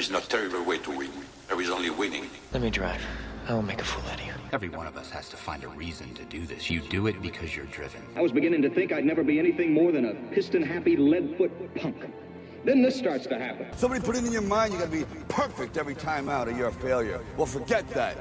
is no terrible way to win. There is only winning. Let me drive. I will make a fool out of you. Every one of us has to find a reason to do this. You do it because you're driven. I was beginning to think I'd never be anything more than a piston-happy lead-foot punk. Then this starts to happen. Somebody put it in your mind you gotta be perfect every time out or you're a failure. Well, forget that.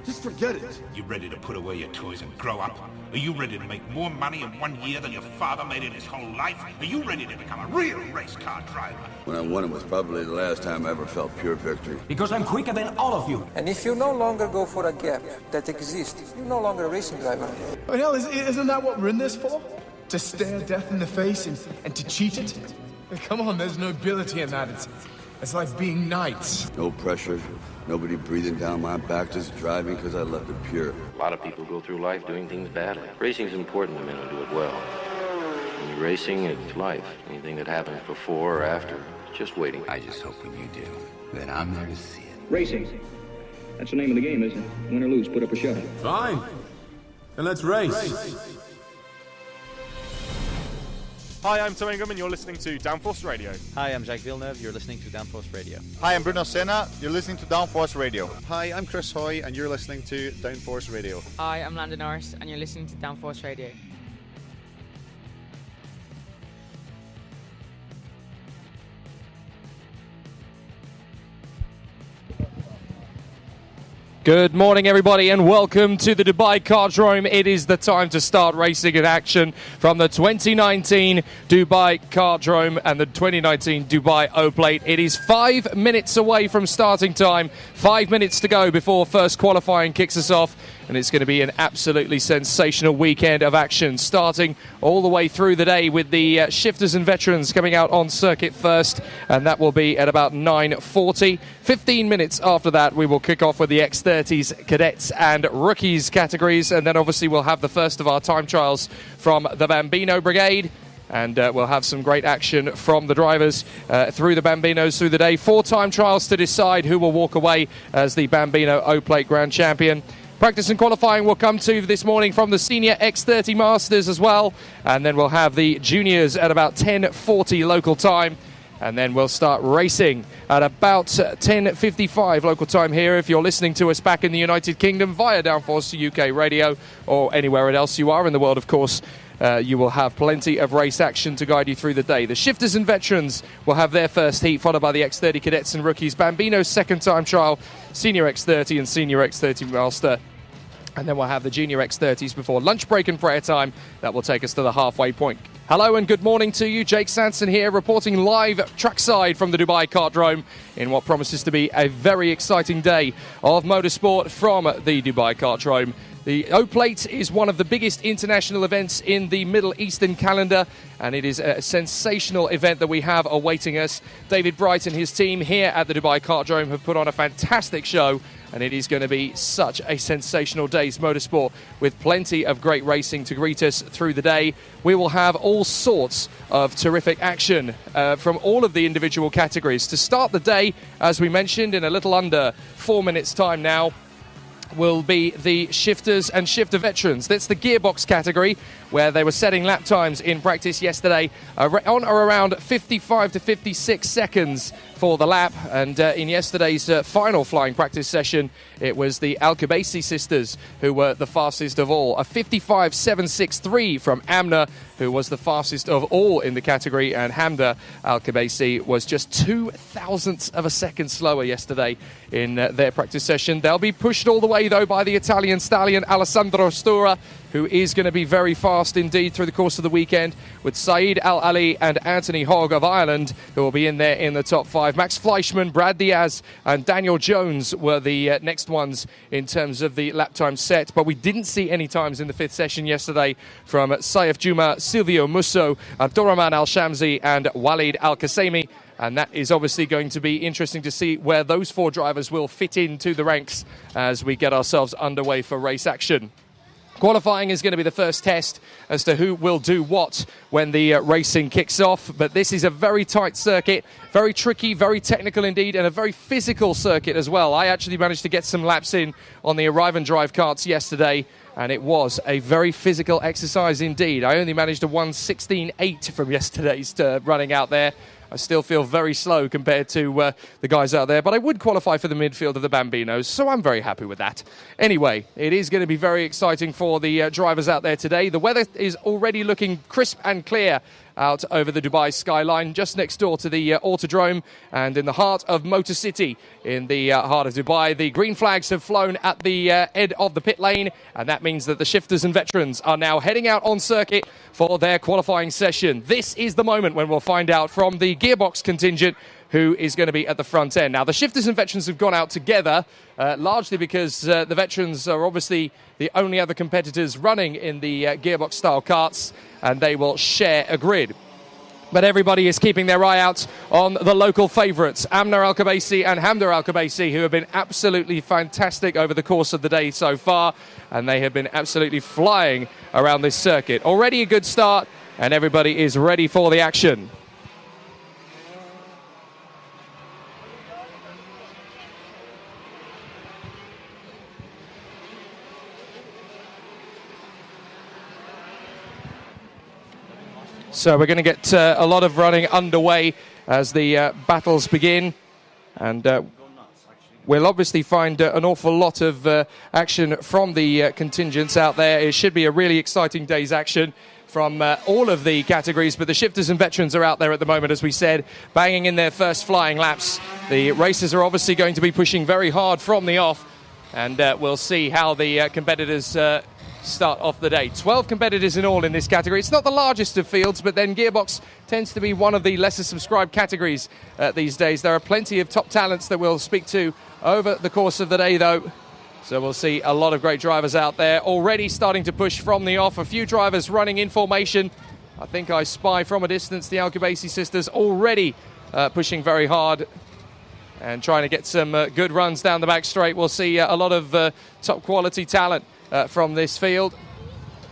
Just forget it. You ready to put away your toys and grow up? Are you ready to make more money in 1 year than your father made in his whole life? Are you ready to become a real race car driver? When I won it was probably the last time I ever felt pure victory. Because I'm quicker than all of you. And if you no longer go for a gap that exists, you're no longer a racing driver. But hell, isn't that what we're in this for? To stare death in the face and to cheat it? Come on, there's nobility in that. It's like being knights. No pressure, nobody breathing down my back, just driving because I left it pure. A lot of people go through life doing things badly. Racing's important to men who do it well. When you're racing, it's life. Anything that happens before or after, it's just waiting. I just hope when you do, that I'm there to see it. Racing. That's the name of the game, isn't it? Win or lose, put up or shut up. Fine. Then let's race. Hi, I'm Tom Ingham and you're listening to Downforce Radio. Hi, I'm Jacques Villeneuve, you're listening to Downforce Radio. Hi, I'm Bruno Senna, you're listening to Downforce Radio. Hi, I'm Chris Hoy and you're listening to Downforce Radio. Hi, I'm Landon Norris and you're listening to Downforce Radio. Good morning, everybody, and welcome to the Dubai Kartdrome. It is the time to start racing in action from the 2019 Dubai Kartdrome and the 2019 Dubai O-Plate. It is 5 minutes away from starting time, 5 minutes to go before first qualifying kicks us off. And it's going to be an absolutely sensational weekend of action, starting all the way through the day with the shifters and veterans coming out on circuit first, and that will be at about 9:40. 15 minutes after that, we will kick off with the X30s, cadets and rookies categories, and then obviously we'll have the first of our time trials from the Bambino Brigade. And we'll have some great action from the drivers through the Bambinos through the day. 4 time trials to decide who will walk away as the Bambino O-Plate Grand Champion. Practice and qualifying will come to this morning from the Senior X30 Masters as well. And then we'll have the Juniors at about 10:40 local time. And then we'll start racing at about 10:55 local time here. If you're listening to us back in the United Kingdom via Downforce UK Radio or anywhere else you are in the world, of course, you will have plenty of race action to guide you through the day. The shifters and veterans will have their first heat, followed by the X30 cadets and rookies. Bambino's second time trial, Senior X30 and Senior X30 Master. And then we'll have the Junior X30s before lunch break and prayer time. That will take us to the halfway point. Hello and good morning to you. Jake Sanson here, reporting live trackside from the Dubai Kartdrome in what promises to be a very exciting day of motorsport from the Dubai Kartdrome. The O-Plate is one of the biggest international events in the Middle Eastern calendar, and it is a sensational event that we have awaiting us. David Bright and his team here at the Dubai Kartdrome have put on a fantastic show, and it is going to be such a sensational day's motorsport with plenty of great racing to greet us through the day. We will have all sorts of terrific action from all of the individual categories. To start the day, as we mentioned, in a little under 4 minutes' time now, will be the shifters and shifter veterans. That's the gearbox category, where they were setting lap times in practice yesterday on or around 55 to 56 seconds for the lap. And in yesterday's final flying practice session, it was the Al-Kubaisi sisters who were the fastest of all. A 55.763 from Amna, who was the fastest of all in the category, and Hamda Al-Kubaisi was just 0.02 of a second slower yesterday in their practice session. They'll be pushed all the way, though, by the Italian stallion Alessandro Stura, who is going to be very fast indeed through the course of the weekend, with Saeed Al-Ali and Anthony Hogg of Ireland, who will be in there in the top 5. Max Fleischmann, Brad Diaz and Daniel Jones were the next ones in terms of the lap time set, but we didn't see any times in the 5th session yesterday from Saif Juma, Silvio Musso, Abdurrahman Al-Shamsi and Walid Al-Qasemi. And that is obviously going to be interesting to see where those 4 drivers will fit into the ranks as we get ourselves underway for race action. Qualifying is going to be the first test as to who will do what when the racing kicks off. But this is a very tight circuit, very tricky, very technical indeed, and a very physical circuit as well. I actually managed to get some laps in on the arrive and drive karts yesterday, and it was a very physical exercise indeed. I only managed a 1:16.8 from yesterday's running out there. I still feel very slow compared to the guys out there, but I would qualify for the midfield of the Bambinos, so I'm very happy with that. Anyway, it is going to be very exciting for the drivers out there today. The weather is already looking crisp and clear out over the Dubai skyline, just next door to the Autodrome and in the heart of Motor City in the heart of Dubai. The green flags have flown at the end of the pit lane, and that means that the shifters and veterans are now heading out on circuit for their qualifying session. This is the moment when we'll find out from the gearbox contingent who is going to be at the front end. Now, the shifters and veterans have gone out together, largely because the veterans are obviously the only other competitors running in the gearbox-style karts, and they will share a grid. But everybody is keeping their eye out on the local favourites, Amna Al-Khabaisi and Hamda Al-Khabaisi, who have been absolutely fantastic over the course of the day so far, and they have been absolutely flying around this circuit. Already a good start, and everybody is ready for the action. So we're going to get a lot of running underway as the battles begin, and we'll obviously find an awful lot of action from the contingents out there. It should be a really exciting day's action from all of the categories, but the shifters and veterans are out there at the moment, as we said, banging in their first flying laps. The racers are obviously going to be pushing very hard from the off, and we'll see how the competitors start off the day. 12 competitors in all in this category. It's not the largest of fields, but then gearbox tends to be one of the lesser subscribed categories these days. There are plenty of top talents that we'll speak to over the course of the day, though. So we'll see a lot of great drivers out there already starting to push from the off. A few drivers running in formation. I think I spy from a distance the Al-Khabaisi sisters already pushing very hard and trying to get some good runs down the back straight. We'll see a lot of top quality talent from this field.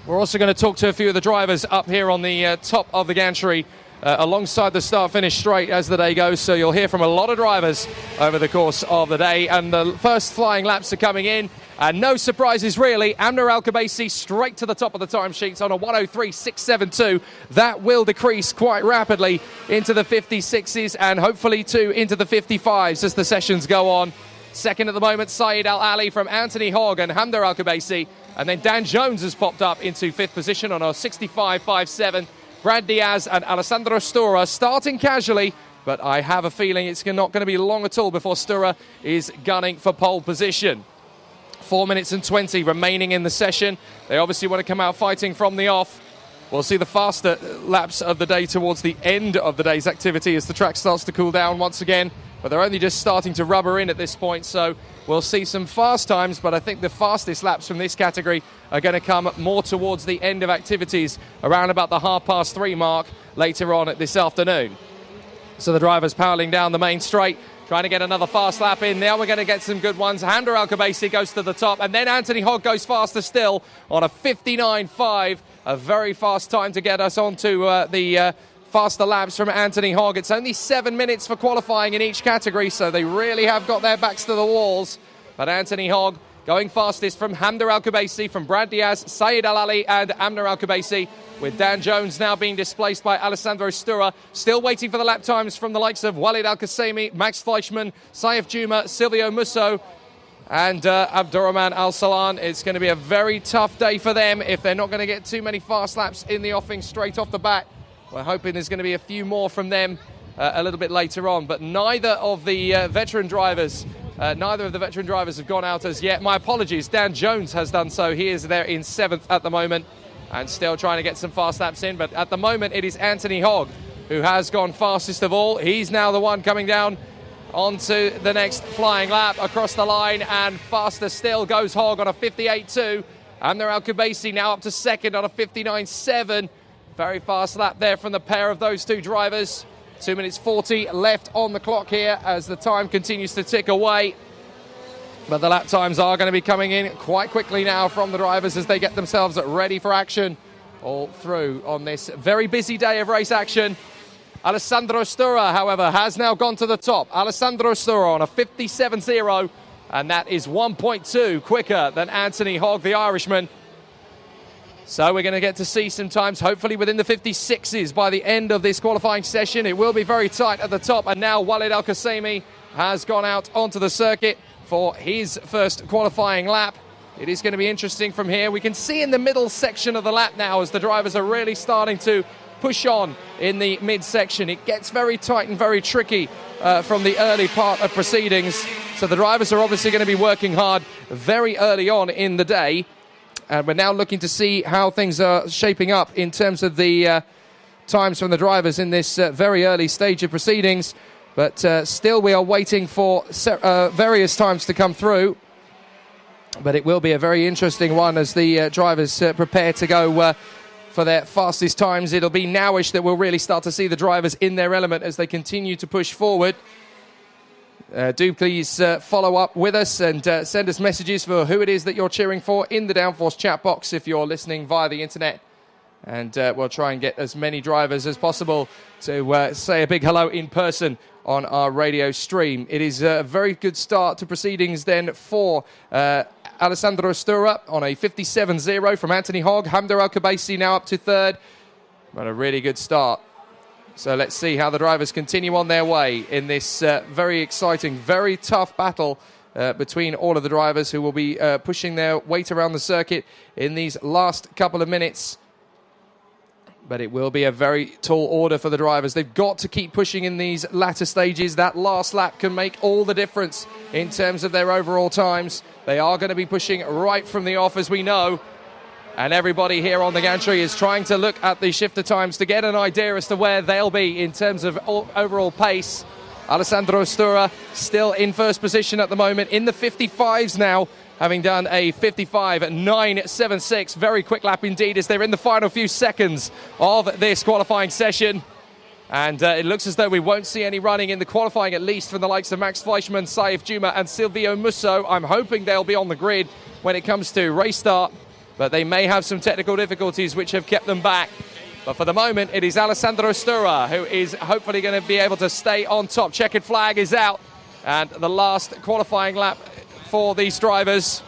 We're also going to talk to a few of the drivers up here on the top of the gantry alongside the start-finish straight as the day goes, so you'll hear from a lot of drivers over the course of the day, and the first flying laps are coming in, and no surprises really. Amna Al-Khabaisi straight to the top of the timesheets on a 103.672. That will decrease quite rapidly into the 56s and hopefully too into the 55s as the sessions go on. Second at the moment, Saeed Al-Ali from Anthony Hogg and Hamda Al-Khabaisi. And then Dan Jones has popped up into fifth position on a 65.57. Brad Diaz and Alessandro Stura starting casually, but I have a feeling it's not going to be long at all before Stura is gunning for pole position. 4 minutes and 20 remaining in the session. They obviously want to come out fighting from the off. We'll see the faster laps of the day towards the end of the day's activity as the track starts to cool down once again. But they're only just starting to rubber in at this point, so we'll see some fast times, but I think the fastest laps from this category are going to come more towards the end of activities, around about the 3:30 mark later on this afternoon. So the drivers powering down the main straight, trying to get another fast lap in. Now we're going to get some good ones. Hamda Al-Khabaisi goes to the top, and then Anthony Hogg goes faster still on a 59.5, a very fast time to get us onto the faster laps from Anthony Hogg. It's only 7 minutes for qualifying in each category, so they really have got their backs to the walls. But Anthony Hogg going fastest from Hamda Al-Khabaisi, from Brad Diaz, Saeed Al-Ali and Amna Al-Khabaisi, with Dan Jones now being displaced by Alessandro Stura. Still waiting for the lap times from the likes of Walid Al-Qasimi, Max Fleischmann, Saif Juma, Silvio Musso and Abdurrahman Al-Salan. It's going to be a very tough day for them if they're not going to get too many fast laps in the offing straight off the bat. We're hoping there's going to be a few more from them a little bit later on, but neither of the veteran drivers have gone out as yet. My apologies, Dan Jones has done so. He is there in 7th at the moment and still trying to get some fast laps in, but at the moment it is Anthony Hogg who has gone fastest of all. He's now the one coming down onto the next flying lap across the line, and faster still goes Hogg on a 58.2. Amna Al-Khabaisi now up to second on a 59.7. Very fast lap there from the pair of those two drivers. 2 minutes 40 left on the clock here as the time continues to tick away. But the lap times are going to be coming in quite quickly now from the drivers as they get themselves ready for action all through on this very busy day of race action. Alessandro Stura, however, has now gone to the top. Alessandro Stura on a 57.0, and that is 1.2 quicker than Anthony Hogg, the Irishman. So we're going to get to see some times, hopefully within the 56s by the end of this qualifying session. It will be very tight at the top, and now Walid Al-Qasimi has gone out onto the circuit for his first qualifying lap. It is going to be interesting from here. We can see in the middle section of the lap now as the drivers are really starting to push on in the midsection. It gets very tight and very tricky from the early part of proceedings. So the drivers are obviously going to be working hard very early on in the day. And we're now looking to see how things are shaping up in terms of the times from the drivers in this very early stage of proceedings. But still we are waiting for various times to come through. But it will be a very interesting one as the drivers prepare to go for their fastest times. It'll be nowish that we'll really start to see the drivers in their element as they continue to push forward. Do please follow up with us and send us messages for who it is that you're cheering for in the Downforce chat box if you're listening via the internet. And we'll try and get as many drivers as possible to say a big hello in person on our radio stream. It is a very good start to proceedings then for Alessandro Stura on a 57.0 from Anthony Hogg. Hamder Al-Khabaisi now up to third. But a really good start. So let's see how the drivers continue on their way in this very exciting, very tough battle between all of the drivers who will be pushing their weight around the circuit in these last couple of minutes. But it will be a very tall order for the drivers. They've got to keep pushing in these latter stages. That last lap can make all the difference in terms of their overall times. They are going to be pushing right from the off, as we know. And everybody here on the gantry is trying to look at the shifter times to get an idea as to where they'll be in terms of overall pace. Alessandro Stura still in first position at the moment, in the 55s now, having done a 55.976. Very quick lap indeed as they're in the final few seconds of this qualifying session. And it looks as though we won't see any running in the qualifying, at least from the likes of Max Fleischmann, Saif Juma and Silvio Musso. I'm hoping they'll be on the grid when it comes to race start, but they may have some technical difficulties which have kept them back. But for the moment, it is Alessandro Stura who is hopefully going to be able to stay on top. Checkered flag is out, and the last qualifying lap for these drivers.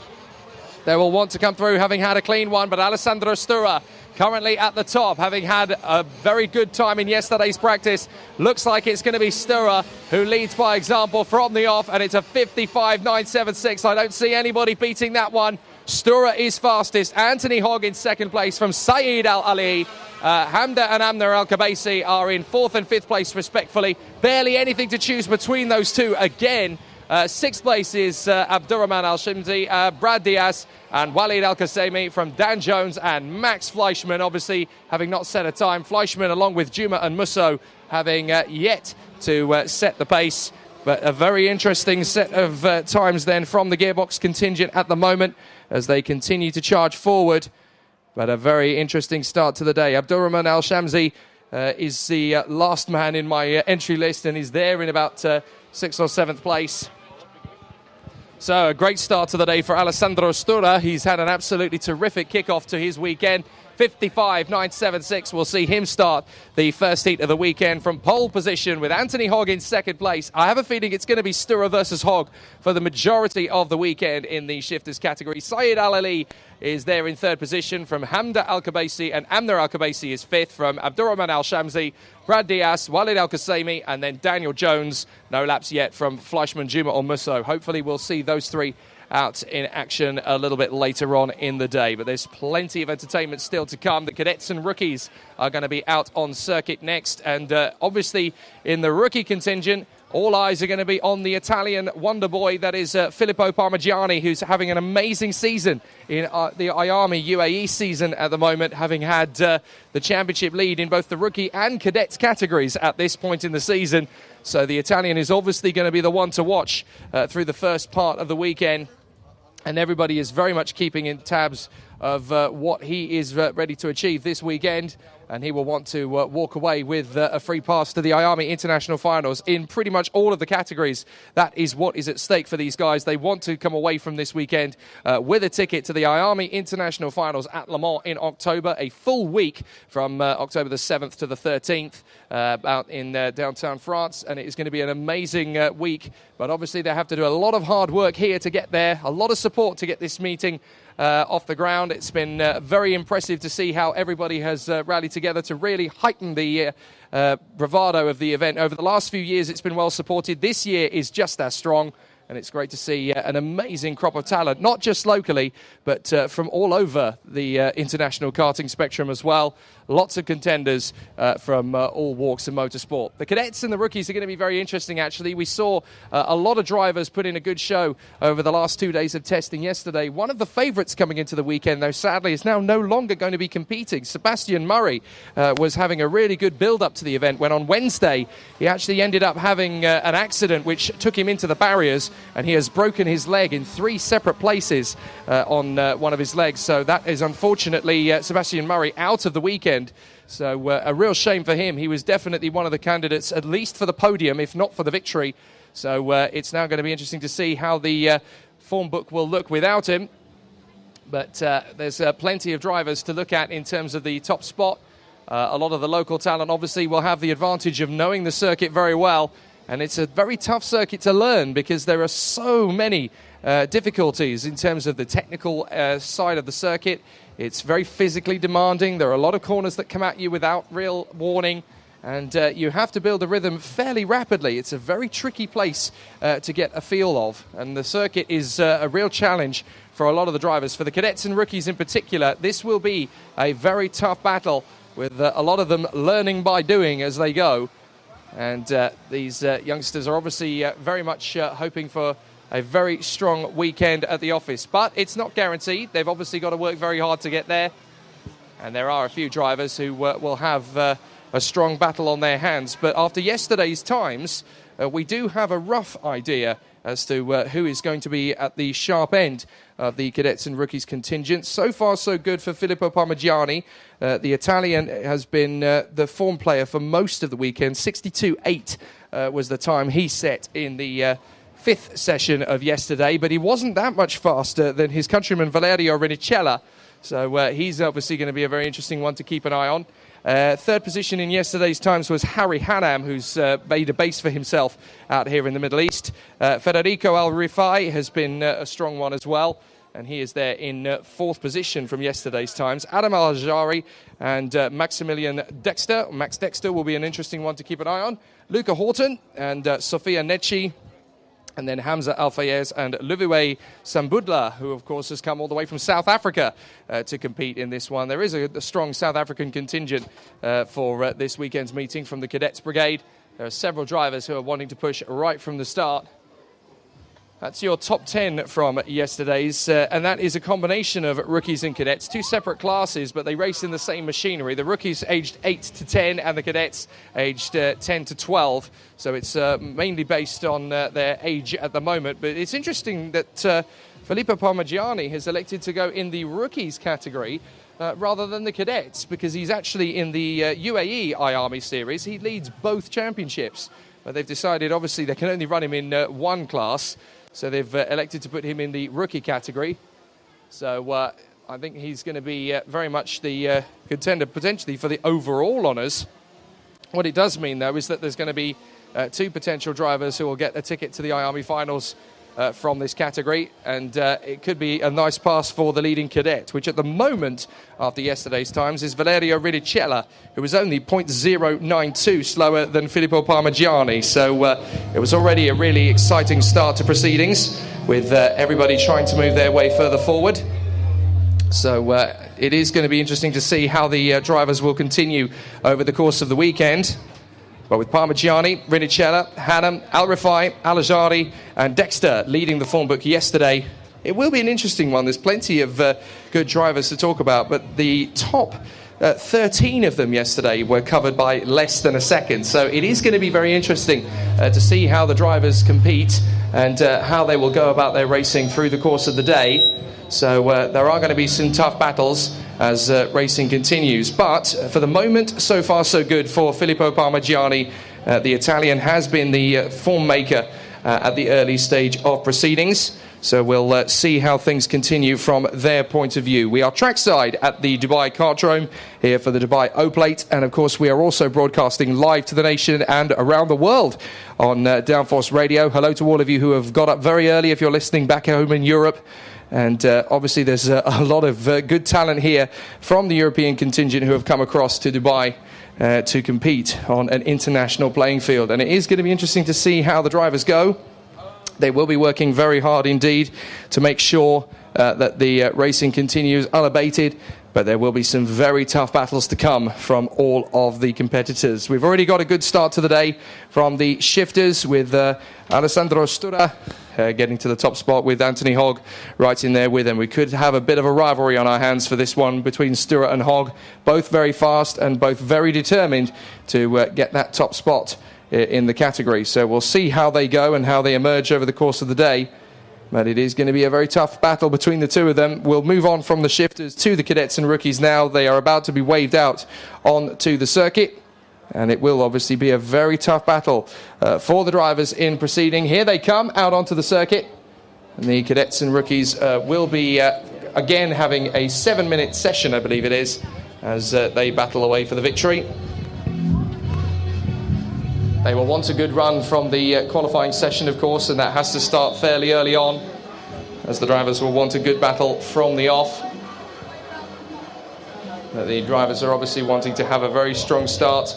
They will want to come through having had a clean one, but Alessandro Stura currently at the top, having had a very good time in yesterday's practice. Looks like it's going to be Stura who leads by example from the off, and it's a 55.976. I don't see anybody beating that one. Stura is fastest. Anthony Hogg in second place from Saeed Al-Ali. Hamda and Amner Al-Khabaisi are in fourth and fifth place respectfully. Barely anything to choose between those two again. Sixth place is Abdurrahman Al-Shimzi, Brad Diaz and Walid Al-Qasimi from Dan Jones and Max Fleischmann, obviously having not set a time. Fleischmann along with Juma and Musso having yet to set the pace. But a very interesting set of times then from the gearbox contingent at the moment as they continue to charge forward. But a very interesting start to the day. Abdurrahman Al-Shamsi is the last man in my entry list and is there in about 6th or 7th place. So a great start to the day for Alessandro Stura. He's had an absolutely terrific kickoff to his weekend. 55.976 will see him start the first heat of the weekend from pole position with Anthony Hogg in second place. I have a feeling it's going to be Stura versus Hogg for the majority of the weekend in the shifters category. Saeed Al-Ali is there in third position from Hamda Al-Khabaisi, and Amner Al-Khabaisi is fifth from Abdurrahman Al-Shamsi, Brad Diaz, Walid Al-Qasimi, and then Daniel Jones. No laps yet from Fleischmann, Juma or Musso. Hopefully we'll see those three out in action a little bit later on in the day. But there's plenty of entertainment still to come. The cadets and rookies are going to be out on circuit next. And obviously in the rookie contingent, all eyes are going to be on the Italian wonder boy that is Filippo Parmigiani, who's having an amazing season in the IAME UAE season at the moment, having had the championship lead in both the rookie and cadets categories at this point in the season. So the Italian is obviously going to be the one to watch through the first part of the weekend. And everybody is very much keeping in tabs of what he is ready to achieve this weekend. and he will want to walk away with a free pass to the IAME International Finals in pretty much all of the categories. That is what is at stake for these guys. They want to come away from this weekend with a ticket to the IAME International Finals at Le Mans in October, a full week from October the 7th to the 13th out in downtown France, and it is going to be an amazing week. But obviously they have to do a lot of hard work here to get there, a lot of support to get this meeting off the ground. It's been very impressive to see how everybody has rallied together to really heighten the bravado of the event. Over the last few years, it's been well supported. This year is just as strong, and it's great to see an amazing crop of talent, not just locally, but from all over the international karting spectrum as well. Lots of contenders from all walks of motorsport. The cadets and the rookies are going to be very interesting, actually. We saw a lot of drivers put in a good show over the last 2 days of testing yesterday. One of the favourites coming into the weekend, though, sadly, is now no longer going to be competing. Sebastian Murray was having a really good build-up to the event, when on Wednesday he actually ended up having an accident which took him into the barriers, and he has broken his leg in 3 separate places on one of his legs. So that is unfortunately Sebastian Murray out of the weekend. So a real shame for him. He was definitely one of the candidates, at least for the podium, if not for the victory. So it's now going to be interesting to see how the form book will look without him. But there's plenty of drivers to look at in terms of the top spot. A lot of the local talent obviously will have the advantage of knowing the circuit very well. And it's a very tough circuit to learn because there are so many difficulties in terms of the technical side of the circuit. It's very physically demanding. There are a lot of corners that come at you without real warning, and you have to build a rhythm fairly rapidly. It's a very tricky place to get a feel of, and the circuit is a real challenge for a lot of the drivers. For the cadets and rookies in particular, this will be a very tough battle, with a lot of them learning by doing as they go. And these youngsters are obviously very much hoping for a very strong weekend at the office. But it's not guaranteed. They've obviously got to work very hard to get there. And there are a few drivers who will have a strong battle on their hands. But after yesterday's times, we do have a rough idea as to who is going to be at the sharp end of the cadets and rookies contingent. So far, so good for Filippo Parmigiani. The Italian has been the form player for most of the weekend. 62.8 was the time he set in the 5th session of yesterday, but he wasn't that much faster than his countryman Valerio Rinicella. So he's obviously going to be a very interesting one to keep an eye on. Third position in yesterday's times was Harry Hanam, who's made a base for himself out here in the Middle East. Federico Al-Rifai has been a strong one as well, and he is there in 4th position from yesterday's times. Adam Al-Jari and Maximilian Dexter. Max Dexter will be an interesting one to keep an eye on. Luca Horton and Sofia Necci. And then Hamza Al-Fayez and Luviwe Sambudla, who, of course, has come all the way from South Africa to compete in this one. There is a strong South African contingent for this weekend's meeting from the Cadets Brigade. There are several drivers who are wanting to push right from the start. That's your top 10 from yesterday's, and that is a combination of rookies and cadets, 2 separate classes, but they race in the same machinery. The rookies aged 8 to 10 and the cadets aged 10 to 12, so it's mainly based on their age at the moment. But it's interesting that Filippo Parmigiani has elected to go in the rookies category rather than the cadets, because he's actually in the UAE IAME series. He leads both championships, but they've decided obviously they can only run him in one class. So they've elected to put him in the rookie category. So I think he's going to be very much the contender potentially for the overall honours. What it does mean, though, is that there's going to be 2 potential drivers who will get a ticket to the IAME Finals from this category. And it could be a nice pass for the leading cadet, which at the moment, after yesterday's times, is Valerio Rinicella, who was only 0.092 slower than Filippo Parmigiani. So it was already a really exciting start to proceedings, with everybody trying to move their way further forward. So it is going to be interesting to see how the drivers will continue over the course of the weekend. But with Parmigiani, Rinicella, Hanam, Al-Rifai, Al-Ajari and Dexter leading the form book yesterday, it will be an interesting one. There's plenty of good drivers to talk about, but the top 13 of them yesterday were covered by less than a second. So it is going to be very interesting to see how the drivers compete and how they will go about their racing through the course of the day. So there are going to be some tough battles, as racing continues. But for the moment, so far so good for Filippo Parmigiani. The Italian has been the form maker at the early stage of proceedings. So we'll see how things continue from their point of view. We are trackside at the Dubai Kartdrome here for the Dubai O-Plate. And of course, we are also broadcasting live to the nation and around the world on Downforce Radio. Hello to all of you who have got up very early if you're listening back home in Europe. And obviously, there's a lot of good talent here from the European contingent who have come across to Dubai to compete on an international playing field. And it is going to be interesting to see how the drivers go. They will be working very hard indeed to make sure that the racing continues unabated, but there will be some very tough battles to come from all of the competitors. We've already got a good start to the day from the shifters with Alessandro Stura getting to the top spot with Anthony Hogg right in there with him. We could have a bit of a rivalry on our hands for this one between Stura and Hogg, both very fast and both very determined to get that top spot in the category. So we'll see how they go and how they emerge over the course of the day. But it is going to be a very tough battle between the two of them. We'll move on from the shifters to the cadets and rookies now. They are about to be waved out onto the circuit. And it will obviously be a very tough battle for the drivers in proceeding. Here they come out onto the circuit. And the cadets and rookies will be again having a 7-minute session, I believe it is, as they battle away for the victory. They will want a good run from the qualifying session, of course, and that has to start fairly early on, as the drivers will want a good battle from the off. The drivers are obviously wanting to have a very strong start.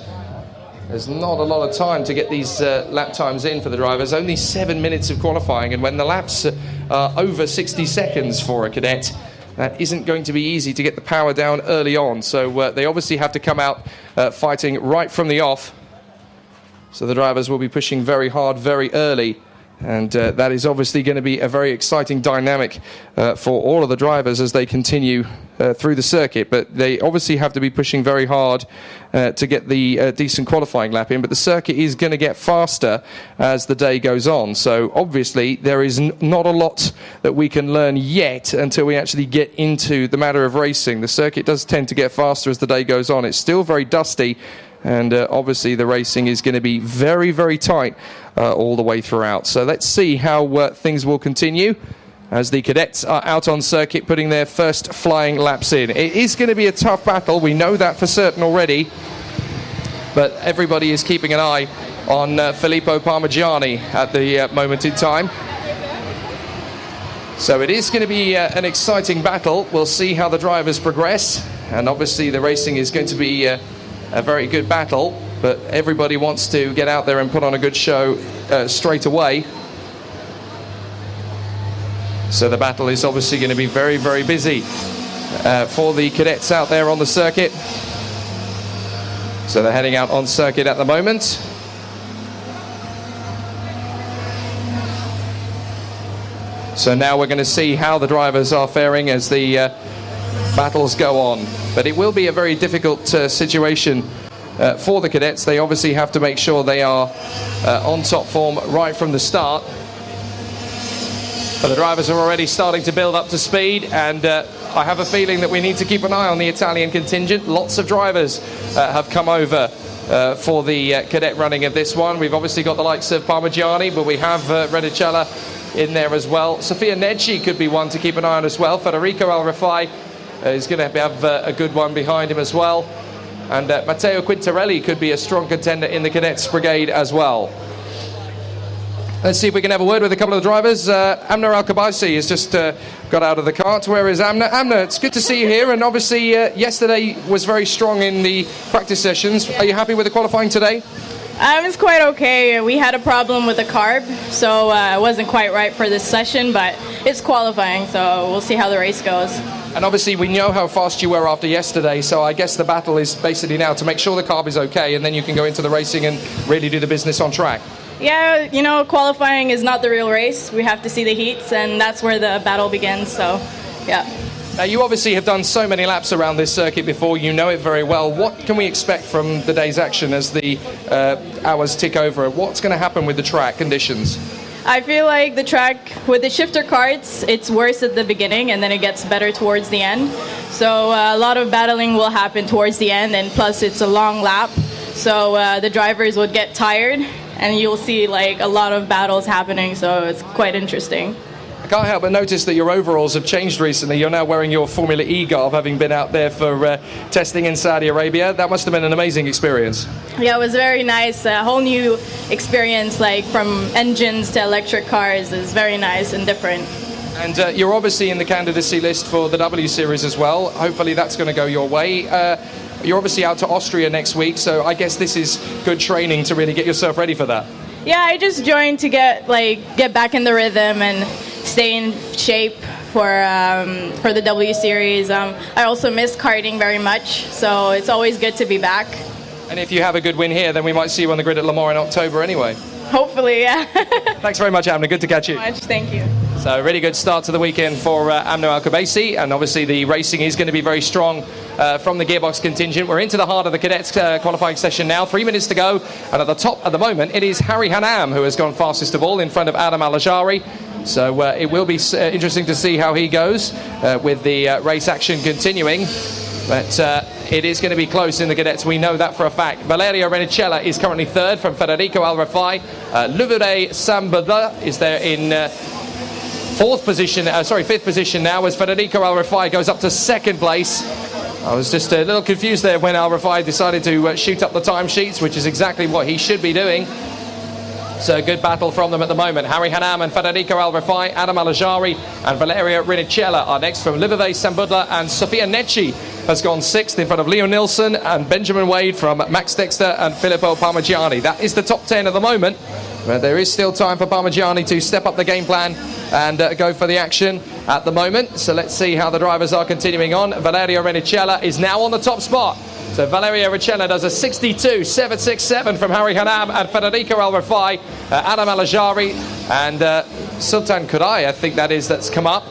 There's not a lot of time to get these lap times in for the drivers, only 7 minutes of qualifying, and when the laps are over 60 seconds for a cadet, that isn't going to be easy to get the power down early on. So they obviously have to come out fighting right from the off. So the drivers will be pushing very hard, very early. And that is obviously going to be a very exciting dynamic for all of the drivers as they continue through the circuit. But they obviously have to be pushing very hard to get the decent qualifying lap in. But the circuit is going to get faster as the day goes on. So obviously there is not a lot that we can learn yet until we actually get into the matter of racing. The circuit does tend to get faster as the day goes on. It's still very dusty. And obviously the racing is going to be very, very tight all the way throughout. So let's see how things will continue as the cadets are out on circuit putting their first flying laps in. It is going to be a tough battle. We know that for certain already. But everybody is keeping an eye on Filippo Parmigiani at the moment in time. So it is going to be an exciting battle. We'll see how the drivers progress. And obviously the racing is going to be a very good battle, but everybody wants to get out there and put on a good show straight away. So the battle is obviously going to be very, very busy for the cadets out there on the circuit. So they're heading out on circuit at the moment. So now we're going to see how the drivers are faring as the battles go on. But it will be a very difficult situation for the cadets. They obviously have to make sure they are on top form right from the start. But the drivers are already starting to build up to speed, and I have a feeling that we need to keep an eye on the Italian contingent. Lots of drivers have come over for the cadet running of this one. We've obviously got the likes of Parmigiani, but we have Redicella in there as well. Sofia Nedci could be one to keep an eye on as well. Federico Al-Rafai is going to have a good one behind him as well. And Matteo Quintarelli could be a strong contender in the cadets brigade as well. Let's see if we can have a word with a couple of the drivers. Amna Al-Kabaisi has just got out of the cart. Where is Amna? Amna, it's good to see you here. And obviously yesterday was very strong in the practice sessions. Are you happy with the qualifying today? It's quite okay. We had a problem with the carb, so it wasn't quite right for this session, but it's qualifying, so we'll see how the race goes. And obviously we know how fast you were after yesterday, so I guess the battle is basically now to make sure the carb is okay, and then you can go into the racing and really do the business on track. Yeah, you know, qualifying is not the real race. We have to see the heats, and that's where the battle begins, so yeah. Now, you obviously have done so many laps around this circuit before. You know it very well. What can we expect from the day's action as the hours tick over? What's going to happen with the track conditions? I feel like the track with the shifter carts, it's worse at the beginning and then it gets better towards the end. So a lot of battling will happen towards the end, and plus it's a long lap. So the drivers would get tired, and you'll see like a lot of battles happening, so it's quite interesting. I can't help but notice that your overalls have changed recently. You're now wearing your Formula E garb, having been out there for testing in Saudi Arabia. That must have been an amazing experience. Yeah, it was very nice. A whole new experience, like from engines to electric cars, is very nice and different. And you're obviously in the candidacy list for the W Series as well. Hopefully that's going to go your way. You're obviously out to Austria next week, so I guess this is good training to really get yourself ready for that. Yeah, I just joined to get back in the rhythm and stay in shape for the W Series. I also miss karting very much, so it's always good to be back. And if you have a good win here, then we might see you on the grid at Le Mans in October anyway. Hopefully, yeah. Thanks very much, Amna. Good to catch you. Thank you. So really good start to the weekend for Amna Al-Khabaisi, and obviously the racing is going to be very strong from the gearbox contingent. We're into the heart of the cadets qualifying session now. 3 minutes to go, and at the top at the moment it is Harry Hanam who has gone fastest of all in front of Adam Al-Ajari. So it will be interesting to see how he goes with the race action continuing. But it is going to be close in the cadets, we know that for a fact. Valerio Renicella is currently third from Federico Al-Rafai. Luvure Sambada is there in fifth position now, as Federico Al-Rafai goes up to second place. I was just a little confused there when Al-Rafai decided to shoot up the timesheets, which is exactly what he should be doing. So a good battle from them at the moment. Harry Hanam and Federico Al-Rafai, Adam Al-Ajari and Valerio Rinicella are next from Liverve Sambudla, and Sofia Necci has gone sixth in front of Leo Nilsson and Benjamin Wade from Max Dexter and Filippo Parmigiani. That is the top 10 at the moment. But there is still time for Parmigiani to step up the game plan and go for the action at the moment. So let's see how the drivers are continuing on. Valerio Renicella is now on the top spot. So Valerio Renicella does a 62.767 from Harry Hanam and Federico Al-Rafai, Adam Al-Ajari and Sultan Kurai, I think that's come up.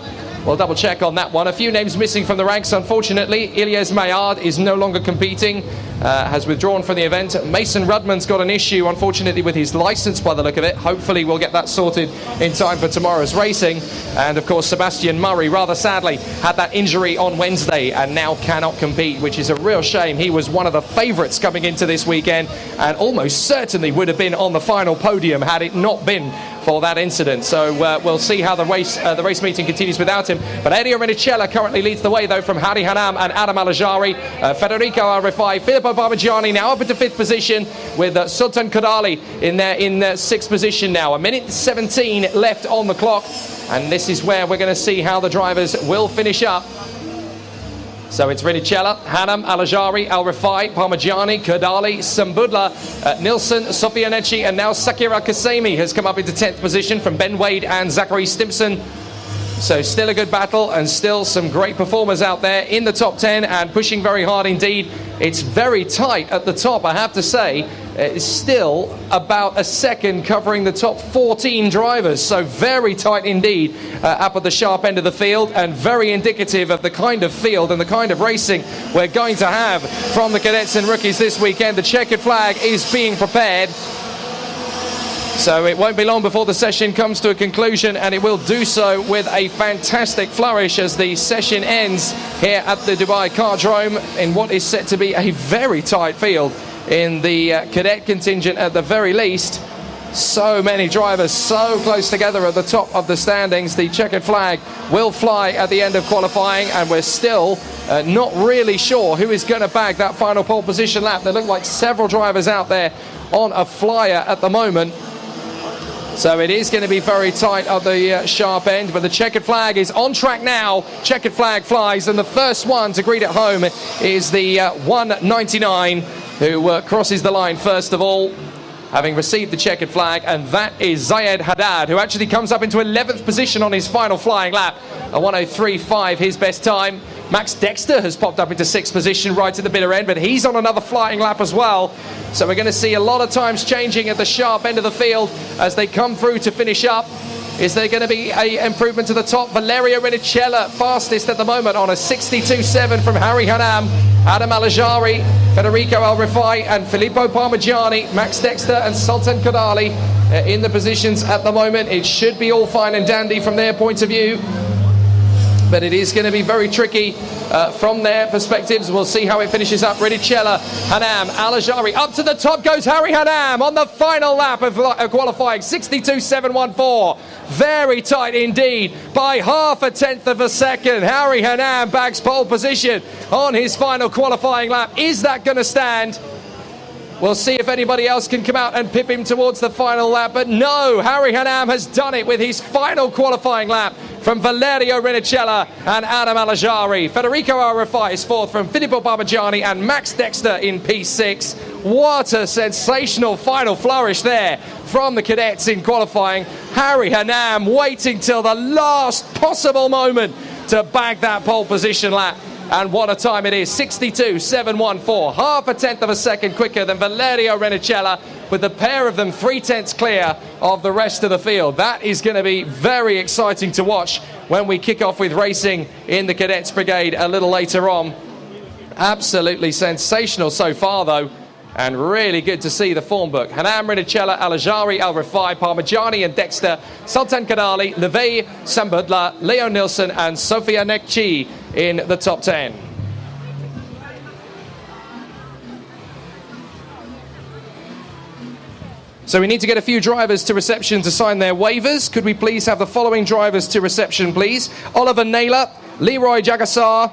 We'll double check on that one. A few names missing from the ranks, unfortunately. Ilyes Maillard is no longer competing, has withdrawn from the event. Mason Rudman's got an issue, unfortunately, with his license by the look of it. Hopefully we'll get that sorted in time for tomorrow's racing. And of course, Sebastian Murray, rather sadly, had that injury on Wednesday and now cannot compete, which is a real shame. He was one of the favourites coming into this weekend and almost certainly would have been on the final podium had it not been for that incident. So we'll see how the race meeting continues without him. But Valerio Renicella currently leads the way, though, from Harry Hanam and Adam Al-Ajari. Federico Al-Rafai, Filippo Parmigiani now up into fifth position with Sultan Kadali in sixth position now. 1:17 left on the clock, and this is where we're going to see how the drivers will finish up. So it's Renicella, Hanam, Al-Ajari, Al-Rafai, Parmigiani, Kadali, Sambudla, Nilsson, Sofia Necci, and now Sakira Kasemi has come up into 10th position from Ben Wade and Zachary Stimpson. So still a good battle and still some great performers out there in the top 10 and pushing very hard indeed. It's very tight at the top, I have to say. It's still about a second covering the top 14 drivers, so very tight indeed up at the sharp end of the field, and very indicative of the kind of field and the kind of racing we're going to have from the cadets and rookies this weekend. The checkered flag is being prepared, so it won't be long before the session comes to a conclusion, and it will do so with a fantastic flourish as the session ends here at the Dubai Kartdrome in what is set to be a very tight field in the cadet contingent at the very least. So many drivers so close together at the top of the standings. The checkered flag will fly at the end of qualifying, and we're still not really sure who is going to bag that final pole position lap. There look like several drivers out there on a flyer at the moment. So it is going to be very tight at the sharp end, but the checkered flag is on track now. Checkered flag flies, and the first one to greet it home is the 199 who crosses the line first of all, having received the checkered flag, and that is Zayed Haddad, who actually comes up into 11th position on his final flying lap. A 1:03.5, his best time. Max Dexter has popped up into 6th position right at the bitter end, but he's on another flying lap as well. So we're going to see a lot of times changing at the sharp end of the field as they come through to finish up. Is there going to be an improvement to the top? Valerio Renicella fastest at the moment on a 62.7 from Harry Hanam, Adam Al-Ajari, Federico Al-Rafai and Filippo Parmigiani, Max Dexter and Sultan Kadali in the positions at the moment. It should be all fine and dandy from their point of view. but it is going to be very tricky from their perspectives. We'll see how it finishes up. Ridicella, Hanam, Al-Ajari. Up to the top goes Harry Hanam on the final lap of qualifying. 62.714. Very tight indeed by 0.5 of a second. Harry Hanam bags pole position on his final qualifying lap. Is that going to stand? We'll see if anybody else can come out and pip him towards the final lap. But no, Harry Hanam has done it with his final qualifying lap from Valerio Rinicella and Adam Al-Ajari. Federico Arafai is fourth from Filippo Parmigiani and Max Dexter in P6. What a sensational final flourish there from the cadets in qualifying. Harry Hanam waiting till the last possible moment to bag that pole position lap. And what a time it is, 62.714, 0.5 of a second quicker than Valerio Rinicella, with the pair of them 0.3 clear of the rest of the field. That is going to be very exciting to watch when we kick off with racing in the Cadets Brigade a little later on. Absolutely sensational so far, though, and really good to see the form book. Hanam, Rinicella, Al-Ajari, Al-Rifai, Parmigiani and Dexter, Sultan Kadali, Levey, Sambudla, Leo Nilsson and Sofia Nekci in the top 10. So we need to get a few drivers to reception to sign their waivers. Could we please have the following drivers to reception, please? Oliver Naylor, Leroy Jagassar,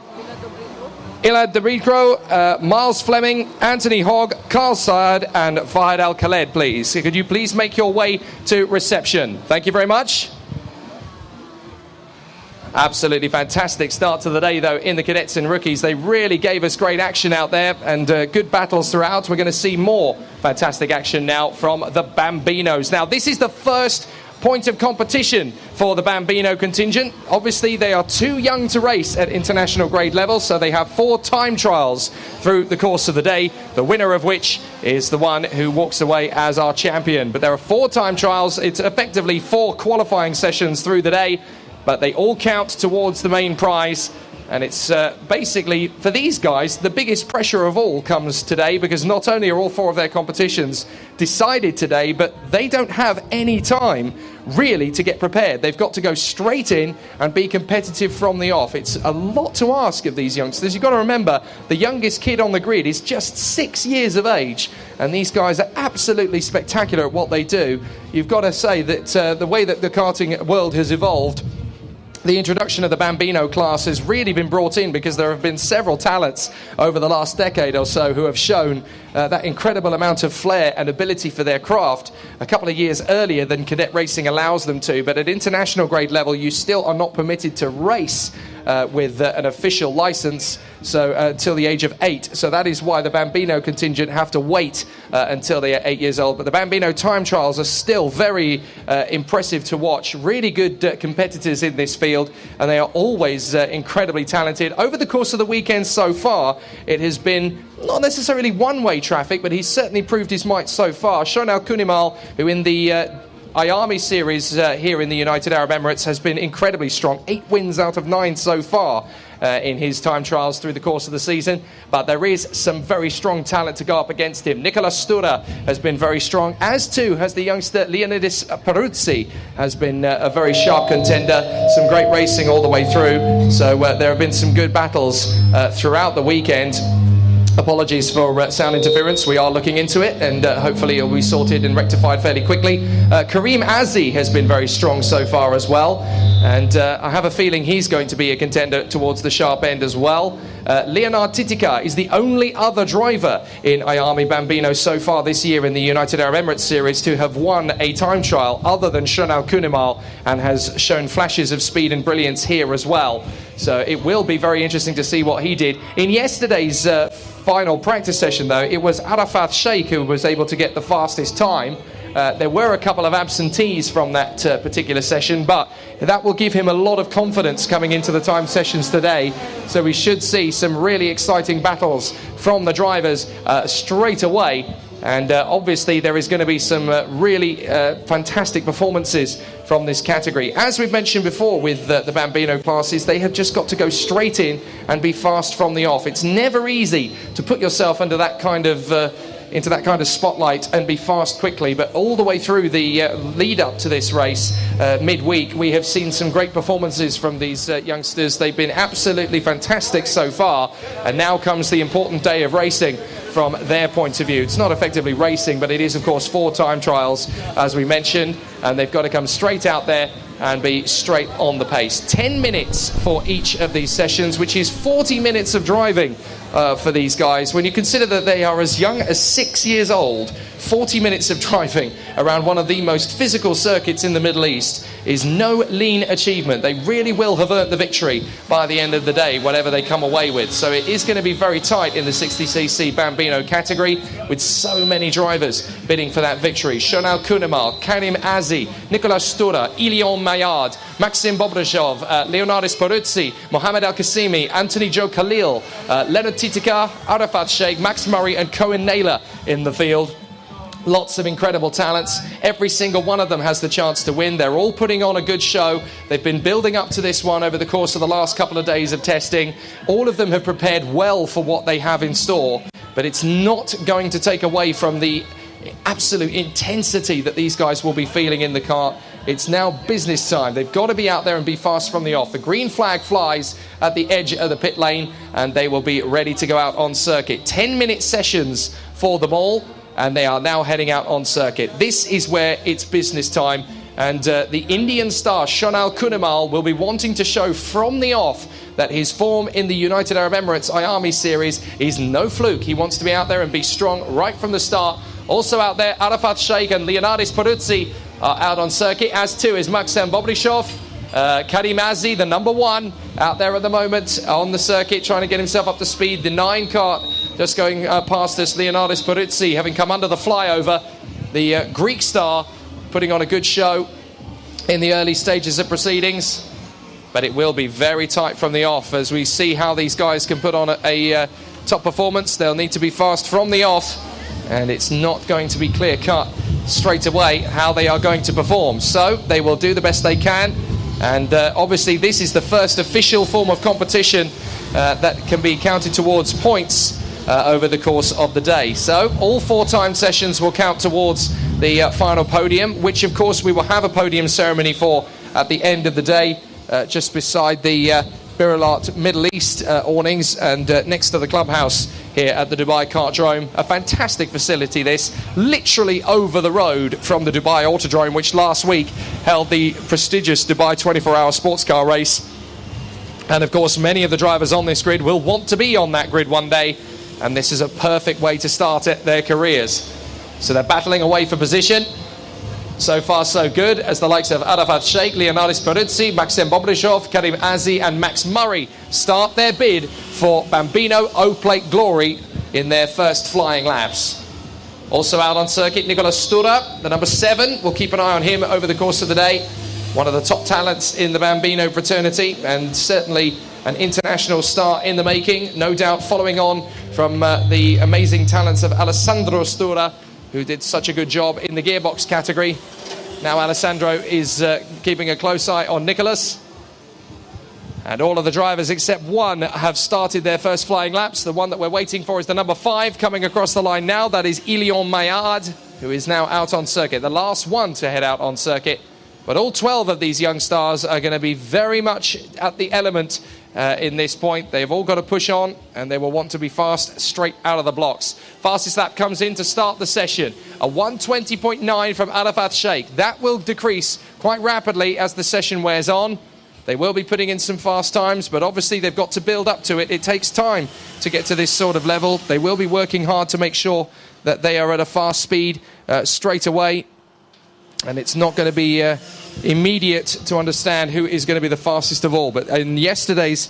Ilad Debricro, Miles Fleming, Anthony Hogg, Carl Saad and Fahad Al-Khaled, please. Could you please make your way to reception? Thank you very much. Absolutely fantastic start to the day, though, in the cadets and rookies. They really gave us great action out there and good battles throughout. We're going to see more fantastic action now from the Bambinos. Now, this is the first point of competition for the Bambino contingent. Obviously, they are too young to race at international grade level, so they have 4 time trials through the course of the day, the winner of which is the one who walks away as our champion. But there are 4 time trials. It's effectively 4 qualifying sessions through the day, but they all count towards the main prize. And it's basically, for these guys, the biggest pressure of all comes today, because not only are all 4 of their competitions decided today, but they don't have any time really to get prepared. They've got to go straight in and be competitive from the off. It's a lot to ask of these youngsters. You've got to remember, the youngest kid on the grid is just 6 years of age, and these guys are absolutely spectacular at what they do. You've got to say that the way that the karting world has evolved, the introduction of the Bambino class has really been brought in because there have been several talents over the last decade or so who have shown that incredible amount of flair and ability for their craft a couple of years earlier than cadet racing allows them to. But at international grade level, you still are not permitted to race with an official license until the age of 8. So that is why the Bambino contingent have to wait until they are 8 years old. But the Bambino time trials are still very impressive to watch. Really good competitors in this field, and they are always incredibly talented. Over the course of the weekend so far, it has been not necessarily one-way traffic, but he's certainly proved his might so far. Shonal Kunimal, who in the IAME series here in the United Arab Emirates has been incredibly strong. 8 wins out of 9 so far in his time trials through the course of the season. But there is some very strong talent to go up against him. Nicolas Stura has been very strong, as too has the youngster Leonidis Peruzzi, has been a very sharp contender. Some great racing all the way through. So there have been some good battles throughout the weekend. Apologies for sound interference. We are looking into it, and hopefully it'll be sorted and rectified fairly quickly. Kareem Azzi has been very strong so far as well, and I have a feeling he's going to be a contender towards the sharp end as well. Leonard Titica is the only other driver in IAME Bambino so far this year in the United Arab Emirates Series to have won a time trial other than Shonal Kunimal, and has shown flashes of speed and brilliance here as well. So it will be very interesting to see what he did. In yesterday's final practice session, though, it was Arafat Sheikh who was able to get the fastest time. There were a couple of absentees from that particular session, but that will give him a lot of confidence coming into the time sessions today. So we should see some really exciting battles from the drivers straight away. And obviously there is going to be some really fantastic performances from this category. As we've mentioned before with the Bambino classes, they have just got to go straight in and be fast from the off. It's never easy to put yourself under that kind of into that kind of spotlight and be fast quickly. But all the way through the lead up to this race, midweek, we have seen some great performances from these youngsters. They've been absolutely fantastic so far, and now comes the important day of racing from their point of view. It's not effectively racing, but it is, of course, 4 time trials, as we mentioned, and they've got to come straight out there and be straight on the pace. 10 minutes for each of these sessions, which is 40 minutes of driving for these guys. When you consider that they are as young as 6 years old, 40 minutes of driving around one of the most physical circuits in the Middle East is no lean achievement. They really will have earned the victory by the end of the day, whatever they come away with. So it is going to be very tight in the 60cc Bambino category, with so many drivers bidding for that victory. Shonal Kunamal, Karim Azi, Nicolas Stura, Ilion Mayard, Maxim Bobrashov, Leonardis Peruzzi, Mohamed Al-Qasimi, Anthony Joe Khalil, Leonard Titica, Arafat Sheikh, Max Murray and Cohen Naylor in the field. Lots of incredible talents. Every single one of them has the chance to win. They're all putting on a good show. They've been building up to this one over the course of the last couple of days of testing. All of them have prepared well for what they have in store, but it's not going to take away from the absolute intensity that these guys will be feeling in the car. It's now business time. They've got to be out there and be fast from the off. The green flag flies at the edge of the pit lane, and they will be ready to go out on circuit. 10-minute sessions for them all, and they are now heading out on circuit. This is where it's business time, and the Indian star Shonal Kunamal will be wanting to show from the off that his form in the United Arab Emirates IAME series is no fluke. He wants to be out there and be strong right from the start. Also out there, Arafat Sheikh and Leonardis Peruzzi are out on circuit, as too is Maxim Bobrishov. Karim Azi, the number 1, out there at the moment on the circuit, trying to get himself up to speed. The 9 kart just going past us, Leonardis Peruzzi, having come under the flyover. The Greek star putting on a good show in the early stages of proceedings. But it will be very tight from the off as we see how these guys can put on a top performance. They'll need to be fast from the off, and it's not going to be clear-cut straight away how they are going to perform. So they will do the best they can, and obviously this is the first official form of competition that can be counted towards points over the course of the day. So all 4 time sessions will count towards the final podium, which of course we will have a podium ceremony for at the end of the day, just beside the Biralat Middle East awnings and next to the clubhouse here at the Dubai Kartdrome. A fantastic facility, this, literally over the road from the Dubai Autodrome, which last week held the prestigious Dubai 24-hour sports car race. And of course many of the drivers on this grid will want to be on that grid one day, and this is a perfect way to start their careers. So they're battling away for position. So far so good, as the likes of Arafat Sheikh, Leonardis Peruzzi, Maxim Bobrishov, Karim Azi and Max Murray start their bid for Bambino O-Plate glory in their first flying laps. Also out on circuit, Nicolas Stura, the number 7. We'll keep an eye on him over the course of the day. One of the top talents in the Bambino fraternity, and certainly an international star in the making, no doubt following on from the amazing talents of Alessandro Stura, who did such a good job in the gearbox category. Now Alessandro is keeping a close eye on Nicolas. And all of the drivers except one have started their first flying laps. The one that we're waiting for is the number 5 coming across the line now. That is Ilion Mayard, who is now out on circuit. The last one to head out on circuit. But all 12 of these young stars are going to be very much at the element in this point. They've all got to push on, and they will want to be fast straight out of the blocks. Fastest lap comes in to start the session. A 1:20.9 from Arafat Sheikh. That will decrease quite rapidly as the session wears on. They will be putting in some fast times, but obviously they've got to build up to it. It takes time to get to this sort of level. They will be working hard to make sure that they are at a fast speed straight away. And it's not going to be immediate to understand who is going to be the fastest of all. But in yesterday's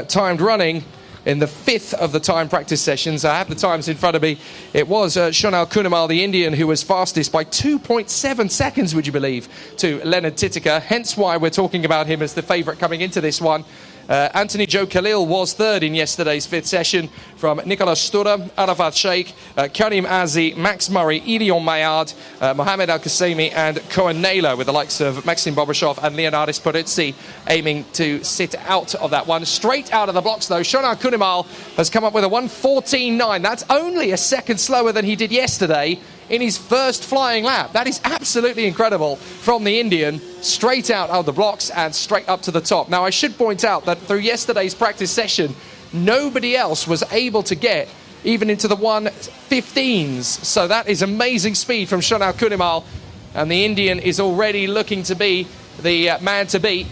timed running, in the 5th of the time practice sessions, I have the times in front of me, it was Shonal Kunamal, the Indian, who was fastest by 2.7 seconds, would you believe, to Leonard Titica. Hence why we're talking about him as the favourite coming into this one. Anthony Joe Khalil was third in yesterday's fifth session from Nicolas Stura, Arafat Sheikh, Karim Azi, Max Murray, Ilion Mayard, Mohamed Al-Qasemi and Cohen Naylor, with the likes of Maxim Bobrashov and Leonardis Peruzzi aiming to sit out of that one. Straight out of the blocks though, Shonar Kunimal has come up with a 1:14.9. That's only a second slower than he did yesterday in his first flying lap. That is absolutely incredible from the Indian, straight out of the blocks and straight up to the top. Now I should point out that through yesterday's practice session, nobody else was able to get even into the 1:15s. So that is amazing speed from Shonar Kunimal, and the Indian is already looking to be the man to beat.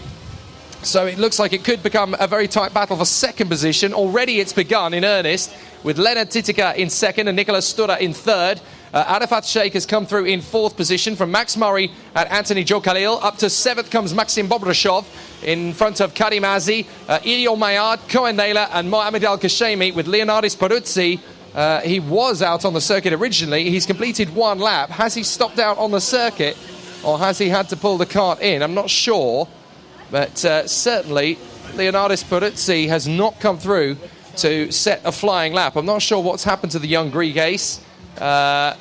So it looks like it could become a very tight battle for second position. Already it's begun in earnest, with Leonard Titica in second and Nicolas Stura in third. Arafat Sheikh has come through in fourth position from Max Murray and Anthony Joe Khalil. Up to seventh comes Maxim Bobrashov in front of Karim Azi, Ilion Mayard, Cohen Naylor and Mohamed Al-Qasemi, with Leonardis Peruzzi. He was out on the circuit originally. He's completed one lap. Has he stopped out on the circuit, or has he had to pull the cart in? I'm not sure. But certainly, Leonardis Peruzzi has not come through to set a flying lap. I'm not sure what's happened to the young Greek ace.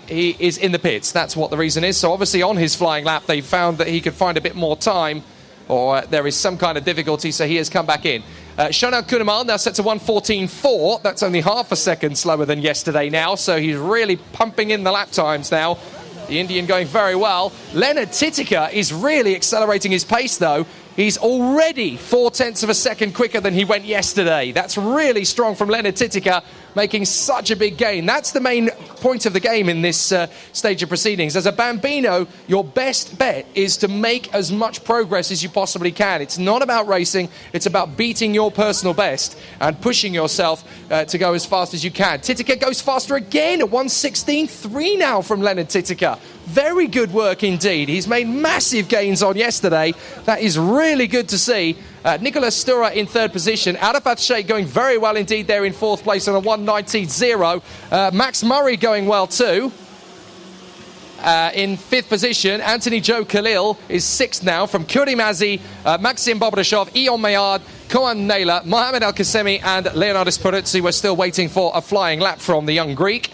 He is in the pits. That's what the reason is. So obviously on his flying lap, they found that he could find a bit more time, or there is some kind of difficulty, so he has come back in. Shonar Kunimal now set to 1:14.4. That's only half a second slower than yesterday now, so he's really pumping in the lap times now. The Indian going very well. Leonard Titica is really accelerating his pace though. He's already 0.4 of a second quicker than he went yesterday. That's really strong from Leonard Titica, making such a big gain. That's the main point of the game in this stage of proceedings. As a Bambino, your best bet is to make as much progress as you possibly can. It's not about racing, it's about beating your personal best and pushing yourself to go as fast as you can. Titica goes faster again at 1:16.3 now from Leonard Titica. Very good work indeed. He's made massive gains on yesterday. That is really good to see. Nicolas Stura in third position. Arafat Sheikh going very well indeed there in fourth place on a 1:19.0. Max Murray going well too. In fifth position, Anthony Joe Khalil is sixth now from Karim Azi, Maxim Bobrashov, Ilion Mayard, Cohen Naylor, Mohamed Al-Qasemi and Leonardis Peruzzi. We're still waiting for a flying lap from the young Greek.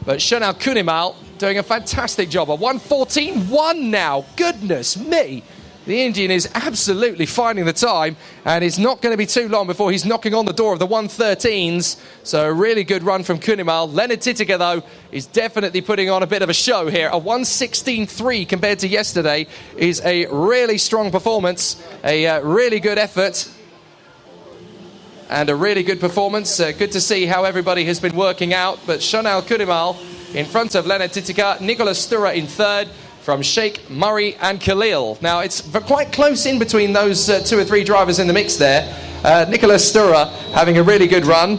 But Shonar Kunimal doing a fantastic job. A 1:14.1 now. Goodness me. The Indian is absolutely finding the time, and it's not going to be too long before he's knocking on the door of the 1:13s. So a really good run from Kunimal. Leonard Titica, though, is definitely putting on a bit of a show here. A 1:16.3 compared to yesterday is a really strong performance, a really good effort, and a really good performance. Good to see how everybody has been working out. But Shonar Kunimal in front of Leonard Titica, Nicolas Stura in third, from Sheikh, Murray and Khalil. Now, it's quite close in between those two or three drivers in the mix there. Nicolas Stura having a really good run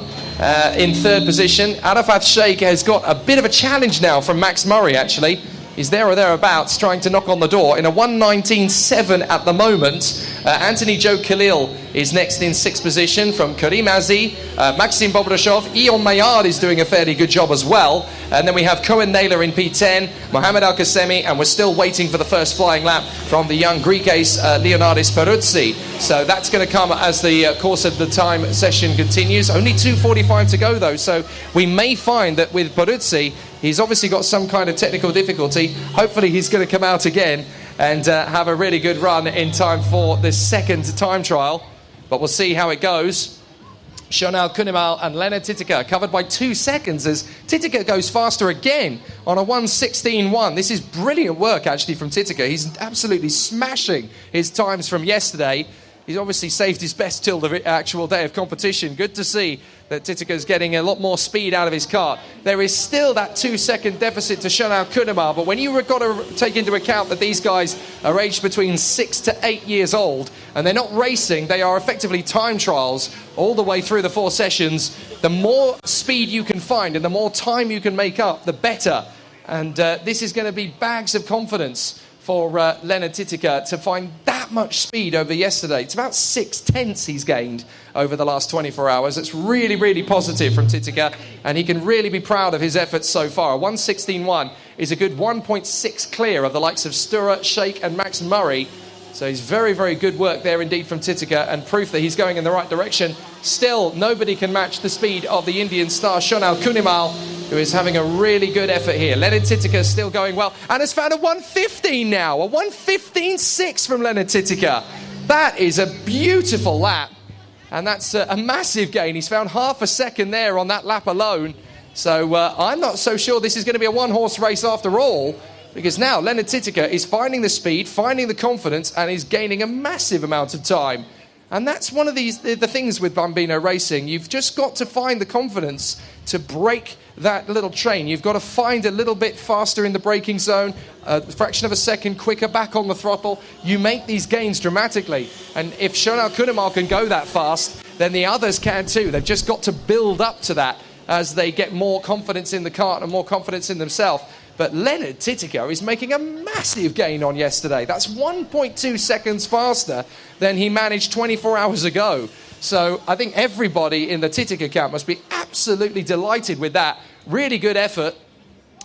in third position. Arafat Sheikh has got a bit of a challenge now from Max Murray, actually. He's there or thereabouts, trying to knock on the door in a 1:19.7 at the moment. Anthony Joe Khalil is next in sixth position from Karim Azi, Maxim Bobrashov. Ilion Mayard is doing a fairly good job as well. And then we have Cohen Naylor in P10, Mohamed Al-Qasemi, and we're still waiting for the first flying lap from the young Greek ace, Leonardis Peruzzi. So that's going to come as the course of the time session continues. Only 2:45 to go, though, so we may find that with Peruzzi, he's obviously got some kind of technical difficulty. Hopefully he's going to come out again and have a really good run in time for this second time trial. But we'll see how it goes. Shonar Kunimal and Leonard Titica covered by 2 seconds as Titica goes faster again on a 1:16.1. This is brilliant work actually from Titica. He's absolutely smashing his times from yesterday. He's obviously saved his best till the actual day of competition. Good to see that Titica's getting a lot more speed out of his kart. There is still that 2-second deficit to Shonar Kunimal, but when you've got to take into account that these guys are aged between 6 to 8 years old, and they're not racing, they are effectively time trials all the way through the 4 sessions, the more speed you can find and the more time you can make up, the better. And this is going to be bags of confidence for Leonard Titica to find that much speed over yesterday. It's about 6/10 he's gained over the last 24 hours. It's really, really positive from Titica, and he can really be proud of his efforts so far. 1:16.1 is a good 1.6 clear of the likes of Stura, Sheikh and Max Murray. So he's very, very good work there indeed from Titica, and proof that he's going in the right direction. Still, nobody can match the speed of the Indian star, Shonal Kunimal, who is having a really good effort here. Leonard Titica still going well, and has found a 1:15 now. A 1:15.6 from Leonard Titica. That is a beautiful lap, and that's a massive gain. He's found half a second there on that lap alone. So I'm not so sure this is going to be a one-horse race after all, because now Leonard Titica is finding the speed, finding the confidence, and is gaining a massive amount of time. And that's one of the things with Bambino racing. You've just got to find the confidence to break that little train. You've got to find a little bit faster in the braking zone, a fraction of a second quicker back on the throttle. You make these gains dramatically. And if Shonal Kunimal can go that fast, then the others can too. They've just got to build up to that as they get more confidence in the kart and more confidence in themselves. But Leonard Titica is making a massive gain on yesterday. That's 1.2 seconds faster than he managed 24 hours ago. So I think everybody in the Titica camp must be absolutely delighted with that. Really good effort.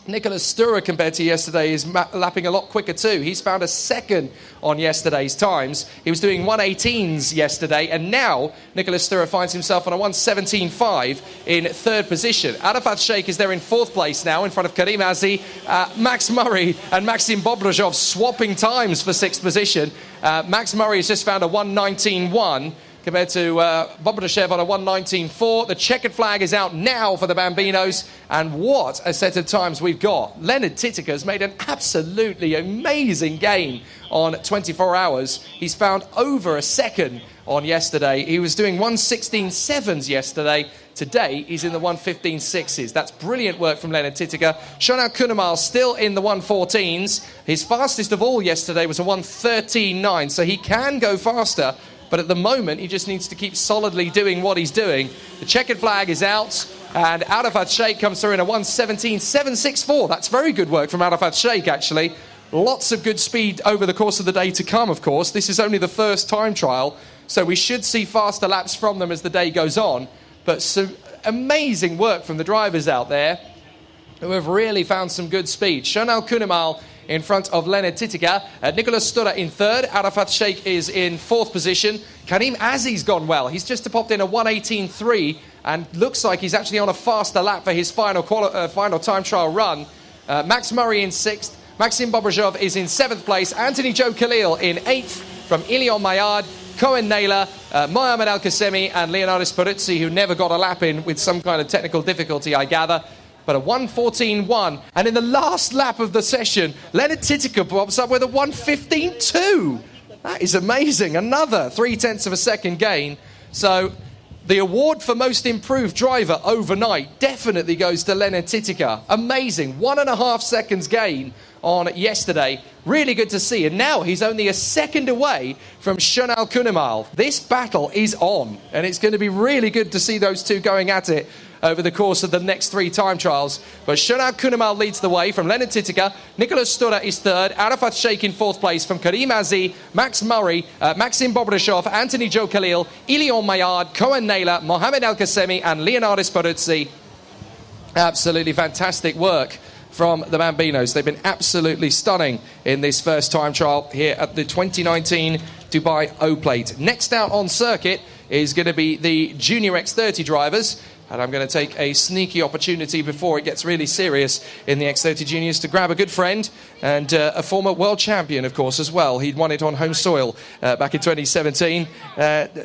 Nicholas Stura, compared to yesterday, is lapping a lot quicker too. He's found a second on yesterday's times. He was doing 1:18s yesterday, and now Nicholas Stura finds himself on a 1:17.5 in third position. Arafat Sheikh is there in fourth place now, in front of Karim Azzi. Max Murray and Maxim Bobrajov swapping times for sixth position. Max Murray has just found a 1:19.1. compared to Bobrashev on a 1:19.4. The checkered flag is out now for the Bambinos, and what a set of times we've got. Leonard Titica has made an absolutely amazing gain on 24 hours. He's found over a second on yesterday. He was doing 1:16.7s yesterday. Today, he's in the 1:15.6s. That's brilliant work from Leonard Titica. Shonal Kunimal still in the 1:14s. His fastest of all yesterday was a 1:13.9, so he can go faster. But at the moment, he just needs to keep solidly doing what he's doing. The checkered flag is out, and Arafat Sheikh comes through in a 1:17.764. That's very good work from Arafat Sheikh, actually. Lots of good speed over the course of the day to come, of course. This is only the first time trial, so we should see faster laps from them as the day goes on. But some amazing work from the drivers out there who have really found some good speed. Shonal Kunimal in front of Leonard Titica. Nicholas Stura in third. Arafat Sheikh is in fourth position. Karim Azzi's gone well. He's just popped in a 1:18.3 and looks like he's actually on a faster lap for his final time trial run. Max Murray in sixth. Maxim Bobrajov is in seventh place. Anthony Joe Khalil in eighth from Ilion Mayard. Cohen Naylor, Mohamed Al-Qasemi and Leonardis Peruzzi, who never got a lap in with some kind of technical difficulty, I gather. But a 1:14.1. And in the last lap of the session, Leonard Titica pops up with a 1:15.2. That is amazing. Another 0.3 of a second gain. So the award for most improved driver overnight definitely goes to Leonard Titica. Amazing. 1.5 seconds gain on yesterday. Really good to see. And now he's only a second away from Shonal Kunimal. This battle is on, and it's going to be really good to see those two going at it over the course of the next three time trials. But Shonal Kunimal leads the way from Leonard Titica. Nicholas Stura is third. Arafat Sheikh in fourth place from Karim Azzi, Max Murray, Maxim Bobrashov, Anthony Joe Khalil, Ilion Mayard, Cohen Naylor, Mohamed Al-Qasemi and Leonardis Peruzzi. Absolutely fantastic work from the Bambinos. They've been absolutely stunning in this first time trial here at the 2019 Dubai O-Plate. Next out on circuit is going to be the Junior X30 drivers. And I'm going to take a sneaky opportunity before it gets really serious in the X30 Juniors to grab a good friend and a former world champion, of course, as well. He'd won it on home soil back in 2017.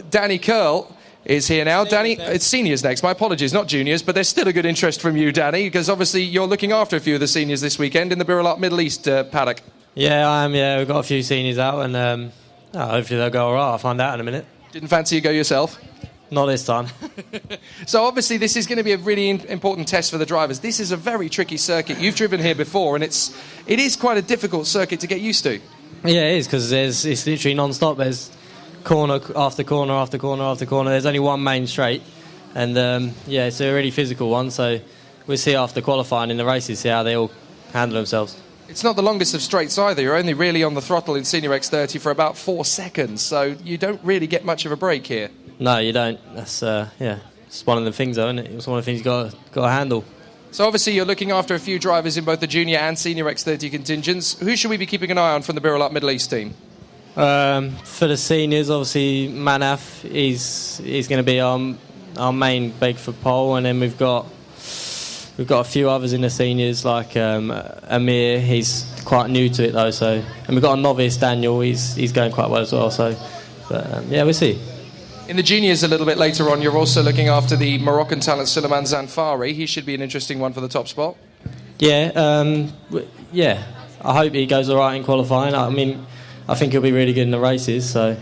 Danny Curl is here now. Danny, it's seniors next. My apologies, not juniors, but there's still a good interest from you, Danny, because obviously you're looking after a few of the seniors this weekend in the Birla Middle East paddock. Yeah, I am. Yeah, we've got a few seniors out, and hopefully they'll go all right. I'll find out in a minute. Didn't fancy you go yourself? Not this time. So obviously this is going to be a really important test for the drivers. This is a very tricky circuit. You've driven here before, and it is quite a difficult circuit to get used to. Yeah, it is, because it's literally non-stop. There's corner after corner after corner after corner. There's only one main straight, and it's a really physical one. So we'll see after qualifying in the races, see how they all handle themselves. It's not the longest of straights either. You're only really on the throttle in Senior X30 for about 4 seconds, so you don't really get much of a break here. No, you don't. That's it's one of the things, though, isn't it? It's one of the things you've got to handle. So obviously you're looking after a few drivers in both the Junior and Senior X30 contingents. Who should we be keeping an eye on from the Birla Middle East team? For the seniors, obviously Manaf is going to be our main beg for pole, and then we've got a few others in the seniors like Amir. He's quite new to it though, and we've got a novice Daniel. He's going quite well as well. But we'll see. In the juniors a little bit later on, you're also looking after the Moroccan talent Suleiman Zanfari. He should be an interesting one for the top spot. Yeah, I hope he goes all right in qualifying. I mean, I think he'll be really good in the races. So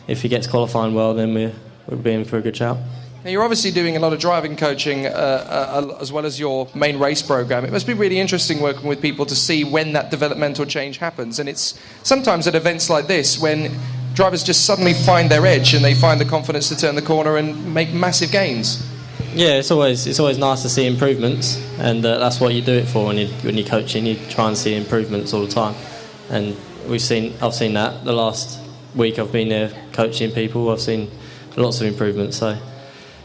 if he gets qualifying well, then we'll be in for a good shout. Now, you're obviously doing a lot of driving coaching as well as your main race program. It must be really interesting working with people to see when that developmental change happens. And it's sometimes at events like this when drivers just suddenly find their edge and they find the confidence to turn the corner and make massive gains. Yeah, it's always nice to see improvements, and that's what you do it for when you're coaching. You try and see improvements all the time, and I've seen that the last week I've been there coaching people. I've seen lots of improvements. So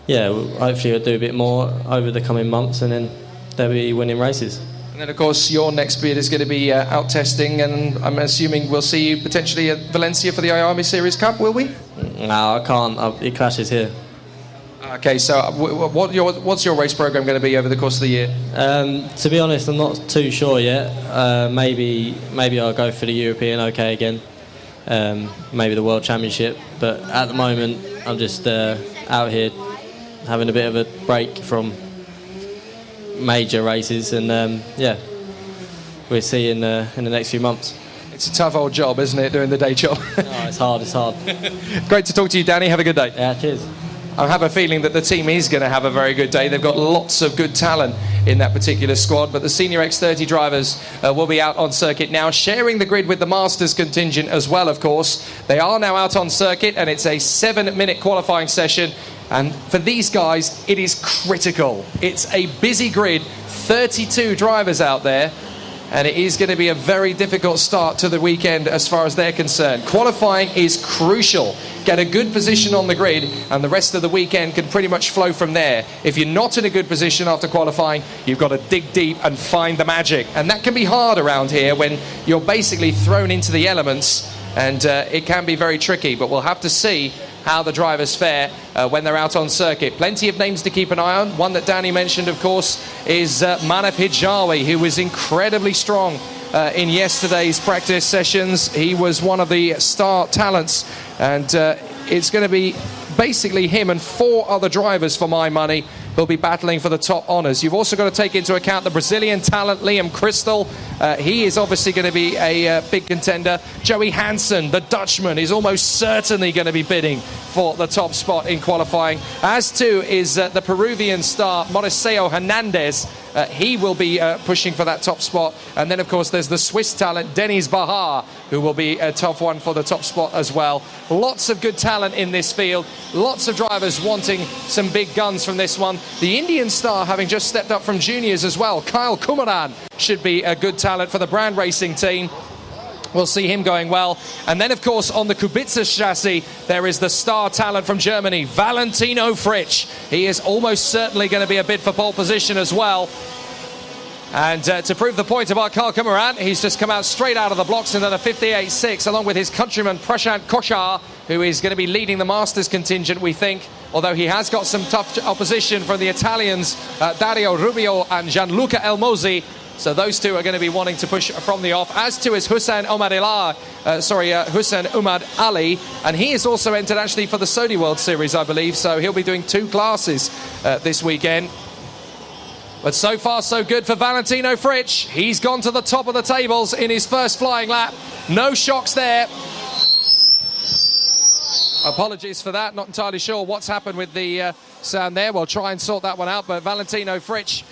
yeah, hopefully we'll do a bit more over the coming months, and then they'll be winning races. And then, of course, your next bid is going to be out testing, and I'm assuming we'll see you potentially at Valencia for the IAME Series Cup, will we? No, I can't. It clashes here. Okay, so what's your race program going to be over the course of the year? To be honest, I'm not too sure yet. Maybe I'll go for the European OK again. Maybe the World Championship. But at the moment, I'm just out here having a bit of a break from major races, and we'll see in the next few months. It's a tough old job, isn't it, doing the day job? Oh, it's hard. Great to talk to you, Danny. Have a good day. Yeah, cheers. I have a feeling that the team is going to have a very good day. They've got lots of good talent in that particular squad, but the Senior X30 drivers will be out on circuit now, sharing the grid with the Masters contingent as well, of course. They are now out on circuit, and it's a 7-minute qualifying session. And for these guys, it is critical. It's a busy grid, 32 drivers out there, and it is going to be a very difficult start to the weekend as far as they're concerned. Qualifying is crucial. Get a good position on the grid, and the rest of the weekend can pretty much flow from there. If you're not in a good position after qualifying, you've got to dig deep and find the magic. And that can be hard around here when you're basically thrown into the elements, and it can be very tricky. But we'll have to see how the drivers fare when they're out on circuit. Plenty of names to keep an eye on. One that Danny mentioned, of course, is Manaf Hijawi, who was incredibly strong in yesterday's practice sessions. He was one of the star talents, and it's going to be basically him and 4 other drivers, for my money, who'll be battling for the top honours. You've also got to take into account the Brazilian talent, Liam Crystal. He is obviously going to be a big contender. Joey Hansen, the Dutchman, is almost certainly going to be bidding for the top spot in qualifying. As too is the Peruvian star, Mauricio Hernandez. He will be pushing for that top spot. And then, of course, there's the Swiss talent, Denis Bahar, who will be a tough one for the top spot as well. Lots of good talent in this field. Lots of drivers wanting some big guns from this one. The Indian star, having just stepped up from juniors as well, Kyle Kumaran, should be a good talent for the Brand Racing team. We'll see him going well. And then, of course, on the Kubica chassis, there is the star talent from Germany, Valentino Fritsch. He is almost certainly going to be a bid for pole position as well. And to prove the point about Kyle Kumaran, he's just come out straight out of the blocks and done a 58.6, along with his countryman Prashant Kochar, who is going to be leading the Masters contingent, we think. Although he has got some tough opposition from the Italians, Dario Rubio and Gianluca Elmosi. So those two are going to be wanting to push from the off, as too is Hussein Umad Ali, and he is also entered actually for the Saudi World Series, I believe, so he'll be doing 2 classes this weekend. But so far so good for Valentino Fritsch. He's gone to the top of the tables in his first flying lap. No shocks there. Apologies for that, not entirely sure what's happened with the sound there. We'll try and sort that one out, but Valentino Fritsch,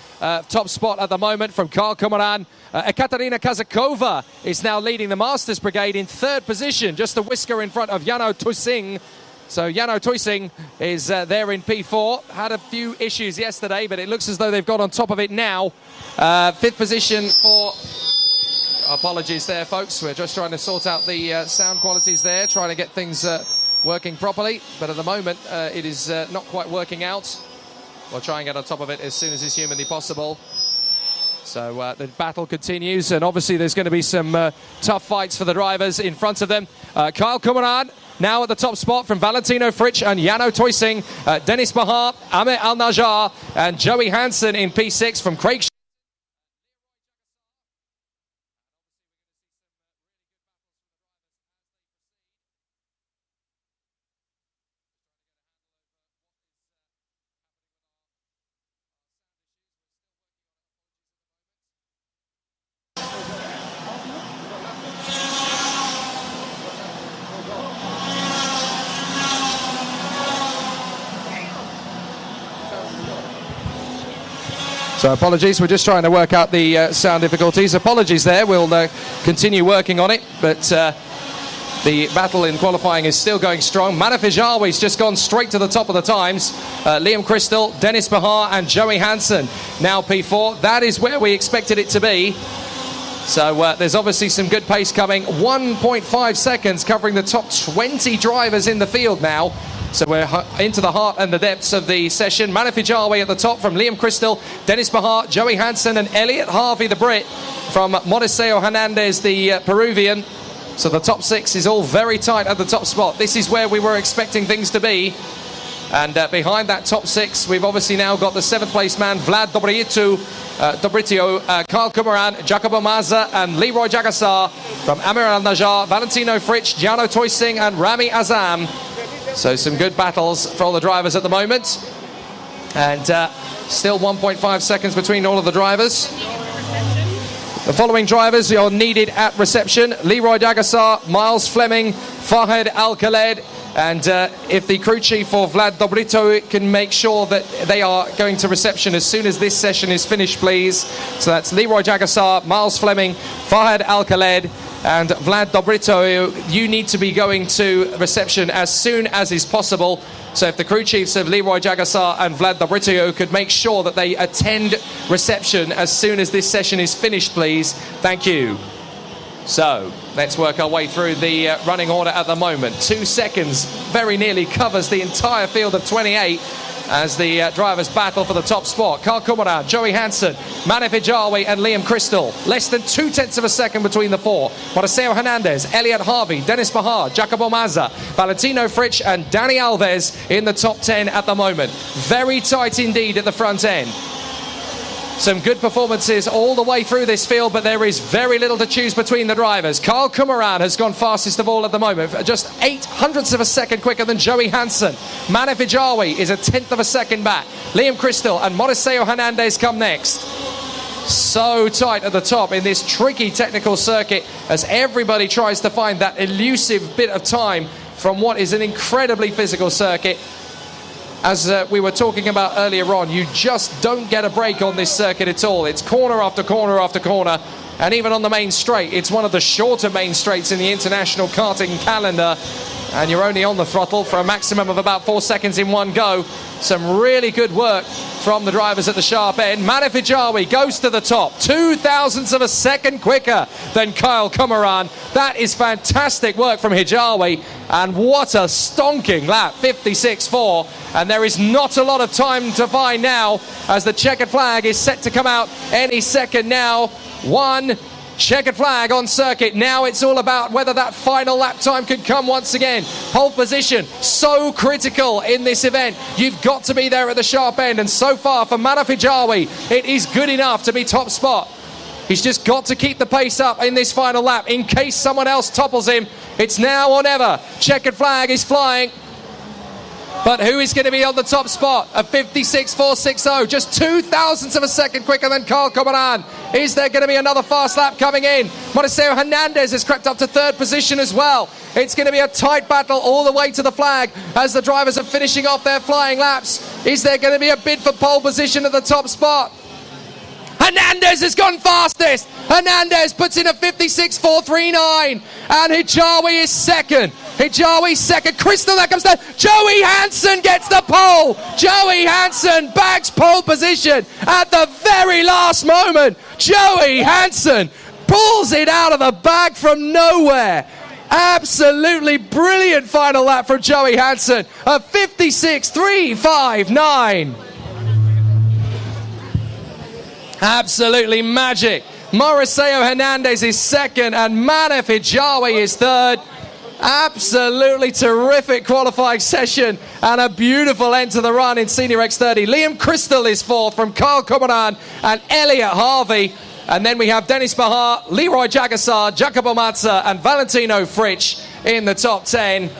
top spot at the moment from Kyle Kumaran. Ekaterina Kazakova is now leading the Masters Brigade in 3rd position, just a whisker in front of Jano Tuising. So Jano Tuising is there in P4. Had a few issues yesterday, but it looks as though they've got on top of it now. 5th position for... Apologies there, folks. We're just trying to sort out the sound qualities there, trying to get things working properly. But at the moment, it is not quite working out. We'll try and get on top of it as soon as is humanly possible. So the battle continues, and obviously there's going to be some tough fights for the drivers in front of them. Kyle Kumaran now at the top spot from Valentino Fritsch and Jano Toysing. Dennis Bahar, Amir Al-Najjar, and Joey Hansen in P6 from Craig. So apologies, we're just trying to work out the sound difficulties. Apologies there, we'll continue working on it, but the battle in qualifying is still going strong. Manaf Hijawi's just gone straight to the top of the times. Liam Crystal, Dennis Bahar and Joey Hansen now P4. That is where we expected it to be. So there's obviously some good pace coming. 1.5 seconds covering the top 20 drivers in the field now. So we're into the heart and the depths of the session. Manaf Hijawi at the top from Liam Crystal, Dennis Bahar, Joey Hansen and Elliot Harvey, the Brit, from Modeseo Hernandez, the Peruvian. So the top 6 is all very tight at the top spot. This is where we were expecting things to be. And behind that top 6, we've obviously now got the 7th place man, Vlad Dobrito, Kyle Kumaran, Jacobo Mazza and Leroy Jagassar from Amir Al-Najjar, Valentino Fritsch, Jano Toysing and Rami Azam. So some good battles for all the drivers at the moment. And still 1.5 seconds between all of the drivers. The following drivers are needed at reception: Leroy Jagassar, Miles Fleming, Fahed Al-Khaled. And if the crew chief for Vlad Dobrito can make sure that they are going to reception as soon as this session is finished, please. So that's Leroy Jagassar, Miles Fleming, Fahed Al-Khaled and Vlad Dobrito. You need to be going to reception as soon as is possible. So if the crew chiefs of Leroy Jagassar and Vlad Dobrito could make sure that they attend reception as soon as this session is finished, please. Thank you. So let's work our way through the running order at the moment. 2 seconds very nearly covers the entire field of 28 as the drivers battle for the top spot. Kyle Kumaran, Joey Hansen, Manaf Hijawi and Liam Crystal. Less than 0.2 of a second between the 4. Modeseo Hernandez, Elliot Harvey, Dennis Bahar, Jacobo Mazza, Valentino Fritsch and Danny Alves in the top 10 at the moment. Very tight indeed at the front end. Some good performances all the way through this field, but there is very little to choose between the drivers. Kyle Kumaran has gone fastest of all at the moment, just 0.08 of a second quicker than Joey Hansen. Manaf Hijawi is 1/10 of a second back. Liam Crystal and Modeseo Hernandez come next. So tight at the top in this tricky technical circuit as everybody tries to find that elusive bit of time from what is an incredibly physical circuit. As we were talking about earlier on, you just don't get a break on this circuit at all. It's corner after corner after corner, and even on the main straight, it's one of the shorter main straights in the international karting calendar, and you're only on the throttle for a maximum of about 4 seconds in one go. Some really good work from the drivers at the sharp end. Manaf Hijawi goes to the top, 0.02 of a second quicker than Kyle Kumaran. That is fantastic work from Hijawi, and what a stonking lap, 56.4. And there is not a lot of time to find now as the checkered flag is set to come out any second now. One checkered flag on circuit. Now it's all about whether that final lap time could come once again. Pole position, so critical in this event. You've got to be there at the sharp end, and so far for Manaf Hijawi, it is good enough to be top spot. He's just got to keep the pace up in this final lap in case someone else topples him. It's now or never. Checkered flag is flying. But who is going to be on the top spot? A 56.460, just 0.02 of a second quicker than Kyle Kumaran. Is there going to be another fast lap coming in? Modeseo Hernandez has crept up to 3rd position as well. It's going to be a tight battle all the way to the flag as the drivers are finishing off their flying laps. Is there going to be a bid for pole position at the top spot? Hernandez has gone fastest. Hernandez puts in a 56.439, and Hijawi is second. Hijawi second. Crystal, that comes down. Joey Hansen gets the pole. Joey Hansen bags pole position at the very last moment. Joey Hansen pulls it out of the bag from nowhere. Absolutely brilliant final lap from Joey Hansen. A 56.359. Absolutely magic. Mauricio Hernandez is second and Manaf Hijawi is third. Absolutely terrific qualifying session and a beautiful end to the run in Senior X30. Liam Crystal is fourth from Carl Kumaran and Elliot Harvey. And then we have Dennis Bahar, Leroy Jagassar, Jacopo Mazza and Valentino Fritsch in the top 10.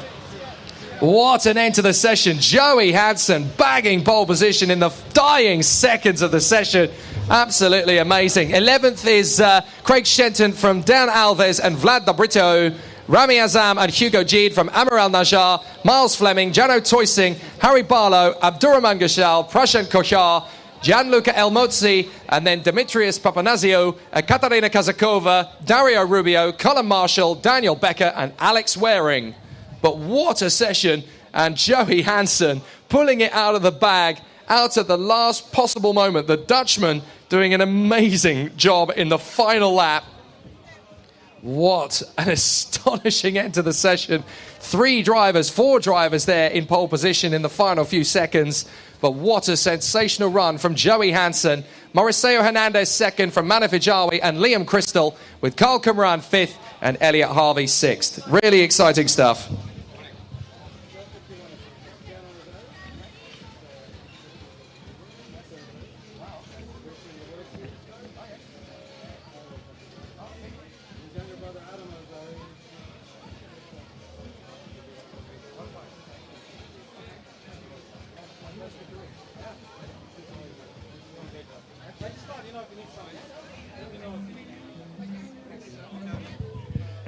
What an end to the session. Joey Hansen bagging pole position in the dying seconds of the session. Absolutely amazing. 11th is Craig Shenton from Dan Alves and Vlad Dobrito. Rami Azam and Hugo Jeed from Amiral Najjar. Miles Fleming, Jano Toysing, Harry Barlow, Abdurrahman Gashal, Prashant Kochar, Gianluca Elmozzi, and then Demetrius Papanazio, Katarina Kazakova, Dario Rubio, Colin Marshall, Daniel Becker and Alex Waring. But what a session, and Joey Hansen pulling it out of the bag, out at the last possible moment. The Dutchman doing an amazing job in the final lap. What an astonishing end to the session. 4 drivers there in pole position in the final few seconds. But what a sensational run from Joey Hansen. Mauricio Hernandez second from Manu Fijawi and Liam Crystal, with Carl Kumaran 5th and Elliot Harvey 6th. Really exciting stuff.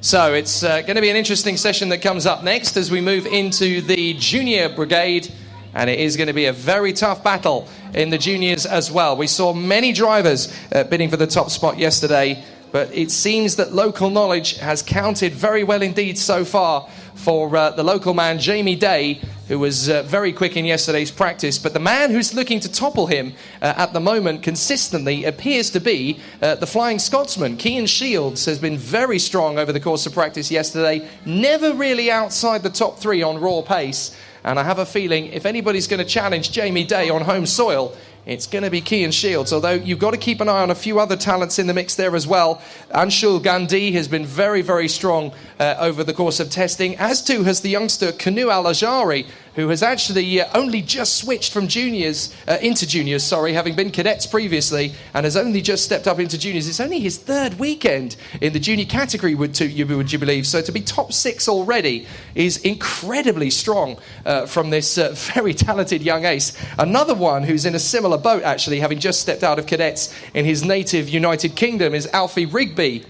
So it's going to be an interesting session that comes up next as we move into the junior brigade, and it is going to be a very tough battle in the juniors as well. We saw many drivers bidding for the top spot yesterday, but it seems that local knowledge has counted very well indeed so far for the local man Jamie Day, who was very quick in yesterday's practice. But the man who's looking to topple him at the moment consistently appears to be the Flying Scotsman. Cian Shields has been very strong over the course of practice yesterday, never really outside the top 3 on raw pace. And I have a feeling if anybody's going to challenge Jamie Day on home soil, it's going to be Cian Shields, although you've got to keep an eye on a few other talents in the mix there as well. Anshul Gandhi has been very, very strong over the course of testing, as too has the youngster Kanu Al-Ajari, who has actually only just switched from juniors into juniors, having been cadets previously, and has only just stepped up into juniors. It's only his 3rd weekend in the junior category, would you believe? So to be top 6 already is incredibly strong from this very talented young ace. Another one who's in a similar boat, actually, having just stepped out of cadets in his native United Kingdom, is Alfie Rigby.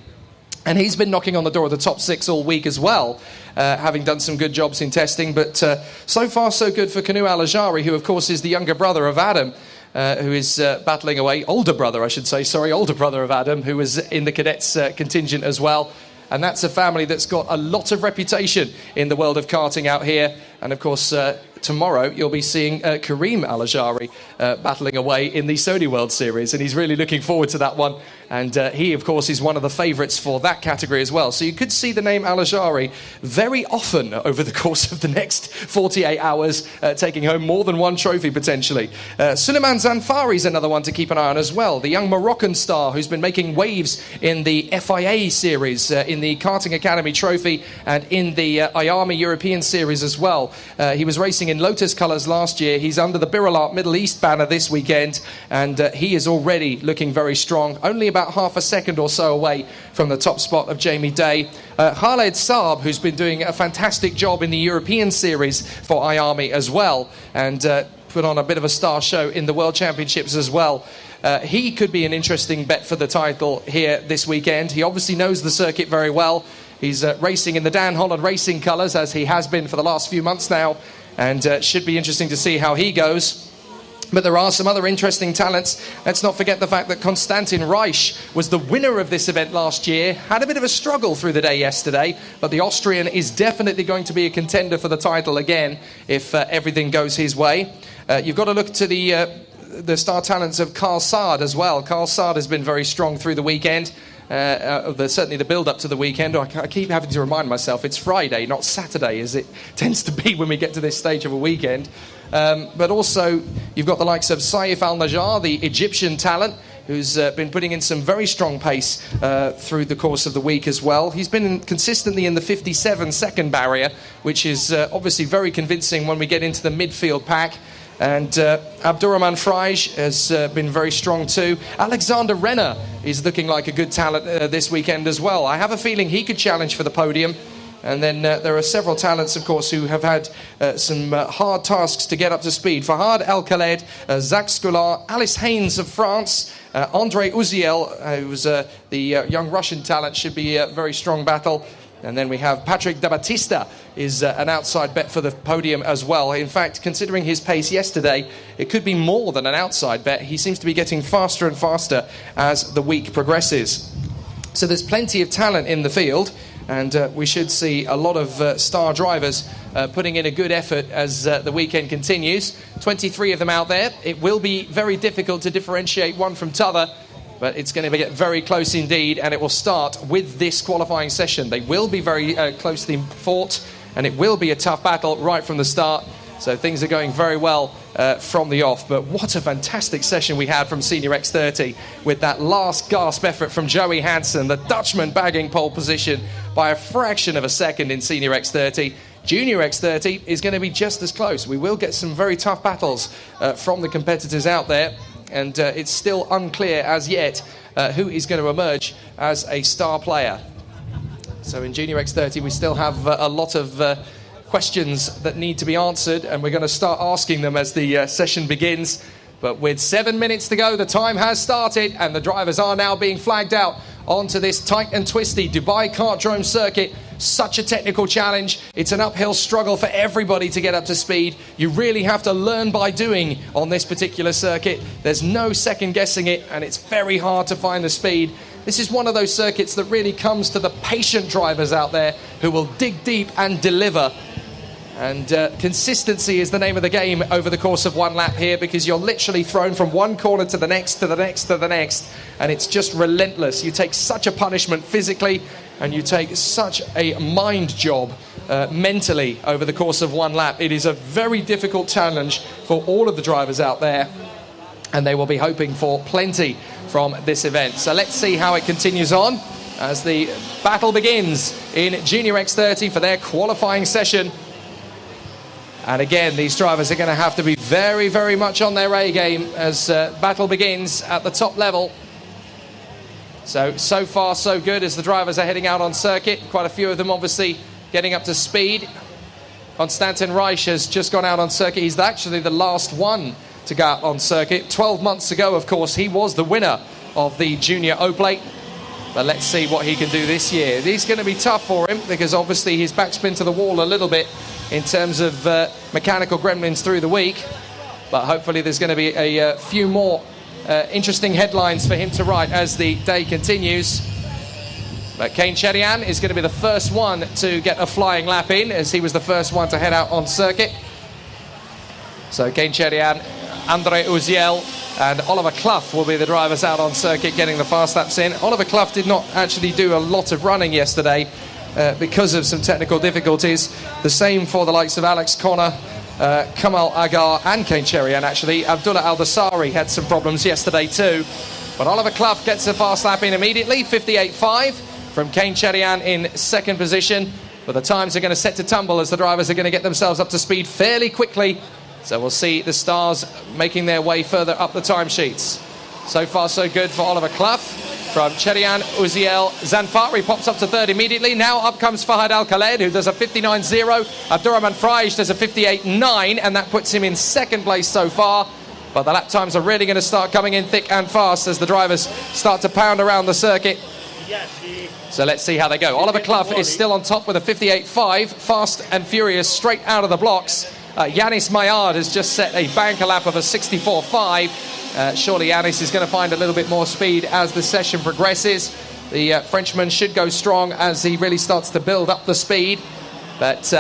And he's been knocking on the door of the top 6 all week as well, having done some good jobs in testing. But so far, so good for Kanu Al-Ajari, who, of course, is the younger brother of Adam, who is battling away. Older brother of Adam, who was in the cadets contingent as well. And that's a family that's got a lot of reputation in the world of karting out here. And, of course, tomorrow you'll be seeing Kareem Al-Ajari battling away in the Sony World Series. And he's really looking forward to that one. And he, of course, is one of the favourites for that category as well. So you could see the name Al-Ajari very often over the course of the next 48 hours, taking home more than one trophy potentially. Suleiman Zanfari is another one to keep an eye on as well. The young Moroccan star who's been making waves in the FIA series, in the Karting Academy Trophy, and in the IAME European Series as well. He was racing in Lotus colours last year. He's under the Biralat Middle East banner this weekend, and he is already looking very strong. Only about half a second or so away from the top spot of Jamie Day. Khaled Saab, who's been doing a fantastic job in the European Series for IAME as well, and put on a bit of a star show in the World Championships as well. He could be an interesting bet for the title here this weekend. He obviously knows the circuit very well. He's racing in the Dan Holland Racing colours, as he has been for the last few months now, and should be interesting to see how he goes. But there are some other interesting talents. Let's not forget the fact that Konstantin Reich was the winner of this event last year. Had a bit of a struggle through the day yesterday, but the Austrian is definitely going to be a contender for the title again if everything goes his way. You've got to look to the star talents of Carl Saad as well. Carl Saad has been very strong through the weekend. Certainly the build-up to the weekend. I keep having to remind myself it's Friday, not Saturday, as it tends to be when we get to this stage of a weekend. But also, you've got the likes of Saif Al-Najjar, the Egyptian talent. who's been putting in some very strong pace through the course of the week as well. He's been consistently in the 57-second barrier, which is obviously very convincing when we get into the midfield pack. And Abdurrahman Fraj has been very strong too. Alexander Renner is looking like a good talent this weekend as well. I have a feeling he could challenge for the podium. And then there are several talents, of course, who have had some hard tasks to get up to speed. Fahad El-Khaled, Zach Scolar, Alice Haynes of France, Andre Uziel, who's the young Russian talent, should be a very strong battle. And then we have Patrick De Battista is an outside bet for the podium as well. In fact, considering his pace yesterday, it could be more than an outside bet. He seems to be getting faster and faster as the week progresses. So there's plenty of talent in the field, and we should see a lot of star drivers putting in a good effort as the weekend continues. 23 of them out there. It will be very difficult to differentiate one from t'other, but it's going to get very close indeed, and it will start with this qualifying session. They will be very closely fought, and it will be a tough battle right from the start. So things are going very well from the off. But what a fantastic session we had from Senior X30 with that last gasp effort from Joey Hansen, the Dutchman bagging pole position by a fraction of a second in Senior X30. Junior X30 is going to be just as close. We will get some very tough battles from the competitors out there. And it's still unclear as yet who is going to emerge as a star player. So in Junior X30 we still have a lot of questions that need to be answered, and we're going to start asking them as the session begins. But with 7 minutes to go, the time has started, and the drivers are now being flagged out onto this tight and twisty Dubai Kartdrome circuit. Such a technical challenge. It's an uphill struggle for everybody to get up to speed. You really have to learn by doing on this particular circuit. There's no second guessing it, and it's very hard to find the speed. This is one of those circuits that really comes to the patient drivers out there who will dig deep and deliver. And consistency is the name of the game over the course of one lap here, because you're literally thrown from one corner to the next, to the next, to the next, and it's just relentless. You take such a punishment physically, and you take such a mind job mentally over the course of one lap. It is a very difficult challenge for all of the drivers out there, and they will be hoping for plenty from this event. So let's see how it continues on as the battle begins in Junior X30 for their qualifying session. And again, these drivers are going to have to be very, very much on their A game as battle begins at the top level. So far, so good as the drivers are heading out on circuit. Quite a few of them obviously getting up to speed. Konstantin Reich has just gone out on circuit. He's actually the last one to go out on circuit. 12 months ago, of course, he was the winner of the Junior O-Plate. But let's see what he can do this year. It's going to be tough for him because obviously his back's been to the wall a little bit in terms of mechanical gremlins through the week. But hopefully there's going to be a few more interesting headlines for him to write as the day continues. But Kane Cherian is going to be the first one to get a flying lap in, as he was the first one to head out on circuit. So Kane Cherian, Andre Uziel and Oliver Clough will be the drivers out on circuit getting the fast laps in. Oliver Clough did not actually do a lot of running yesterday because of some technical difficulties. The same for the likes of Alex Connor, Kamal Agar and Kane Cherian actually. Abdullah Al-Dasari had some problems yesterday too. But Oliver Clough gets a fast lap in immediately, 58.5 from Kane Cherian in second position. But the times are going to set to tumble as the drivers are going to get themselves up to speed fairly quickly. So we'll see the stars making their way further up the timesheets. So far, so good for Oliver Clough. From Cherian, Uziel, Zanfari pops up to third immediately. Now up comes Fahad Al-Khaled, who does a 59.0. Abdurrahman Fraj does a 58.9, and that puts him in second place so far. But the lap times are really going to start coming in thick and fast as the drivers start to pound around the circuit. So let's see how they go. Oliver Clough is still on top with a 58.5, fast and furious, straight out of the blocks. Yanis Maillard has just set a banker lap of a 64.5. Surely Yanis is going to find a little bit more speed as the session progresses. The Frenchman should go strong as he really starts to build up the speed. But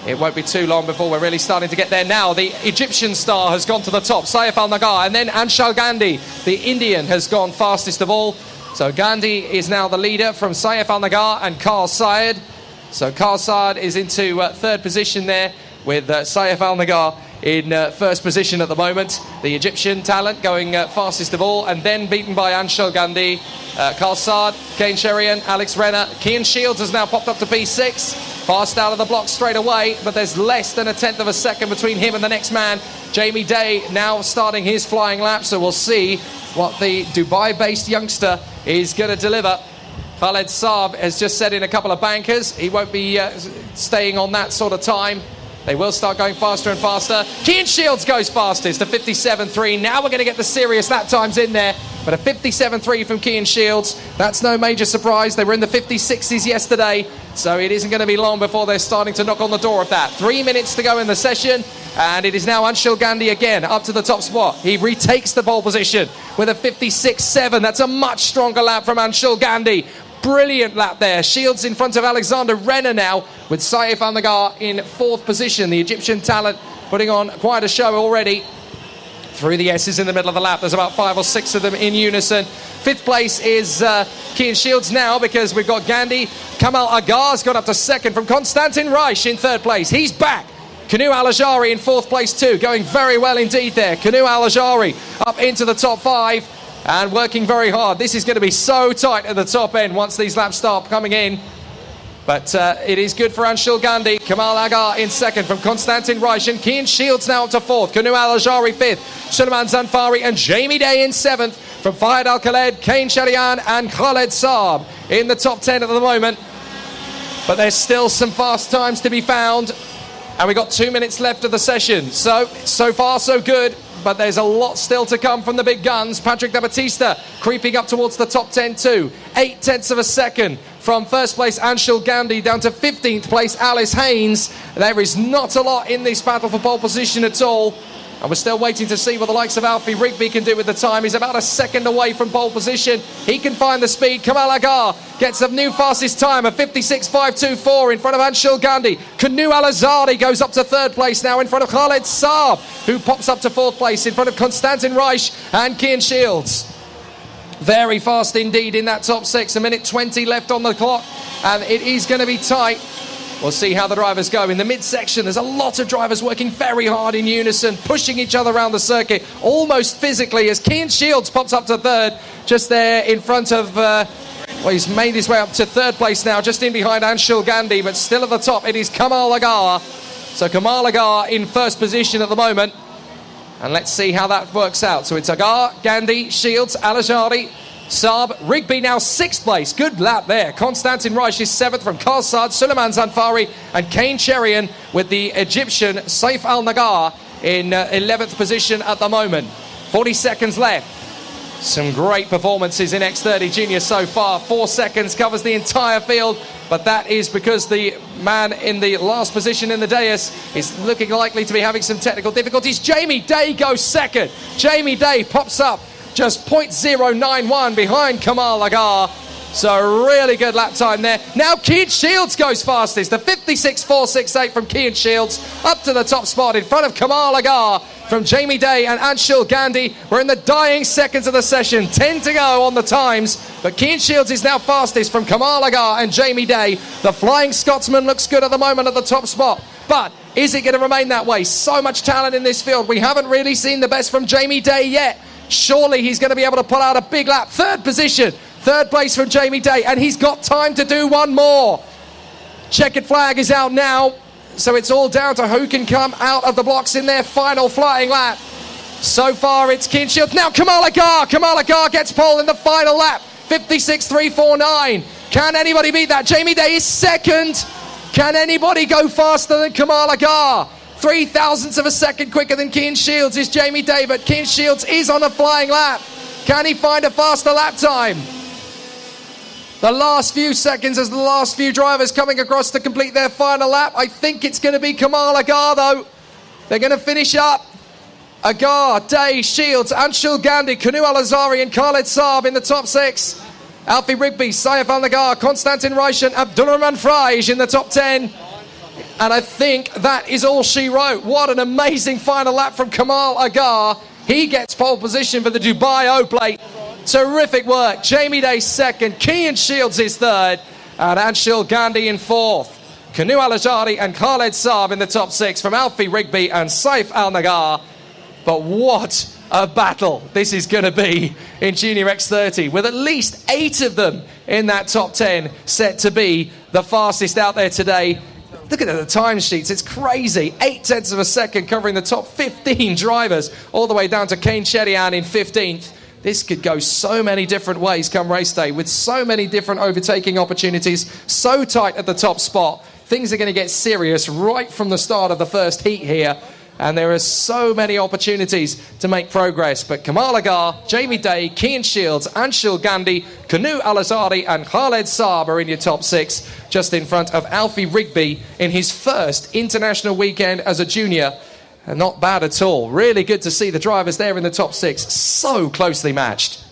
it won't be too long before we're really starting to get there now. The Egyptian star has gone to the top, Saif Al-Nagar, and then Anshul Gandhi, the Indian, has gone fastest of all. So Gandhi is now the leader from Saif Al-Nagar and Carl Sayed. So Carl Sayed is into third position there, with Saif Al-Nagar in first position at the moment. The Egyptian talent going fastest of all, and then beaten by Anshul Gandhi, Carl Saad, Kane Sherian, Alex Renner. Kean Shields has now popped up to P6. Fast out of the block straight away, but there's less than a tenth of a second between him and the next man. Jamie Day now starting his flying lap, so we'll see what the Dubai-based youngster is going to deliver. Khaled Saab has just set in a couple of bankers. He won't be staying on that sort of time. They will start going faster and faster. Kean Shields goes fastest, a 57.3. Now we're going to get the serious lap times in there. But a 57.3 from Kean Shields, that's no major surprise. They were in the 56s yesterday, so it isn't going to be long before they're starting to knock on the door of that. 3 minutes to go in the session, and it is now Anshul Gandhi again up to the top spot. He retakes the pole position with a 56.7. That's a much stronger lap from Anshul Gandhi. Brilliant lap there. Shields in front of Alexander Renner now, with Saif Al-Nagar in fourth position. The Egyptian talent putting on quite a show already. Through the S's in the middle of the lap. There's about 5 or 6 of them in unison. Fifth place is Kean Shields now, because we've got Gandhi. Kamal Agar's got up to second from Konstantin Reich in third place. He's back. Kanu Al-Ajari in fourth place too, going very well indeed there. Kanu Al-Ajari up into the top 5 and working very hard. This is going to be so tight at the top end once these laps start coming in. But it is good for Anshul Gandhi. Kamal Agar in second from Konstantin Reich. And Kean Shields now up to fourth. Kanu Al-Ajari fifth. Suleiman Zanfari and Jamie Day in seventh from Fahid Al-Khaled, Kane Sharian and Khaled Saab in the top 10 at the moment. But there's still some fast times to be found. And we've got 2 minutes left of the session. So far so good. But there's a lot still to come from the big guns. Patrick De Batista creeping up towards the top 10 too. 8 tenths of a second from first place Anshul Gandhi down to 15th place Alice Haynes. There is not a lot in this battle for pole position at all. And we're still waiting to see what the likes of Alfie Rigby can do with the time. He's about a second away from pole position. He can find the speed. Kamal Agar gets the new fastest time of 56.524 in front of Anshul Gandhi. Kanu Al-Azadi goes up to third place now in front of Khaled Saab, who pops up to fourth place in front of Konstantin Reich and Kean Shields. Very fast indeed in that top 6. A minute 20 left on the clock, and it is going to be tight. We'll see how the drivers go. In the midsection, there's a lot of drivers working very hard in unison, pushing each other around the circuit, almost physically, as Kean Shields pops up to third, just there in front of... well, he's made his way up to third place now, just in behind Anshul Gandhi, but still at the top, it is Kamal Agar. So Kamal Agar in first position at the moment. And let's see how that works out. So it's Agar, Gandhi, Shields, Al-Ajari, Saab, Rigby now 6th place. Good lap there. Konstantin Reich is 7th from Carl Saad, Suleiman Zanfari and Kane Sherian, with the Egyptian Saif Al-Nagar in 11th position at the moment. 40 seconds left. Some great performances in X30 Junior so far. 4 seconds covers the entire field, but that is because the man in the last position in the dais is looking likely to be having some technical difficulties. Jamie Day goes second. Jamie Day pops up just 0.091 behind Kamal Agar. So really good lap time there. Now Kean Shields goes fastest. The 56.468 from Kean Shields up to the top spot in front of Kamal Agar from Jamie Day and Anshul Gandhi. We're in the dying seconds of the session. 10 to go on the times. But Kean Shields is now fastest from Kamal Agar and Jamie Day. The Flying Scotsman looks good at the moment at the top spot. But is it going to remain that way? So much talent in this field. We haven't really seen the best from Jamie Day yet. Surely he's going to be able to pull out a big lap. Third position. Third place from Jamie Day, and he's got time to do one more. Checkered flag is out now, so it's all down to who can come out of the blocks in their final flying lap. So far, it's Kean Shields. Now Kamal Agar. Kamal Agar gets pole in the final lap. 56.349. Can anybody beat that? Jamie Day is second. Can anybody go faster than Kamal Agar? 0.003 of a second quicker than Kean Shields is Jamie Day, but Kean Shields is on a flying lap. Can he find a faster lap time? The last few seconds as the last few drivers coming across to complete their final lap. I think it's going to be Kamal Agar though. They're going to finish up. Agar, Day, Shields, Anshul Gandhi, Kanu Al-Azari and Khaled Saab in the top 6. Alfie Rigby, Saif Al-Nagar, Konstantin Reich and Abdulrahman Fraj in the top 10. And I think that is all she wrote. What an amazing final lap from Kamal Agar. He gets pole position for the Dubai O-Plate. Terrific work. Jamie Day second, Kean Shields is third, and Anshul Gandhi in fourth. Kanu Al-Ajari and Khaled Saab in the top 6 from Alfie Rigby and Saif Al-Nagar. But what a battle this is going to be in Junior X30, with at least 8 of them in that top 10 set to be the fastest out there today. Look at the time sheets, it's crazy. 0.8 of a second covering the top 15 drivers, all the way down to Kane Sherian in 15th. This could go so many different ways come race day, with so many different overtaking opportunities, so tight at the top spot. Things are going to get serious right from the start of the first heat here, and there are so many opportunities to make progress. But Kamal Agar, Jamie Day, Kean Shields, Anshul Gandhi, Kanu Al-Azari and Khaled Saab are in your top 6, just in front of Alfie Rigby in his first international weekend as a junior. And not bad at all. Really good to see the drivers there in the top 6, so closely matched.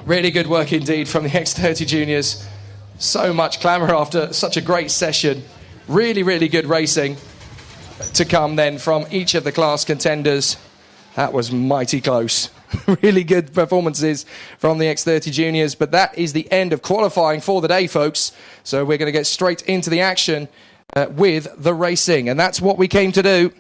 Really good work indeed from the X30 juniors. So much clamour after such a great session. Really, really good racing to come then from each of the class contenders. That was mighty close. Really good performances from the X30 juniors, but that is the end of qualifying for the day, folks. So we're going to get straight into the action with the racing, and that's what we came to do.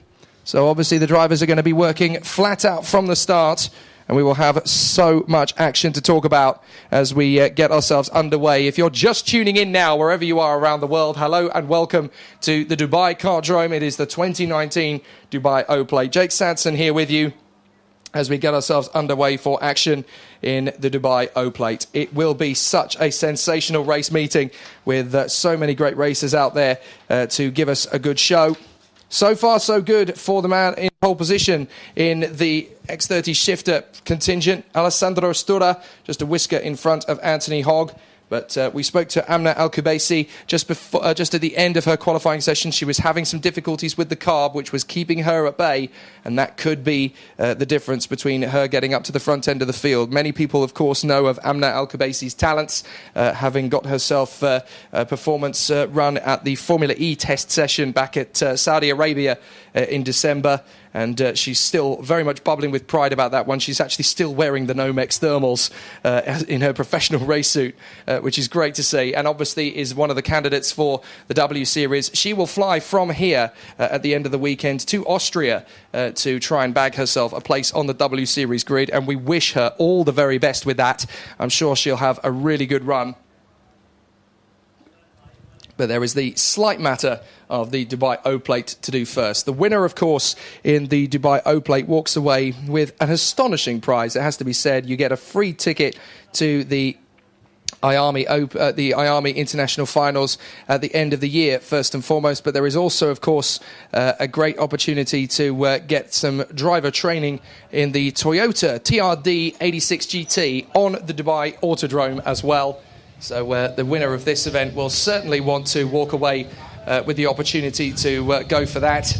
So obviously the drivers are going to be working flat out from the start, and we will have so much action to talk about as we get ourselves underway. If you're just tuning in now, wherever you are around the world, hello and welcome to the Dubai Kartdrome. It is the 2019 Dubai O-Plate. Jake Sanson here with you as we get ourselves underway for action in the Dubai O-Plate. It will be such a sensational race meeting with so many great racers out there to give us a good show. So far, so good for the man in pole position in the X30 shifter contingent. Alessandro Stura, just a whisker in front of Anthony Hogg. But we spoke to Amna Al-Kubaisi just at the end of her qualifying session. She was having some difficulties with the carb, which was keeping her at bay, and that could be the difference between her getting up to the front end of the field. Many people, of course, know of Amna Al-Kubaisi's talents, having got herself a performance run at the Formula E test session back at Saudi Arabia in December. And she's still very much bubbling with pride about that one. She's actually still wearing the Nomex thermals in her professional race suit, which is great to see, and obviously is one of the candidates for the W Series. She will fly from here at the end of the weekend to Austria to try and bag herself a place on the W Series grid, and we wish her all the very best with that. I'm sure she'll have a really good run. But there is the slight matter of the Dubai O-Plate to do first. The winner, of course, in the Dubai O-Plate walks away with an astonishing prize. It has to be said. You get a free ticket to the IAME International Finals at the end of the year, first and foremost. But there is also, of course, a great opportunity to get some driver training in the Toyota TRD 86 GT on the Dubai Autodrome as well. So the winner of this event will certainly want to walk away with the opportunity to go for that.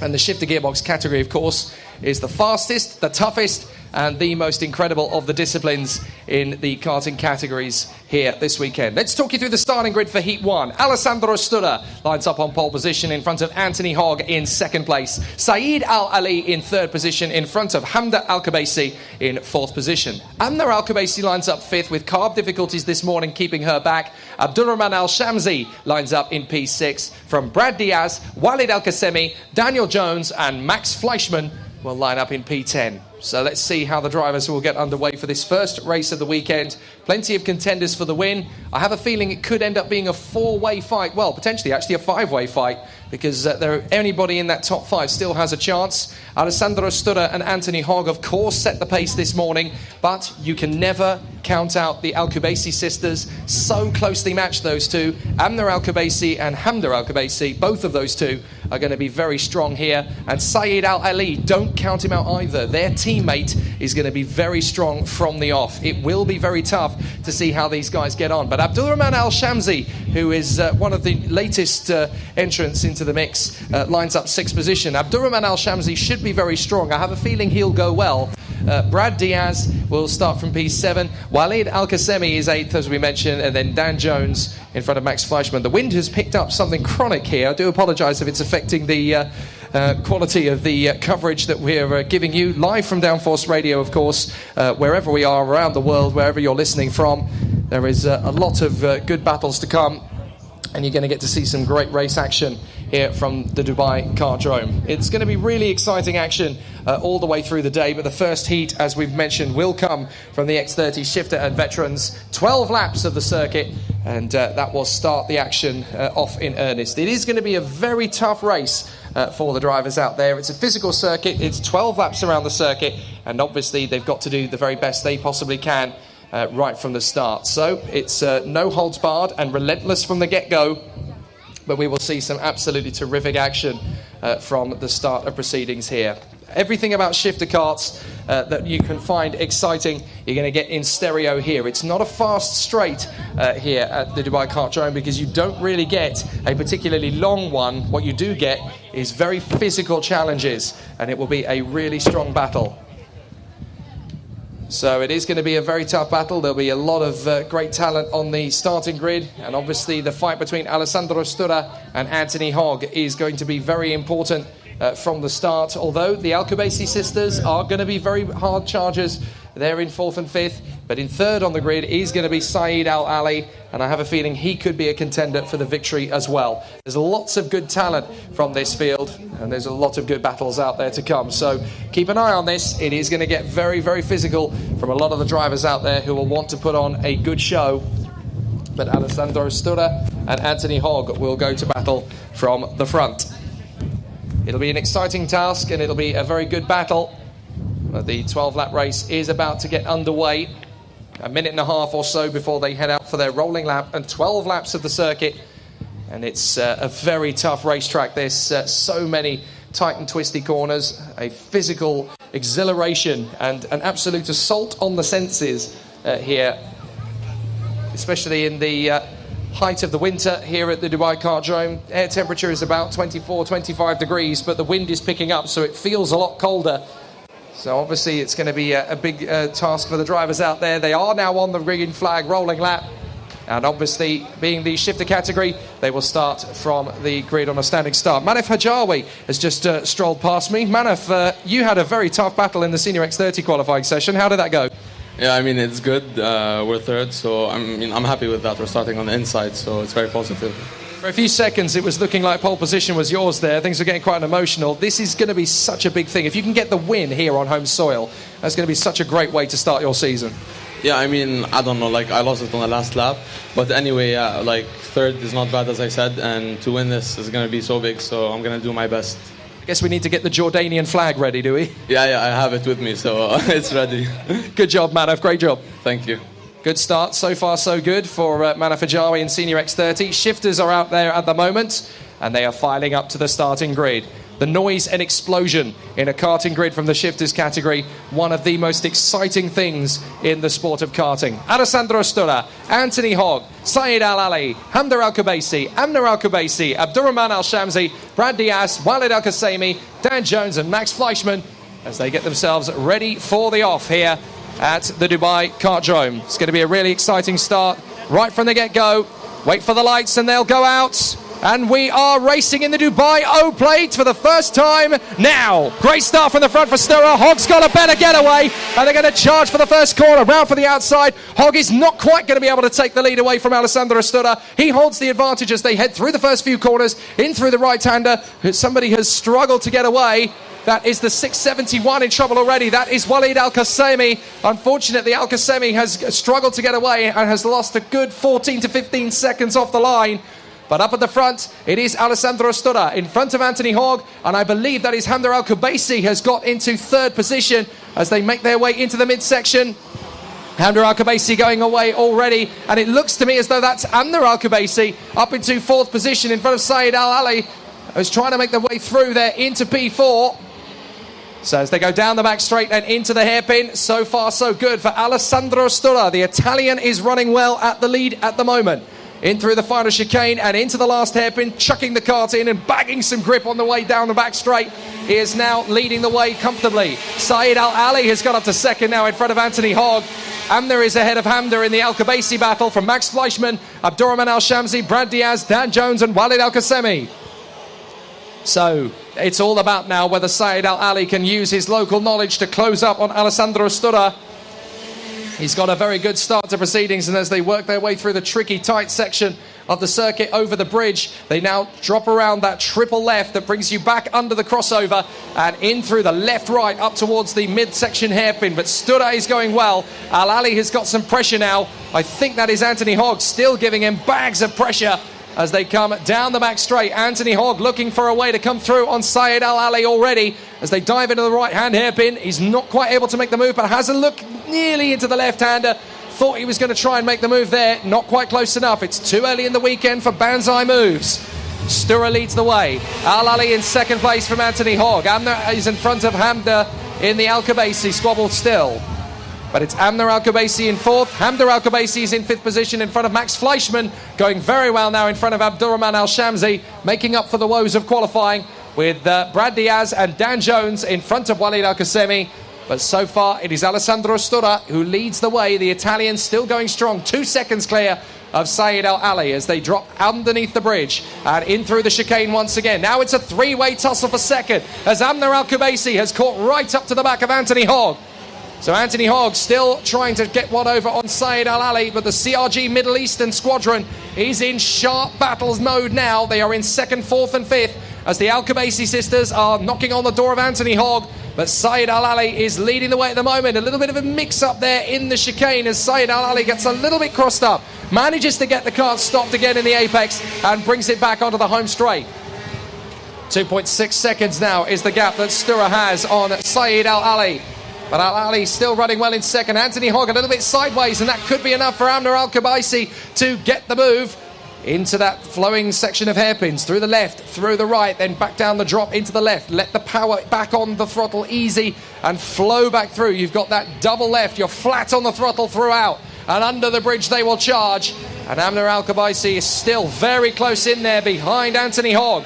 And the shifter gearbox category, of course, is the fastest, the toughest, and the most incredible of the disciplines in the karting categories here this weekend. Let's talk you through the starting grid for Heat 1. Alessandro Stura lines up on pole position in front of Anthony Hogg in second place. Saeed Al-Ali in third position in front of Hamda Al-Kubaisi in fourth position. Amna Al-Kubaisi lines up fifth with carb difficulties this morning keeping her back. Abdulrahman Al-Shamsi lines up in P6 from Brad Diaz, Walid Al-Qasemi, Daniel Jones and Max Fleischmann will line up in P10. So let's see how the drivers will get underway for this first race of the weekend. Plenty of contenders for the win. I have a feeling it could end up being a four-way fight. Well, potentially actually a five-way fight, because anybody in that top five still has a chance. Alessandro Stura and Anthony Hogg, of course, set the pace this morning, but you can never count out the Al-Kubaisi sisters. So closely matched, those two. Amna Al-Kubaisi and Hamda Al-Kubaisi, both of those two are going to be very strong here. And Saeed Al-Ali, don't count him out either. Their teammate is going to be very strong from the off. It will be very tough to see how these guys get on. But Abdulrahman Al-Shamsi, who is one of the latest entrants into into the mix, lines up 6th position. Abdurrahman Al-Shamsi should be very strong. I have a feeling he'll go well. Brad Diaz will start from P7. Walid Al-Qasemi is 8th, as we mentioned, and then Dan Jones in front of Max Fleischmann. The wind has picked up something chronic here. I do apologise if it's affecting the quality of the coverage that we're giving you live from Downforce Radio, of course, wherever we are around the world, wherever you're listening from. There is a lot of good battles to come, and you're going to get to see some great race action here from the Dubai Kartdrome. It's going to be really exciting action all the way through the day, but the first heat, as we've mentioned, will come from the X30 shifter and veterans. 12 laps of the circuit, and that will start the action off in earnest. It is going to be a very tough race for the drivers out there. It's a physical circuit. It's 12 laps around the circuit, and obviously they've got to do the very best they possibly can right from the start. So it's no holds barred and relentless from the get-go, but we will see some absolutely terrific action from the start of proceedings here. Everything about shifter karts that you can find exciting, you're going to get in stereo here. It's not a fast straight here at the Dubai Kartdrome because you don't really get a particularly long one. What you do get is very physical challenges, and it will be a really strong battle. So it is going to be a very tough battle. There'll be a lot of great talent on the starting grid, and obviously the fight between Alessandro Stura and Anthony Hogg is going to be very important from the start, although the Alcobacy sisters are going to be very hard chargers. They're in 4th and 5th, but in 3rd on the grid is going to be Saeed Al Ali, and I have a feeling he could be a contender for the victory as well. There's lots of good talent from this field, and there's a lot of good battles out there to come, so keep an eye on this. It is going to get very, very physical from a lot of the drivers out there who will want to put on a good show, but Alessandro Stura and Anthony Hogg will go to battle from the front. It'll be an exciting task, and it'll be a very good battle. The 12-lap race is about to get underway. A minute and a half or so before they head out for their rolling lap, and 12 laps of the circuit. And it's a very tough racetrack. There's so many tight and twisty corners, a physical exhilaration, and an absolute assault on the senses here, especially in the height of the winter here at the Dubai Kartdrome. Air temperature is about 24, 25 degrees, but the wind is picking up, so it feels a lot colder. So obviously it's going to be a big task for the drivers out there. They are now on the green flag rolling lap, and obviously being the shifter category, they will start from the grid on a standing start. Manaf Hajawi has just strolled past me. Manaf, you had a very tough battle in the Senior X30 qualifying session. How did that go? Yeah, I mean, it's good. We're 3rd, so I'm happy with that. We're starting on the inside, so it's very positive. For a few seconds, it was looking like pole position was yours there. Things are getting quite emotional. This is going to be such a big thing. If you can get the win here on home soil, that's going to be such a great way to start your season. Yeah, I mean, I don't know, I lost it on the last lap. But anyway, 3rd is not bad, as I said, and to win this is going to be so big, so I'm going to do my best. I guess we need to get the Jordanian flag ready, do we? Yeah, I have it with me, so it's ready. Good job, Manaf. Great job. Thank you. Good start. So far, so good for Manaf Hajawi in Senior X30. Shifters are out there at the moment, and they are filing up to the starting grid. The noise and explosion in a karting grid from the shifters category, one of the most exciting things in the sport of karting. Alessandro Stura, Anthony Hogg, Saeed Al Ali, Hamder Al Kubaisi, Amner Al Kubaisi, Abdurrahman Al Shamsi, Brad Diaz, Walid Al Qasemi, Dan Jones and Max Fleischmann as they get themselves ready for the off here at the Dubai Kartdrome. It's going to be a really exciting start right from the get-go. Wait for the lights and they'll go out. And we are racing in the Dubai O plate for the first time now. Great start from the front for Stura. Hogg's got a better getaway, and they're going to charge for the first corner. Round for the outside. Hogg is not quite going to be able to take the lead away from Alessandro Stura. He holds the advantage as they head through the first few corners, in through the right-hander. Somebody has struggled to get away. That is the 671 in trouble already. That is Walid Al Qasemi. Unfortunately, Al Qasemi has struggled to get away and has lost a good 14 to 15 seconds off the line. But up at the front, it is Alessandro Stura in front of Anthony Hogg, and I believe that is Hamder Al Kubaisi has got into 3rd position as they make their way into the midsection. Hamder Al Kubaisi going away already, and it looks to me as though that's Amner Al Kubaisi up into 4th position in front of Saeed Al Ali, who's trying to make their way through there into P4. So as they go down the back straight and into the hairpin, so far so good for Alessandro Stura. The Italian is running well at the lead at the moment. in through the final chicane and into the last hairpin, chucking the kart in and bagging some grip on the way down the back straight. He is now leading the way comfortably. Saeed Al Ali has got up to second now in front of Anthony Hogg. Amner is ahead of Hamda in the Al-Khabaisi battle from Max Fleischmann, Abdurrahman Al-Shamsi, Brad Diaz, Dan Jones and Walid Al-Qasemi. So it's all about now whether Saeed Al Ali can use his local knowledge to close up on Alessandro Sturra. He's got a very good start to proceedings, and as they work their way through the tricky, tight section of the circuit over the bridge, they now drop around that triple left that brings you back under the crossover and in through the left-right up towards the midsection hairpin. But Sturra is going well. Al Ali has got some pressure now. I think that is Anthony Hogg still giving him bags of pressure as they come down the back straight. Anthony Hogg looking for a way to come through on Saeed Al Ali already as they dive into the right-hand hairpin. He's not quite able to make the move, but has a look nearly into the left-hander. Thought he was going to try and make the move there. Not quite close enough. It's too early in the weekend for Banzai moves. Sturra leads the way. Al Ali in second place from Anthony Hogg. Amner is in front of Hamda in the Al-Khabaisi squabble still. But it's Amner Al-Khabaisi in fourth. Hamda Al-Khabaisi is in fifth position in front of Max Fleischmann, going very well now in front of Abdurrahman Al-Shamsi, making up for the woes of qualifying with Brad Diaz and Dan Jones in front of Walid Al-Qasemi. But so far it is Alessandro Sturra who leads the way. The Italian still going strong, 2 seconds clear of Saeed Al Ali as they drop underneath the bridge and in through the chicane once again. Now it's a three-way tussle for second as Amner Al-Khabaisi has caught right up to the back of Anthony Hogg. So Anthony Hogg still trying to get one over on Saeed Al Ali, but the CRG Middle Eastern Squadron is in sharp battles mode now. They are in second, fourth and fifth as the Al-Khabaisi sisters are knocking on the door of Anthony Hogg. But Saeed Al Ali is leading the way at the moment. A little bit of a mix-up there in the chicane as Saeed Al Ali gets a little bit crossed up. Manages to get the car stopped again in the apex and brings it back onto the home straight. 2.6 seconds now is the gap that Sturra has on Saeed Al Ali. But Al Ali still running well in second. Anthony Hogg a little bit sideways, and that could be enough for Amner Al-Khabaisi to get the move into that flowing section of hairpins, through the left, through the right, then back down the drop into the left. Let the power back on the throttle easy and flow back through. You've got that double left. You're flat on the throttle throughout. And under the bridge they will charge. And Amner Al-Khabaisi is still very close in there behind Anthony Hogg.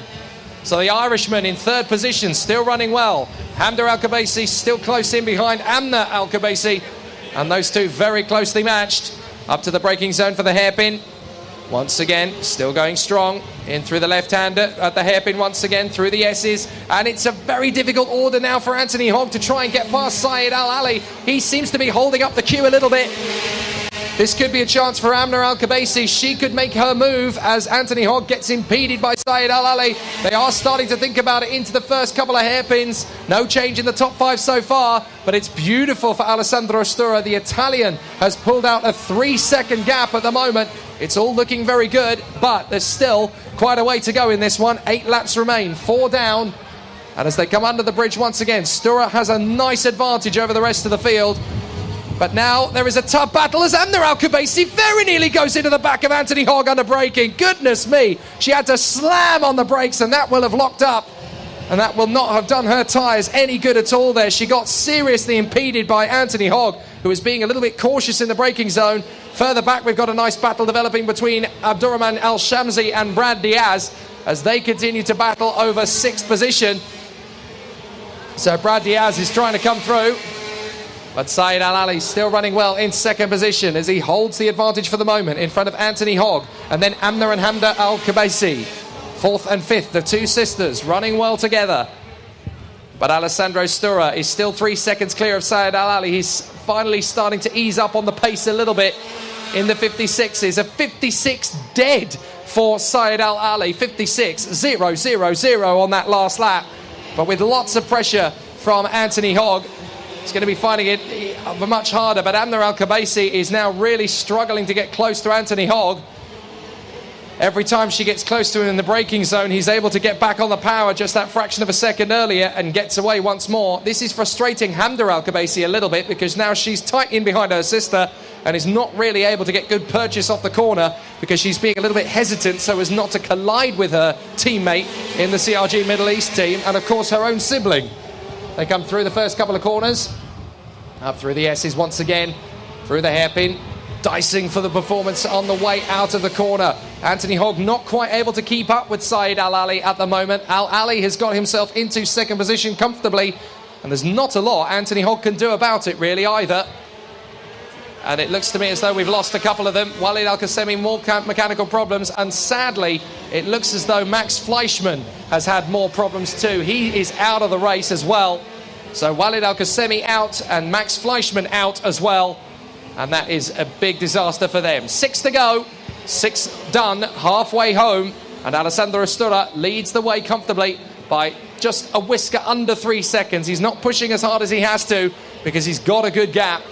So the Irishman in third position, still running well. Hamda Al-Khabaisi still close in behind Amner Al-Khabaisi. And those two very closely matched. Up to the braking zone for the hairpin. Once again, still going strong. In through the left-hander at the hairpin once again, through the S's. And it's a very difficult order now for Anthony Hogg to try and get past Saeed Al Ali. He seems to be holding up the queue a little bit. This could be a chance for Amner Al-Khabaisi. She could make her move as Anthony Hogg gets impeded by Saeed Al Ali. They are starting to think about it into the first couple of hairpins. No change in the top five so far, but it's beautiful for Alessandro Sturra. The Italian has pulled out a 3-second gap at the moment. It's all looking very good, but there's still quite a way to go in this one. 8 laps remain, 4 down. And as they come under the bridge once again, Sturra has a nice advantage over the rest of the field. But now there is a tough battle as Amner Al-Khabaisi very nearly goes into the back of Anthony Hogg under braking. Goodness me, she had to slam on the brakes and that will have locked up. And that will not have done her tyres any good at all there. She got seriously impeded by Anthony Hogg, who was being a little bit cautious in the braking zone. Further back, we've got a nice battle developing between Abdurrahman Al-Shamsi and Brad Diaz as they continue to battle over 6th position. So Brad Diaz is trying to come through. But Saeed Al Ali still running well in 2nd position as he holds the advantage for the moment in front of Anthony Hogg. And then Amner and Hamda Al-Khabaisi. 4th and 5th, the two sisters running well together. But Alessandro Sturra is still 3 seconds clear of Saeed Al Ali. He's finally starting to ease up on the pace a little bit in the 56s. A 56 dead for Saeed Al Ali. 56-0-0-0 on that last lap. But with lots of pressure from Anthony Hogg, he's going to be finding it much harder. But Amner Al-Khabaisi is now really struggling to get close to Anthony Hogg. Every time she gets close to him in the braking zone, he's able to get back on the power just that fraction of a second earlier and gets away once more. This is frustrating Hamda Al-Khabaisi a little bit because now she's tight in behind her sister and is not really able to get good purchase off the corner because she's being a little bit hesitant so as not to collide with her teammate in the CRG Middle East team and, of course, her own sibling. They come through the first couple of corners, up through the S's once again, through the hairpin. dicing for the performance on the way out of the corner. Anthony Hogg not quite able to keep up with Saeed Al-Ali at the moment. Al-Ali has got himself into second position comfortably, and there's not a lot Anthony Hogg can do about it really either. And it looks to me as though we've lost a couple of them. Walid Al-Qasemi, more mechanical problems, and sadly it looks as though Max Fleischmann has had more problems too. He is out of the race as well. So Walid Al-Qasemi out and Max Fleischmann out as well. And that is a big disaster for them. 6 to go, 6 done, halfway home. And Alessandro Astura leads the way comfortably by just a whisker under 3 seconds. He's not pushing as hard as he has to because he's got a good gap.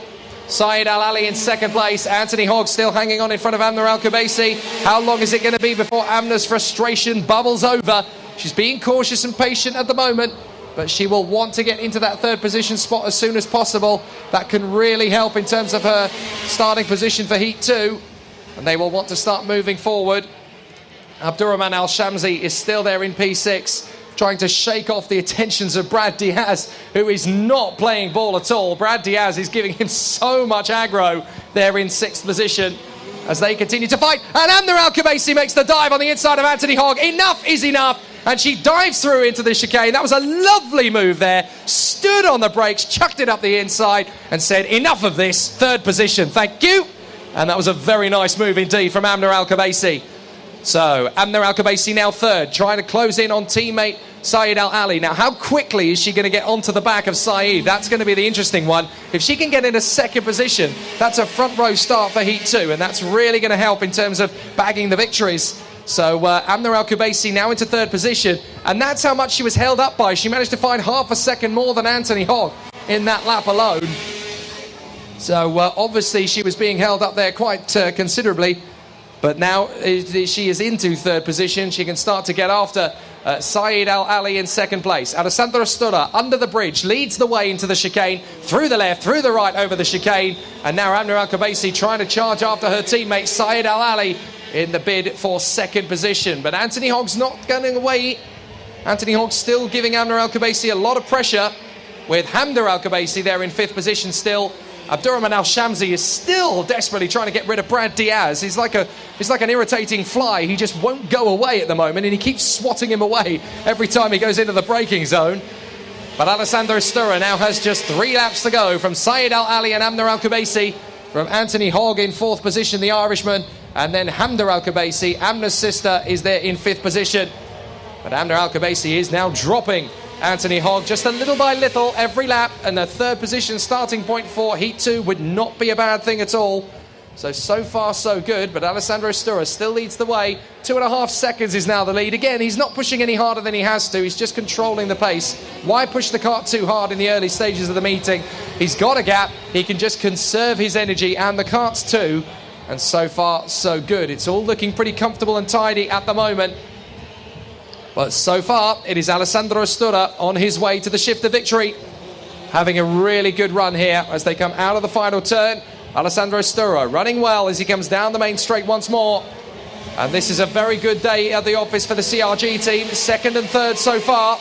Saeed Al-Ali in second place. Anthony Hogg still hanging on in front of Amna Al-Kubaisi. How long is it going to be before Amna's frustration bubbles over? She's being cautious and patient at the moment, but she will want to get into that third position spot as soon as possible. That can really help in terms of her starting position for Heat 2. And they will want to start moving forward. Abdurrahman Al-Shamsi is still there in P6, trying to shake off the attentions of Brad Diaz, who is not playing ball at all. Brad Diaz is giving him so much aggro there in 6th position as they continue to fight. And Amna Al-Kubaisi makes the dive on the inside of Anthony Hogg. Enough is enough. And she dives through into the chicane. That was a lovely move there. Stood on the brakes, chucked it up the inside and said, enough of this. 3rd position, thank you. And that was a very nice move indeed from Amna Al-Kubaisi. So Amna Al-Kubaisi now 3rd, trying to close in on teammate Saeed Al-Ali. Now, how quickly is she going to get onto the back of Saeed? That's going to be the interesting one. If she can get in a 2nd position, that's a front row start for Heat 2, and that's really going to help in terms of bagging the victories. So Amna Al-Kubaisi now into 3rd position, and that's how much she was held up by. She managed to find half a second more than Anthony Hogg in that lap alone. So obviously she was being held up there quite considerably. But now she is into 3rd position. She can start to get after Saeed Al-Ali in 2nd place. Alessandra Sturra under the bridge leads the way into the chicane, through the left, through the right, over the chicane. And now Amna Al-Kubaisi trying to charge after her teammate Saeed Al-Ali in the bid for 2nd position. But Anthony Hogg's not going away. Anthony Hogg still giving Amna Al-Kubaisi a lot of pressure, with Hamda Al-Kubaisi there in 5th position still. Abdurrahman Al-Shamsi is still desperately trying to get rid of Brad Diaz. He's like an irritating fly. He just won't go away at the moment, and he keeps swatting him away every time he goes into the braking zone. But Alessandro Sturra now has just 3 laps to go from Saeed Al-Ali and Amna Al-Kubaisi, from Anthony Hogg in 4th position, the Irishman, and then Hamda Al-Kubaisi. Amna's sister is there in 5th position. But Amna Al-Kubaisi is now dropping Anthony Hogg just a little by little every lap, and the 3rd position starting point for Heat 2 would not be a bad thing at all. So far so good, but Alessandro Sturra still leads the way. 2.5 seconds is now the lead. Again, he's not pushing any harder than he has to. He's just controlling the pace. Why push the kart too hard in the early stages of the meeting? He's got a gap. He can just conserve his energy, and the karts too. And so far so good. It's all looking pretty comfortable and tidy at the moment. But so far, it is Alessandro Sturra on his way to the shift of victory, having a really good run here as they come out of the final turn. Alessandro Sturra running well as he comes down the main straight once more. And this is a very good day at the office for the CRG team. 2nd and 3rd so far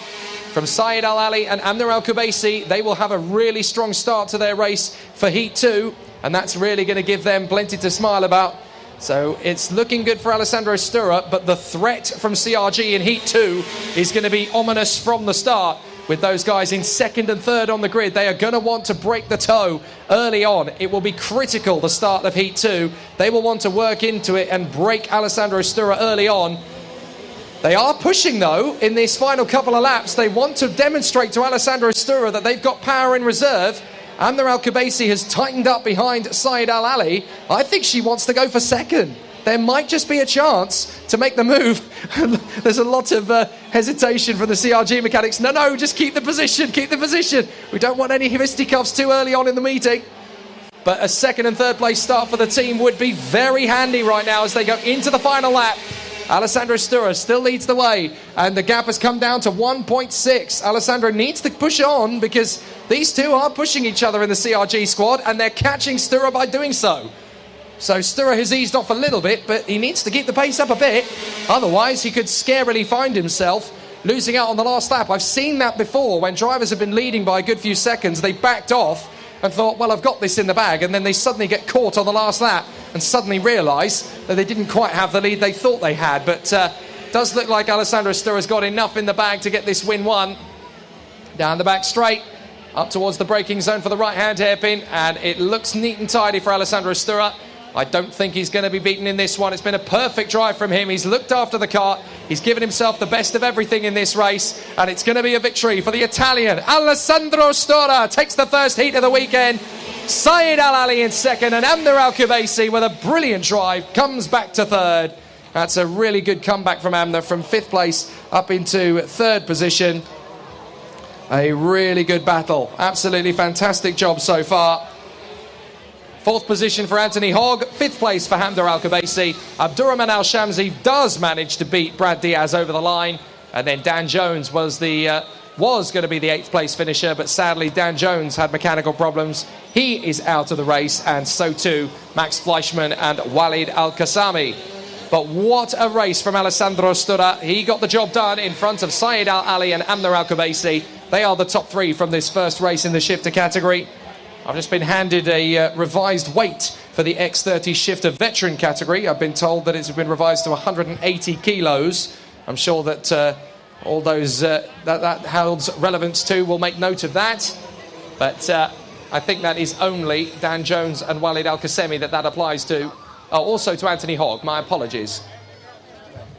from Saeed Al-Ali and Amna Al-Kubaisi. They will have a really strong start to their race for Heat 2, and that's really going to give them plenty to smile about. So it's looking good for Alessandro Sturra, but the threat from CRG in Heat 2 is going to be ominous from the start. With those guys in 2nd and 3rd on the grid, they are going to want to break the toe early on. It will be critical, the start of Heat 2. They will want to work into it and break Alessandro Sturra early on. They are pushing, though, in this final couple of laps. They want to demonstrate to Alessandro Sturra that they've got power in reserve. Amna Al-Kubaisi has tightened up behind Saeed Al-Ali. I think she wants to go for 2nd. There might just be a chance to make the move. There's a lot of hesitation from the CRG mechanics. No, just keep the position, keep the position. We don't want any fisticuffs too early on in the meeting. But a 2nd and 3rd place start for the team would be very handy right now as they go into the final lap. Alessandro Sturra still leads the way, and the gap has come down to 1.6. Alessandro needs to push on because these two are pushing each other in the CRG squad, and they're catching Sturra by doing so. So Sturra has eased off a little bit, but he needs to keep the pace up a bit. Otherwise, he could scarily find himself losing out on the last lap. I've seen that before when drivers have been leading by a good few seconds. They backed off and thought, well, I've got this in the bag, and then they suddenly get caught on the last lap and suddenly realise that they didn't quite have the lead they thought they had. But does look like Alessandro Stura's got enough in the bag to get this win won. Down the back straight, up towards the braking zone for the right-hand hairpin, and it looks neat and tidy for Alessandro Stura. I don't think he's going to be beaten in this one. It's been a perfect drive from him. He's looked after the car. He's given himself the best of everything in this race, and it's going to be a victory for the Italian. Alessandro Stura takes the first heat of the weekend. Saeed Al Ali in second, and Amner Al Kubaisi with a brilliant drive comes back to third. That's a really good comeback from Amner, from 5th place up into 3rd position. A really good battle. Absolutely fantastic job so far. 4th position for Anthony Hogg. 5th place for Hamder Al Kubaisi. Abdurrahman Al Shamsi does manage to beat Brad Diaz over the line. And then Dan Jones was going to be the 8th place finisher, but sadly Dan Jones had mechanical problems. He is out of the race, and so too Max Fleischmann and Walid Al Qassami. But what a race from Alessandro Stura. He got the job done in front of Saeed Al Ali and Amner Al Kubaisi. They are the top 3 from this first race in the shifter category. I've just been handed a revised weight for the X30 shifter veteran category. I've been told that it's been revised to 180 kilos. I'm sure that all those that holds relevance to will make note of that. But I think that is only Dan Jones and Walid Al Qassemi that applies to. Oh, also to Anthony Hogg, my apologies.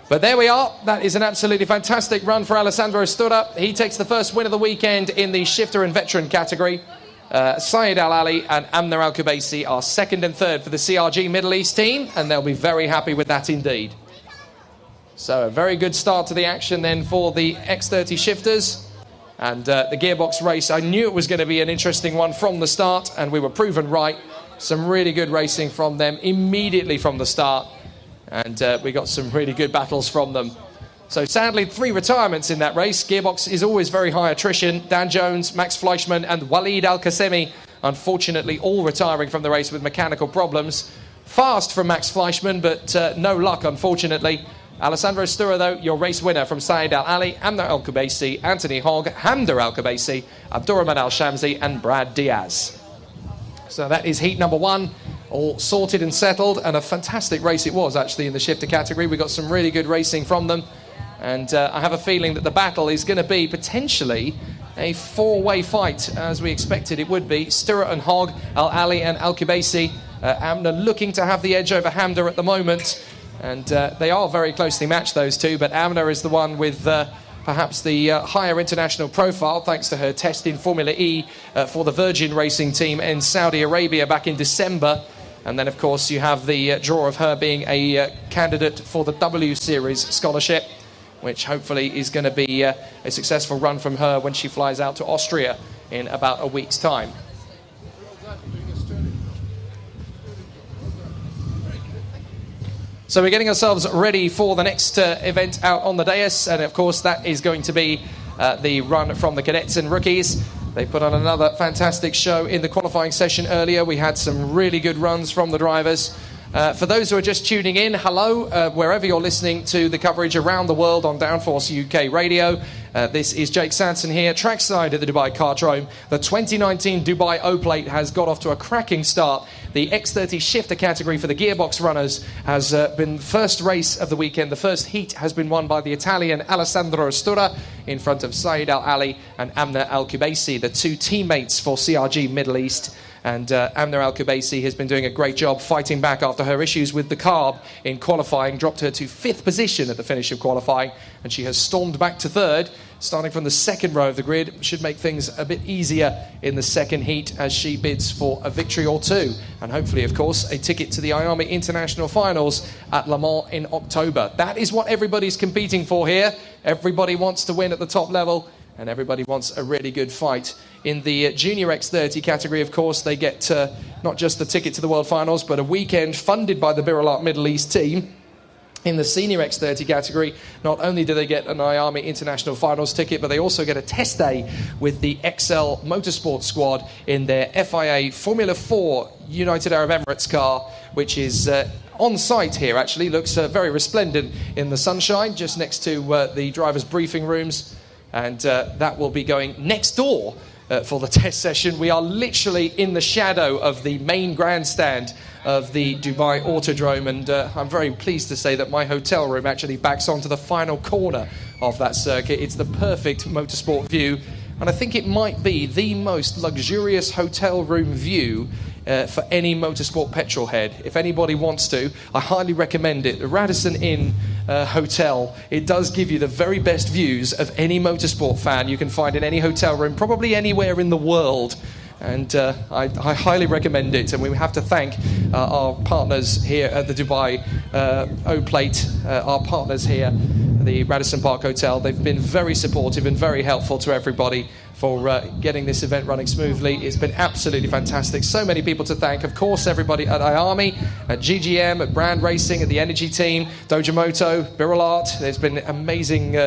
But there we are. That is an absolutely fantastic run for Alessandro Stura. He takes the first win of the weekend in the shifter and veteran category. Saeed Al Ali and Amner Al Kubaisi are 2nd and 3rd for the CRG Middle East team, and they'll be very happy with that indeed. So a very good start to the action then for the X30 shifters. And the gearbox race, I knew it was going to be an interesting one from the start, and we were proven right. Some really good racing from them immediately from the start, and we got some really good battles from them. So sadly, 3 retirements in that race. Gearbox is always very high attrition. Dan Jones, Max Fleischmann and Walid Al Qassemi, unfortunately all retiring from the race with mechanical problems. Fast from Max Fleischmann, but no luck unfortunately. Alessandro Stura, though, your race winner from Saeed Al Ali, Amner Al Kubaisi, Anthony Hogg, Hamder Al Kubaisi, Abdurrahman Al Shamsi and Brad Diaz. So that is heat number 1, all sorted and settled, and a fantastic race it was actually in the shifter category. We got some really good racing from them, and I have a feeling that the battle is going to be potentially a 4-way fight, as we expected it would be. Stura and Hogg, Al Ali and Al Kubaisi. Amner looking to have the edge over Hamder at the moment, and they are very closely matched, those two, but Amner is the one with perhaps the higher international profile, thanks to her test in Formula E for the Virgin Racing team in Saudi Arabia back in December. And then, of course, you have the draw of her being a candidate for the W Series scholarship, which hopefully is going to be a successful run from her when she flies out to Austria in about a week's time. So we're getting ourselves ready for the next event out on the dais, and of course that is going to be the run from the cadets and rookies. They put on another fantastic show in the qualifying session earlier. We had some really good runs from the drivers. For those who are just tuning in, hello, wherever you're listening to the coverage around the world on Downforce UK Radio. This is Jake Sanson here, trackside at the Dubai Kartdrome. The 2019 Dubai O-Plate has got off to a cracking start. The X30 shifter category for the gearbox runners has been the first race of the weekend. The first heat has been won by the Italian Alessandro Stura in front of Saeed Al Ali and Amner Al Kubaisi, the 2 teammates for CRG Middle East. And Amner Al Kubaisi has been doing a great job fighting back after her issues with the carb in qualifying, dropped her to 5th position at the finish of qualifying, and she has stormed back to 3rd, starting from the 2nd row of the grid. Should make things a bit easier in the second heat as she bids for a victory or 2, and hopefully, of course, a ticket to the IAME International Finals at Le Mans in October. That is what everybody's competing for here. Everybody wants to win at the top level, and everybody wants a really good fight. In the Junior X30 category, of course, they get not just the ticket to the World Finals, but a weekend funded by the Biralat Middle East team. In the Senior X30 category, not only do they get an IAME International Finals ticket, but they also get a test day with the XL Motorsport squad in their FIA Formula 4 United Arab Emirates car, which is on site here, actually. Looks very resplendent in the sunshine, just next to the drivers' briefing rooms. And that will be going next door for the test session. We are literally in the shadow of the main grandstand of the Dubai Autodrome, and I'm very pleased to say that my hotel room actually backs onto the final corner of that circuit. It's the perfect motorsport view, and I think it might be the most luxurious hotel room view for any motorsport petrol head. If anybody wants to, I highly recommend it. The Radisson Inn Hotel, it does give you the very best views of any motorsport fan you can find in any hotel room, probably anywhere in the world. And I highly recommend it. And we have to thank our partners here at the Dubai O-Plate, our partners here, the Radisson Park Hotel. They've been very supportive and very helpful to everybody for getting this event running smoothly. It's been absolutely fantastic. So many people to thank. Of course, everybody at IAME, at GGM, at Brand Racing, at the Energy Team, Dojomoto, Birol Art. There's been amazing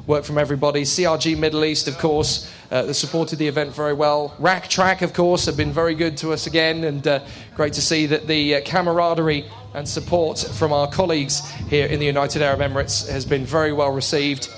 work from everybody. CRG Middle East, of course, that supported the event very well. Rack Track, of course, have been very good to us again, and great to see that the camaraderie and support from our colleagues here in the United Arab Emirates has been very well received.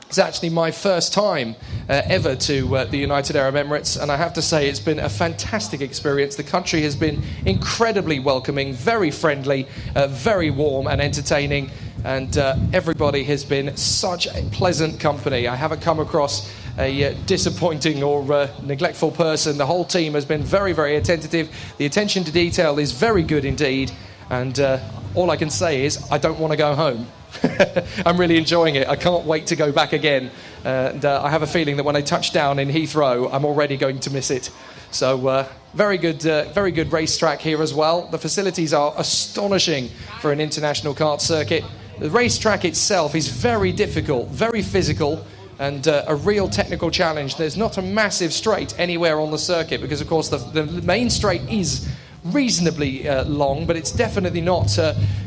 It's actually my first time ever to the United Arab Emirates, and I have to say it's been a fantastic experience. The country has been incredibly welcoming, very friendly, very warm and entertaining, and everybody has been such a pleasant company. I haven't come across a disappointing or neglectful person. The whole team has been very, very attentive. The attention to detail is very good indeed, and all I can say is I don't want to go home. I'm really enjoying it. I can't wait to go back again. And I have a feeling that when I touch down in Heathrow, I'm already going to miss it. So very good racetrack here as well. The facilities are astonishing for an international kart circuit. The racetrack itself is very difficult, very physical, and a real technical challenge. There's not a massive straight anywhere on the circuit because, of course, the main straight is reasonably long, but it's definitely not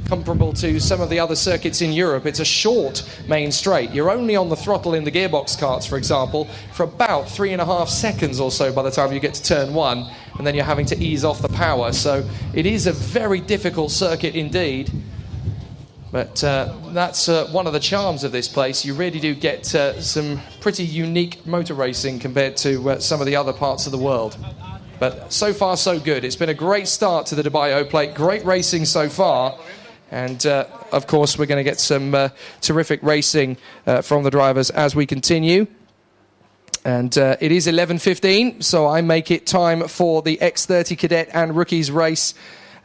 comparable to some of the other circuits in Europe. It's a short main straight. You're only on the throttle in the gearbox karts, for example, for about 3.5 seconds or so by the time you get to turn one, and then you're having to ease off the power. So it is a very difficult circuit indeed. But that's one of the charms of this place. You really do get some pretty unique motor racing compared to some of the other parts of the world. But so far, so good. It's been a great start to the Dubai O-Plate. Great racing so far. And, of course, we're going to get some terrific racing from the drivers as we continue. And it is 11:15, so I make it time for the X30 Cadet and Rookies race.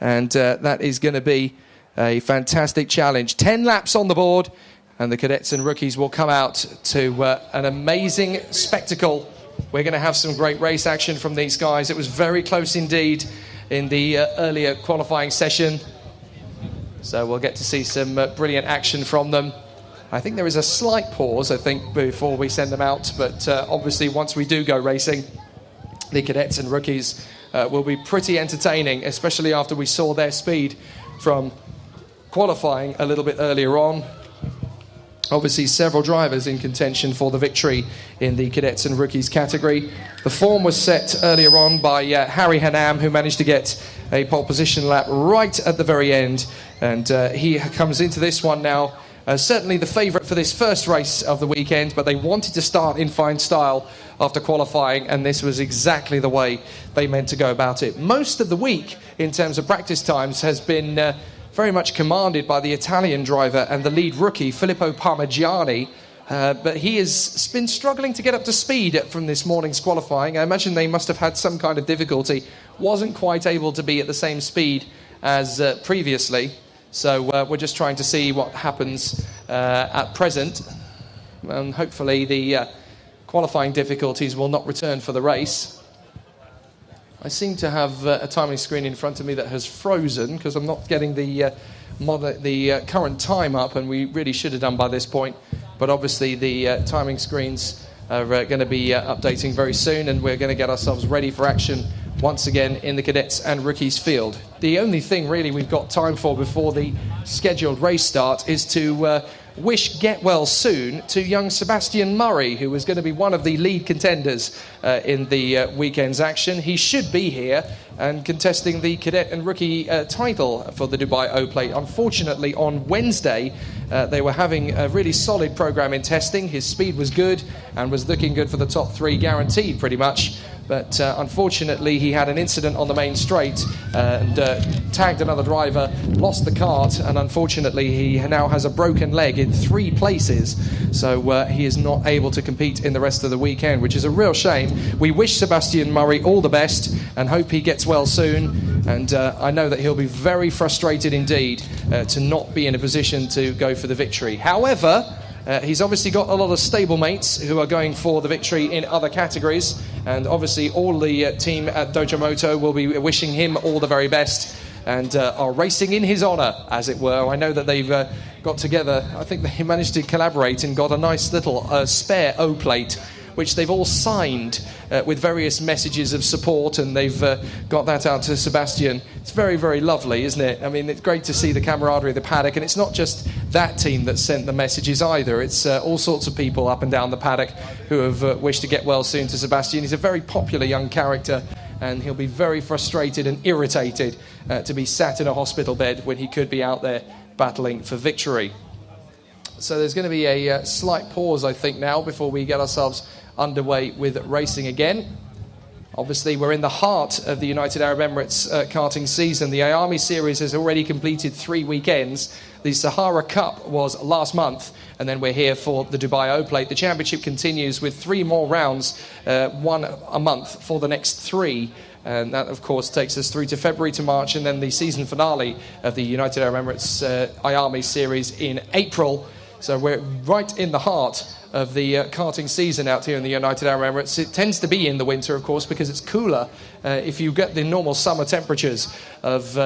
And that is going to be a fantastic challenge. 10 laps on the board, and the Cadets and Rookies will come out to an amazing spectacle. We're going to have some great race action from these guys. It was very close indeed in the earlier qualifying session. So we'll get to see some brilliant action from them. I think there is a slight pause, I think, before we send them out. But obviously, once we do go racing, the Cadets and Rookies will be pretty entertaining, especially after we saw their speed from qualifying a little bit earlier on. Obviously, several drivers in contention for the victory in the Cadets and Rookies category. The form was set earlier on by Harry Hanam, who managed to get a pole position lap right at the very end. And he comes into this one now, certainly the favourite for this first race of the weekend, but they wanted to start in fine style after qualifying, and this was exactly the way they meant to go about it. Most of the week, in terms of practice times, has been very much commanded by the Italian driver and the lead rookie, Filippo Parmigiani. But he has been struggling to get up to speed from this morning's qualifying. I imagine they must have had some kind of difficulty. Wasn't quite able to be at the same speed as previously. So we're just trying to see what happens at present. And hopefully the qualifying difficulties will not return for the race. I seem to have a timing screen in front of me that has frozen because I'm not getting the current time up, and we really should have done by this point. But obviously the timing screens are going to be updating very soon, and we're going to get ourselves ready for action once again in the Cadets and Rookies field. The only thing really we've got time for before the scheduled race start is to wish get well soon to young Sebastian Murray, who was going to be one of the lead contenders in the weekend's action. He should be here and contesting the cadet and rookie title for the Dubai O-Plate. Unfortunately, on Wednesday, they were having a really solid program in testing. His speed was good and was looking good for the top 3, guaranteed pretty much. But unfortunately, he had an incident on the main straight and tagged another driver, lost the kart, and unfortunately, he now has a broken leg in 3 places. So he is not able to compete in the rest of the weekend, which is a real shame. We wish Sebastian Murray all the best and hope he gets well soon. And I know that he'll be very frustrated indeed to not be in a position to go for the victory. However, he's obviously got a lot of stablemates who are going for the victory in other categories, and obviously all the team at Dojomoto will be wishing him all the very best and are racing in his honour, as it were. I know that they've got together, I think they managed to collaborate and got a nice little spare O-plate, which they've all signed with various messages of support, and they've got that out to Sebastian. It's very, very lovely, isn't it? I mean, it's great to see the camaraderie of the paddock, and it's not just that team that sent the messages either. It's all sorts of people up and down the paddock who have wished to get well soon to Sebastian. He's a very popular young character, and he'll be very frustrated and irritated to be sat in a hospital bed when he could be out there battling for victory. So there's going to be a slight pause, I think, now before we get ourselves underway with racing again. Obviously, we're in the heart of the United Arab Emirates karting season. The IAME series has already completed 3 weekends. The Sahara Cup was last month, and then we're here for the Dubai O-Plate. The championship continues with 3 more rounds, 1 a month for the next 3. And that, of course, takes us through to February to March, and then the season finale of the United Arab Emirates IAME series in April. So we're right in the heart of the karting season out here in the United Arab Emirates. It tends to be in the winter, of course, because it's cooler. If you get the normal summer temperatures of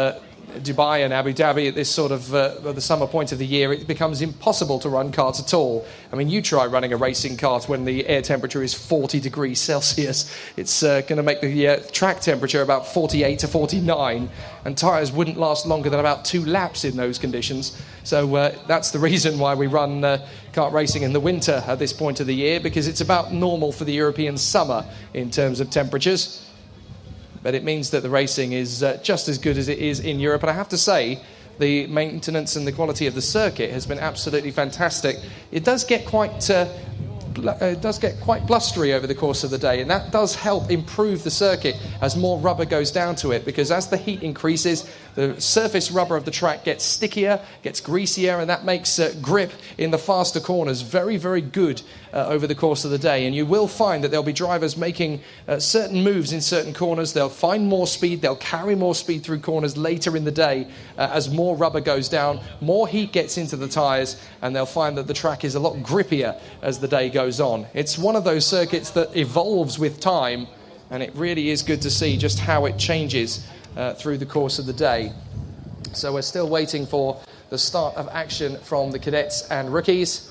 Dubai and Abu Dhabi at this sort of the summer point of the year, it becomes impossible to run karts at all. I mean, you try running a racing kart when the air temperature is 40 degrees Celsius. It's going to make the track temperature about 48 to 49, and tyres wouldn't last longer than about 2 laps in those conditions. So that's the reason why we run kart racing in the winter at this point of the year, because it's about normal for the European summer in terms of temperatures. But it means that the racing is just as good as it is in Europe. And I have to say, the maintenance and the quality of the circuit has been absolutely fantastic. It does get quite blustery over the course of the day, and that does help improve the circuit as more rubber goes down to it, because as the heat increases, the surface rubber of the track gets stickier, gets greasier, and that makes grip in the faster corners very, very good over the course of the day. And you will find that there'll be drivers making certain moves in certain corners. They'll find more speed, they'll carry more speed through corners later in the day as more rubber goes down, more heat gets into the tyres, and they'll find that the track is a lot grippier as the day goes on. It's one of those circuits that evolves with time, and it really is good to see just how it changes through the course of the day. So we're still waiting for the start of action from the cadets and rookies.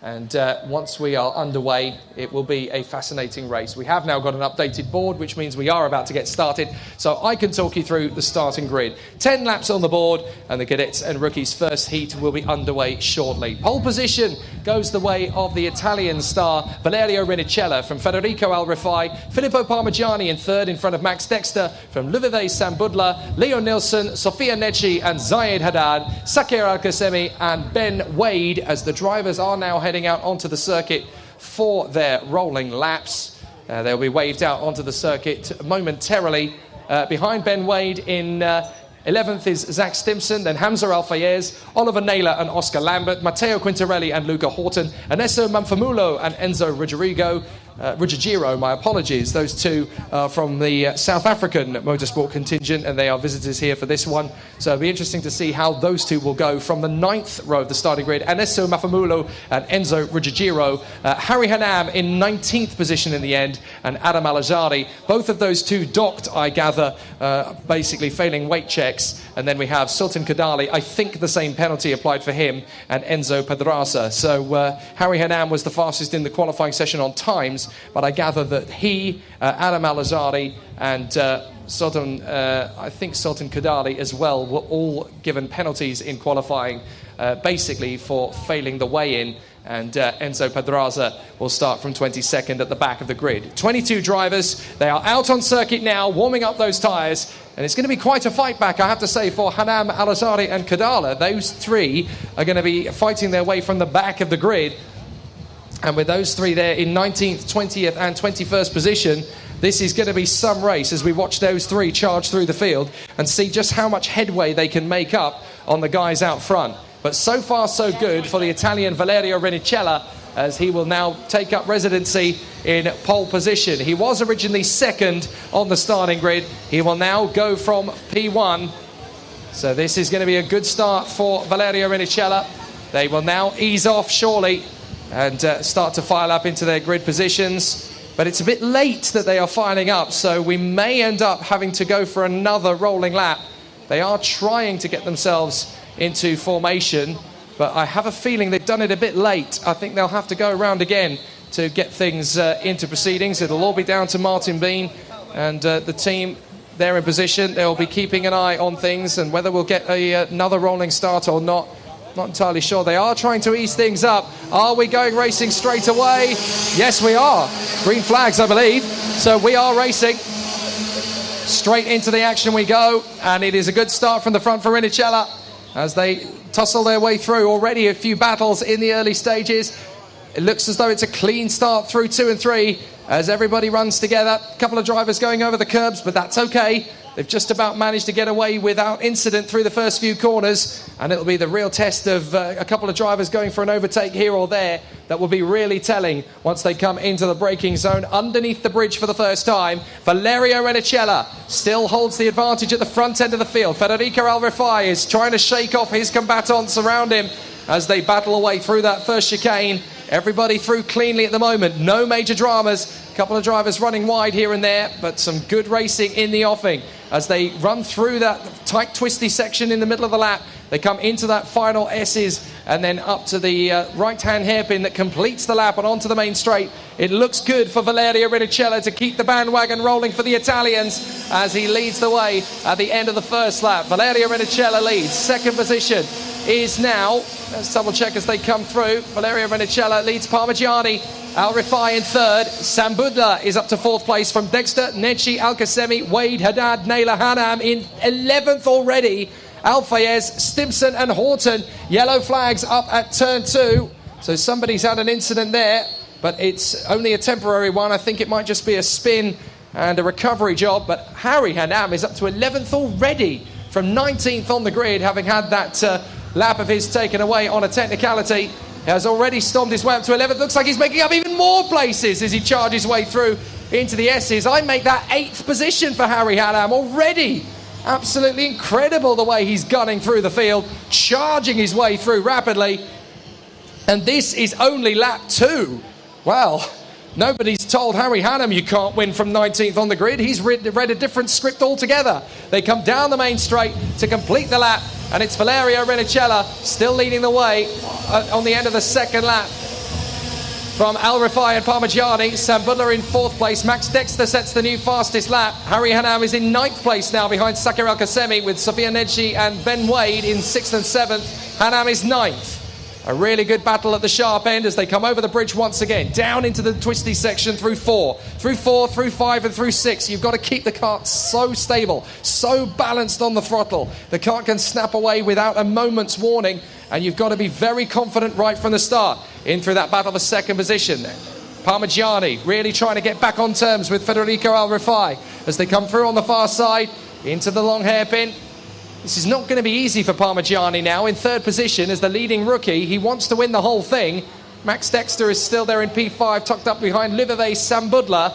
And once we are underway, it will be a fascinating race. We have now got an updated board, which means we are about to get started. So I can talk you through the starting grid. 10 laps on the board, and the cadets and rookies' first heat will be underway shortly. Pole position goes the way of the Italian star Valerio Renicella from Federico Al Rifai, Filippo Parmigiani in third in front of Max Dexter from Ludovic Sambudla, Leo Nilsson, Sofia Necci and Zayed Haddad, Sakir Al-Qasemi and Ben Wade, as the drivers are now heading out onto the circuit for their rolling laps. They'll be waved out onto the circuit momentarily. Behind Ben Wade in 11th is Zach Stimson, then Hamza Al-Fayez, Oliver Naylor and Oscar Lambert, Matteo Quintarelli and Luca Horton, Ernesto Manfamulo and Enzo Ruggiero, my apologies. Those two are from the South African motorsport contingent, and they are visitors here for this one. So it'll be interesting to see how those two will go from the 9th row of the starting grid. Ernesto Manfamulo and Enzo Ruggiero. Harry Hanam in 19th position in the end, and Adam Alajari. Both of those two docked, I gather, basically failing weight checks. And then we have Sultan Kadali, I think the same penalty applied for him, and Enzo Pedraza. So Harry Hanam was the fastest in the qualifying session on times, but I gather that he, Adam Al-Azhari and I think Sultan Kadali as well, were all given penalties in qualifying basically for failing the weigh-in. And Enzo Pedraza will start from 22nd at the back of the grid. 22 drivers. They are out on circuit now, warming up those tyres. And it's going to be quite a fight back, I have to say, for Hanam, Al-Azari and Kadala. Those three are going to be fighting their way from the back of the grid. And with those three there in 19th, 20th and 21st position, this is going to be some race as we watch those three charge through the field and see just how much headway they can make up on the guys out front. But so far, so good for the Italian Valerio Renicella, as he will now take up residency in pole position. He was originally second on the starting grid. He will now go from P1. So this is going to be a good start for Valerio Renicella. They will now ease off surely and start to file up into their grid positions. But it's a bit late that they are filing up, so we may end up having to go for another rolling lap. They are trying to get themselves into formation, but I have a feeling they've done it a bit late. I think they'll have to go around again to get things into proceedings. It'll all be down to Martin Bean and the team there in position. They'll be keeping an eye on things, and whether we'll get another rolling start or not entirely sure. They are trying to ease things up. Are we going racing straight away? Yes, we are. Green flags, I believe. So we are racing. Straight into the action we go, and it is a good start from the front for Renicella as they tussle their way through. Already a few battles in the early stages. It looks as though it's a clean start through 2 and 3 as everybody runs together. A couple of drivers going over the curbs, but that's okay. They've just about managed to get away without incident through the first few corners, and it'll be the real test of a couple of drivers going for an overtake here or there that will be really telling once they come into the braking zone. Underneath the bridge for the first time, Valerio Renicella still holds the advantage at the front end of the field. Federico Al-Rifai is trying to shake off his combatants around him as they battle away through that first chicane. Everybody through cleanly at the moment. No major dramas. A couple of drivers running wide here and there, but some good racing in the offing as they run through that tight, twisty section in the middle of the lap. They come into that final S's and then up to the right-hand hairpin that completes the lap and onto the main straight. It looks good for Valerio Renicella to keep the bandwagon rolling for the Italians as he leads the way at the end of the first lap. Valerio Renicella leads. Second position is now, let's double check as they come through. Valerio Renicella leads Parmigiani. Al-Rifai in third. Sambudla is up to fourth place from Dexter, Nechi, Al-Qasemi, Wade, Haddad, Naylor Hanam in 11th already. Al-Fayez, Stimson and Horton. Yellow flags up at turn 2. So somebody's had an incident there, but it's only a temporary one. I think it might just be a spin and a recovery job. But Harry Hanam is up to 11th already from 19th on the grid, having had that lap of his taken away on a technicality. He has already stomped his way up to 11th. Looks like he's making up even more places as he charges his way through into the S's. I make that 8th position for Harry Hanam already. Absolutely incredible the way he's gunning through the field, charging his way through rapidly. And this is only lap 2. Well, nobody's told Harry Hanam you can't win from 19th on the grid. He's read a different script altogether. They come down the main straight to complete the lap, and it's Valerio Renicella still leading the way on the end of the second lap from Al-Rifai and Parmigiani. Sam Butler in fourth place. Max Dexter sets the new fastest lap. Harry Hanam is in ninth place now behind Sakir Al-Qasemi, with Sofia Nedji and Ben Wade in 6th and 7th. Hanam is 9th. A really good battle at the sharp end as they come over the bridge once again, down into the twisty section through 4, through 5 and through 6. You've got to keep the kart so stable, so balanced on the throttle. The kart can snap away without a moment's warning, and you've got to be very confident right from the start. In through that battle for second position then. Parmigiani really trying to get back on terms with Federico Al-Rifai as they come through on the far side into the long hairpin. This is not going to be easy for Parmigiani now in third position as the leading rookie. He wants to win the whole thing. Max Dexter is still there in P5, tucked up behind Liverve Sambudla.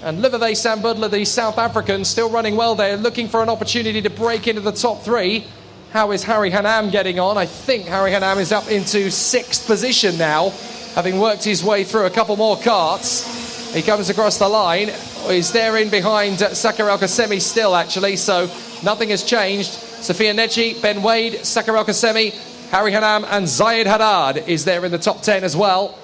And Liverve Sambudla, the South African, still running well there, looking for an opportunity to break into the top 3. How is Harry Hanam getting on? I think Harry Hanam is up into 6th position now, having worked his way through a couple more karts. He comes across the line. He's there in behind Sakir Al-Qasemi still, actually, so nothing has changed. Sofia Nedji, Ben Wade, Sakir Al-Qasemi, Harry Hanam and Zayed Haddad is there in the top 10 as well.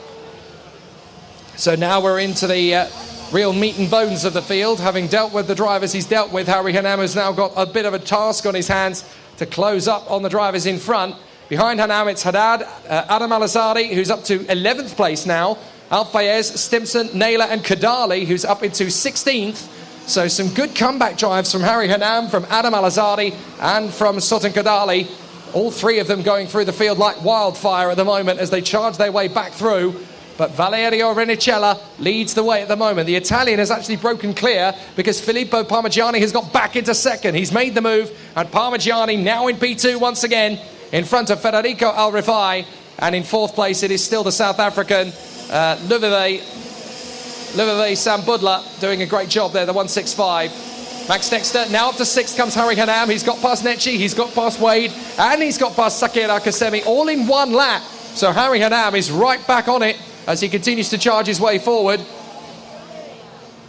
So now we're into the real meat and bones of the field. Having dealt with the drivers he's dealt with, Harry Hanam has now got a bit of a task on his hands to close up on the drivers in front. Behind Hanam, it's Haddad, Adam Al-Azadi, who's up to 11th place now. Al-Fayez, Stimson, Naylor and Kadali, who's up into 16th. So some good comeback drives from Harry Hanam, from Adam Al-Azadi and from Sultan Kadali. All three of them going through the field like wildfire at the moment as they charge their way back through. But Valerio Renicella leads the way at the moment. The Italian has actually broken clear because Filippo Parmigiani has got back into second. He's made the move, and Parmigiani now in P2 once again in front of Federico Al-Rifai. And in fourth place, it is still the South African Luveve Sambudla doing a great job there, the 165. Max Dexter now up to sixth comes Harry Hanam. He's got past Necci, he's got past Wade, and he's got past Sakir Al-Qasemi all in one lap. So Harry Hanam is right back on it as he continues to charge his way forward.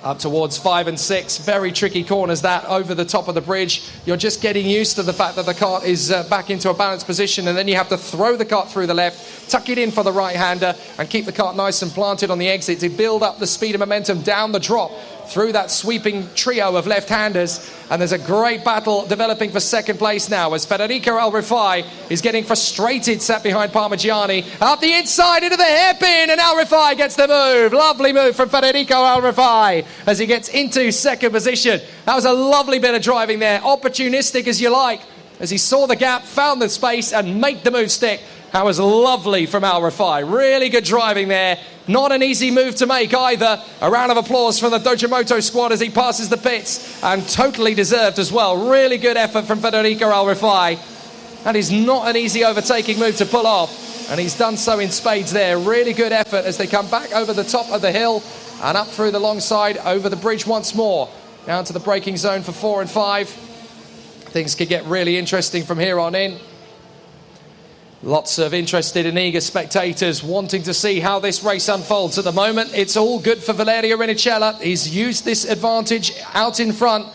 Up towards 5 and 6. Very tricky corners that over the top of the bridge. You're just getting used to the fact that the kart is back into a balanced position, and then you have to throw the kart through the left, tuck it in for the right-hander, and keep the kart nice and planted on the exit to build up the speed and momentum down the drop through that sweeping trio of left-handers. And there's a great battle developing for second place now as Federico Al-Rifai is getting frustrated, sat behind Parmigiani. Up the inside into the hairpin, and Al-Rifai gets the move. Lovely move from Federico Al-Rifai as he gets into second position. That was a lovely bit of driving there, opportunistic as you like, as he saw the gap, found the space and made the move stick. That was lovely from Al-Rifai. Really good driving there. Not an easy move to make either. A round of applause from the Dojomoto squad as he passes the pits, and totally deserved as well. Really good effort from Federico Al-Rifai. That is not an easy overtaking move to pull off, and he's done so in spades there. Really good effort as they come back over the top of the hill and up through the long side, over the bridge once more. Down to the braking zone for 4 and 5. Things could get really interesting from here on in. Lots of interested and eager spectators wanting to see how this race unfolds. At the moment, it's all good for Valerio Renicella. He's used this advantage out in front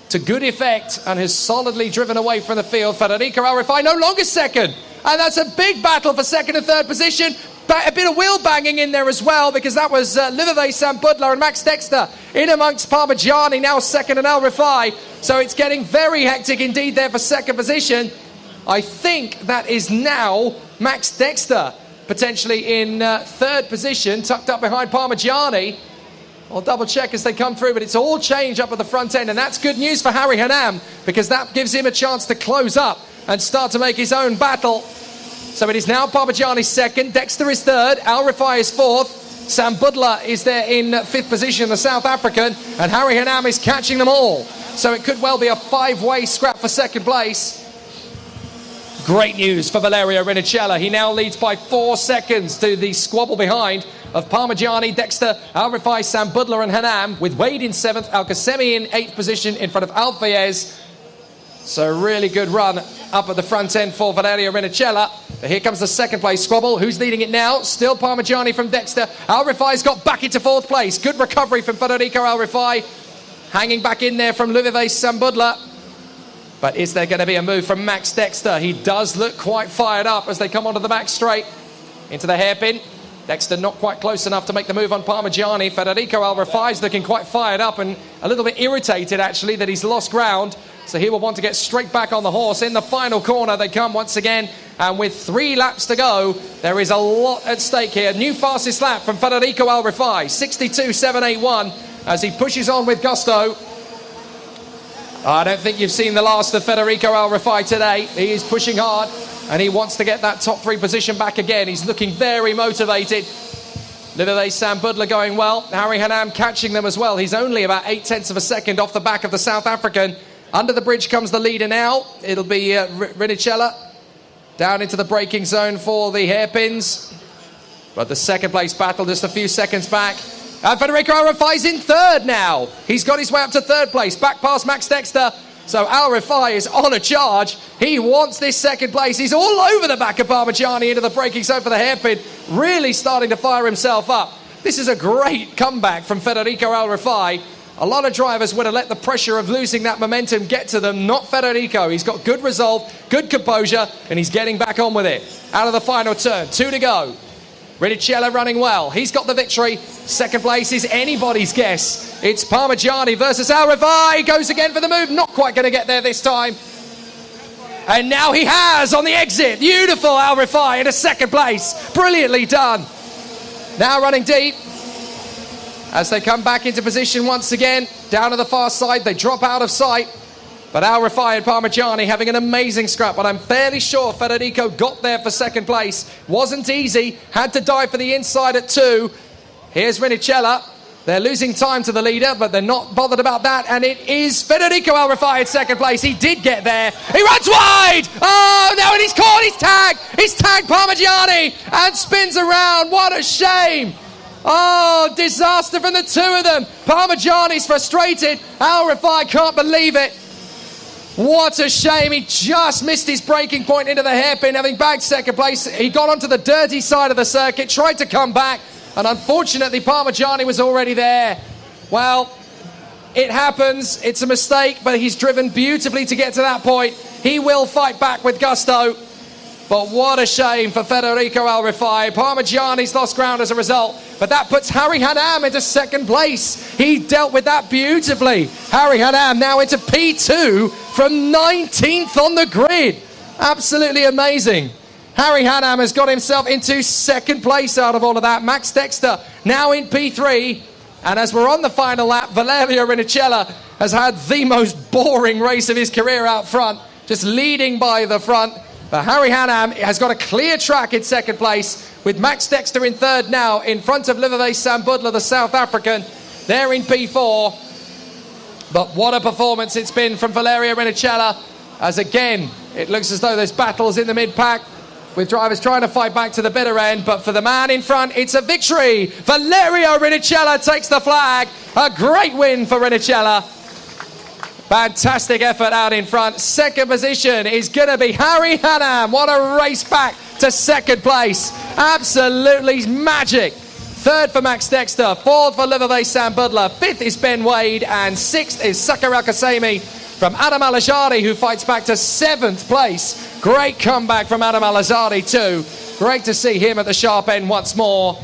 to good effect and has solidly driven away from the field. Federico Al-Rifai no longer second. And that's a big battle for second and third position. But a bit of wheel banging in there as well, because that was Luveve Sambudla and Max Dexter in amongst Parmigiani, now second, and Al-Rifai. So it's getting very hectic indeed there for second position. I think that is now Max Dexter potentially in third position, tucked up behind Parmigiani. I'll double check as they come through, but it's all change up at the front end, and that's good news for Harry Hanam, because that gives him a chance to close up and start to make his own battle. So it is now Parmigiani second, Dexter is third, Al-Rifai is fourth, Sambudla is there in fifth position, the South African, and Harry Hanam is catching them all. So it could well be a five-way scrap for second place. Great news for Valerio Renicella. He now leads by 4 seconds to the squabble behind of Parmigiani, Dexter, Al-Rifai, Sambudla and Hanam, with Wade in 7th, Al-Qasemi in 8th position in front of Al-Fayez. So really good run up at the front end for Valerio Renicella. But here comes the second place squabble. Who's leading it now? Still Parmigiani from Dexter. Al-Rifai's got back into 4th place. Good recovery from Federico Al-Rifai. Hanging back in there from Luveve Sambudla. But is there going to be a move from Max Dexter? He does look quite fired up as they come onto the back straight into the hairpin. Dexter not quite close enough to make the move on Parmigiani. Federico Al-Rifai is looking quite fired up and a little bit irritated actually that he's lost ground. So he will want to get straight back on the horse. In the final corner they come once again, and with 3 laps to go, there is a lot at stake here. New fastest lap from Federico Al-Rifai, 62.781, as he pushes on with gusto. I don't think you've seen the last of Federico Al-Rifai today. He is pushing hard and he wants to get that top 3 position back again. He's looking very motivated. Luveve Sambudla going well. Harry Hanam catching them as well. He's only about 0.8 of a second off the back of the South African. Under the bridge comes the leader now. It'll be Renicella down into the braking zone for the hairpins. But the second place battle just a few seconds back. And Federico Al-Rifai's in third now. He's got his way up to third place, back past Max Dexter. So Al-Rifai is on a charge. He wants this second place. He's all over the back of Parmigiani into the braking zone for the hairpin, really starting to fire himself up. This is a great comeback from Federico Al-Rifai. A lot of drivers would have let the pressure of losing that momentum get to them. Not Federico. He's got good resolve, good composure, and he's getting back on with it. Out of the final turn, 2 to go. Renicella running well. He's got the victory. Second place is anybody's guess. It's Parmigiani versus Al-Rifai. Goes again for the move. Not quite going to get there this time. And now he has on the exit. Beautiful, Al Rifai into second place. Brilliantly done. Now running deep. As they come back into position once again. Down to the far side. They drop out of sight. But Al Rifai and Parmigiani having an amazing scrap. But I'm fairly sure Federico got there for second place. Wasn't easy. Had to dive for the inside at 2. Here's Rinicella. They're losing time to the leader, but they're not bothered about that. And it is Federico Al Rifai in second place. He did get there. He runs wide. Oh, no, and he's caught. He's tagged. He's tagged Parmigiani and spins around. What a shame. Oh, disaster from the two of them. Parmigiani's frustrated. Al Rifai can't believe it. What a shame. He just missed his breaking point into the hairpin, having bagged second place. He got onto the dirty side of the circuit, tried to come back, and unfortunately Parmigiani was already there. Well, it happens. It's a mistake, but he's driven beautifully to get to that point. He will fight back with gusto. But what a shame for Federico Al Rifai. Parmigiani's lost ground as a result. But that puts Harry Hanam into second place. He dealt with that beautifully. Harry Hanam now into P2 from 19th on the grid. Absolutely amazing. Harry Hanam has got himself into second place out of all of that. Max Dexter now in P3. And as we're on the final lap, Valerio Rinicella has had the most boring race of his career out front. Just leading by the front. But Harry Hanam has got a clear track in second place, with Max Dexter in third now, in front of Liverpool Sambudla, the South African. They're in P4. But what a performance it's been from Valerio Rinicella, as again, it looks as though there's battles in the mid-pack, with drivers trying to fight back to the bitter end. But for the man in front, it's a victory. Valerio Rinicella takes the flag. A great win for Rinicella. Fantastic effort out in front. Second position is going to be Harry Hanam. What a race back to second place. Absolutely magic. Third for Max Dexter. Fourth for Liverpool Sambudla. Fifth is Ben Wade. And sixth is Sakar El Kasemi from Adam Al-Ajari, who fights back to seventh place. Great comeback from Adam Al-Ajari too. Great to see him at the sharp end once more.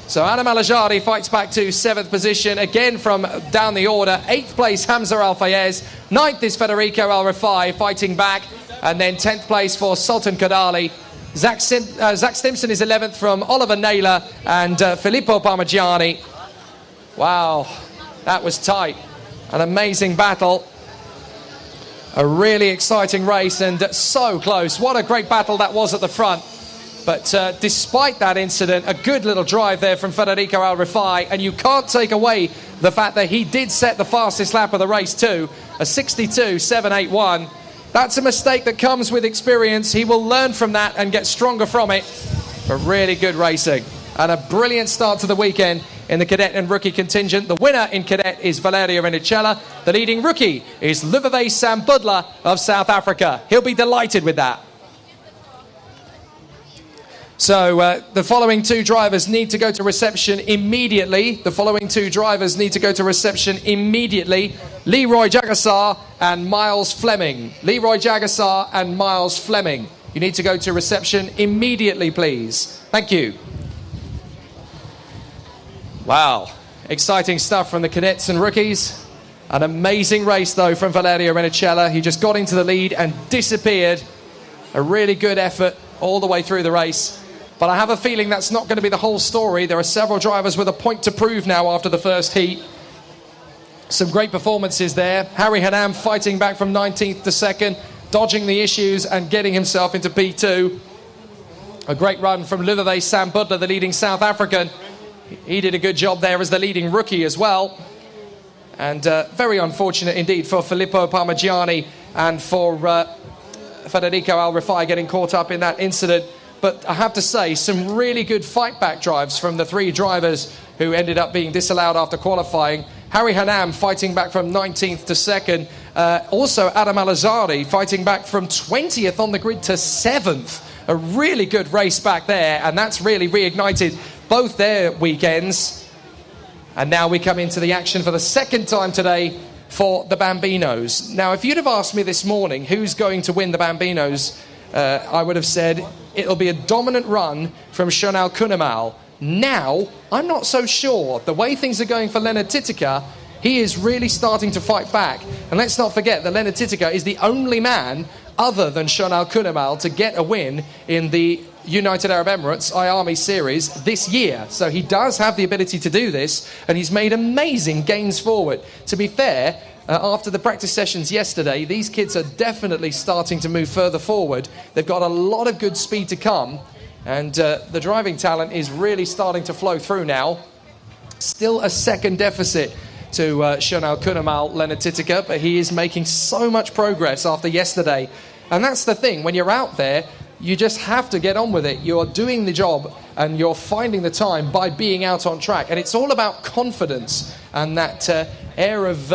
So Adam Al-Ajari fights back to seventh position, again from down the order. Eighth place, Hamza Al-Fayez. Ninth is Federico Al Rifai fighting back. And then 10th place for Sultan Kadali. Zach Stimson is 11th from Oliver Naylor and Filippo Parmigiani. Wow, that was tight. An amazing battle. A really exciting race and so close. What a great battle that was at the front. But despite that incident, a good little drive there from Federico Al Rifai, and you can't take away the fact that he did set the fastest lap of the race too, a 62.781. That's a mistake that comes with experience. He will learn from that and get stronger from it. But really good racing and a brilliant start to the weekend in the cadet and rookie contingent. The winner in cadet is Valerio Rinicella. The leading rookie is Liverpool Sambudla of South Africa. He'll be delighted with that. So the following two drivers need to go to reception immediately. Leroy Jagassar and Miles Fleming. You need to go to reception immediately, please. Thank you. Wow. Exciting stuff from the cadets and rookies. An amazing race, though, from Valerio Rinicella. He just got into the lead and disappeared. A really good effort all the way through the race. But I have a feeling that's not going to be the whole story. There are several drivers with a point to prove now after the first heat. Some great performances there. Harry Hanam fighting back from 19th to 2nd, dodging the issues and getting himself into P2. A great run from Liverpool Sambudla, the leading South African. He did a good job there as the leading rookie as well. And very unfortunate indeed for Filippo Parmigiani and for Federico Al Rifai getting caught up in that incident. But I have to say, some really good fight-back drives from the three drivers who ended up being disallowed after qualifying. Harry Hanam fighting back from 19th to 2nd. Also, Adam Al-Ajari fighting back from 20th on the grid to 7th. A really good race back there, and that's really reignited both their weekends. And now we come into the action for the second time today for the Bambinos. Now, if you'd have asked me this morning who's going to win the Bambinos, I would have said it'll be a dominant run from Shonal Kunamal. Now, I'm not so sure. The way things are going for Leonard Titica, he is really starting to fight back. And let's not forget that Leonard Titica is the only man other than Shonal Kunamal to get a win in the United Arab Emirates IAME series this year. So he does have the ability to do this, and he's made amazing gains forward. To be fair, after the practice sessions yesterday, these kids are definitely starting to move further forward. They've got a lot of good speed to come, and the driving talent is really starting to flow through now. Still a second deficit to Shonal Kunamal, Leonard Titica, but he is making so much progress after yesterday. And that's the thing, when you're out there, you just have to get on with it. You're doing the job and you're finding the time by being out on track. And it's all about confidence and that air of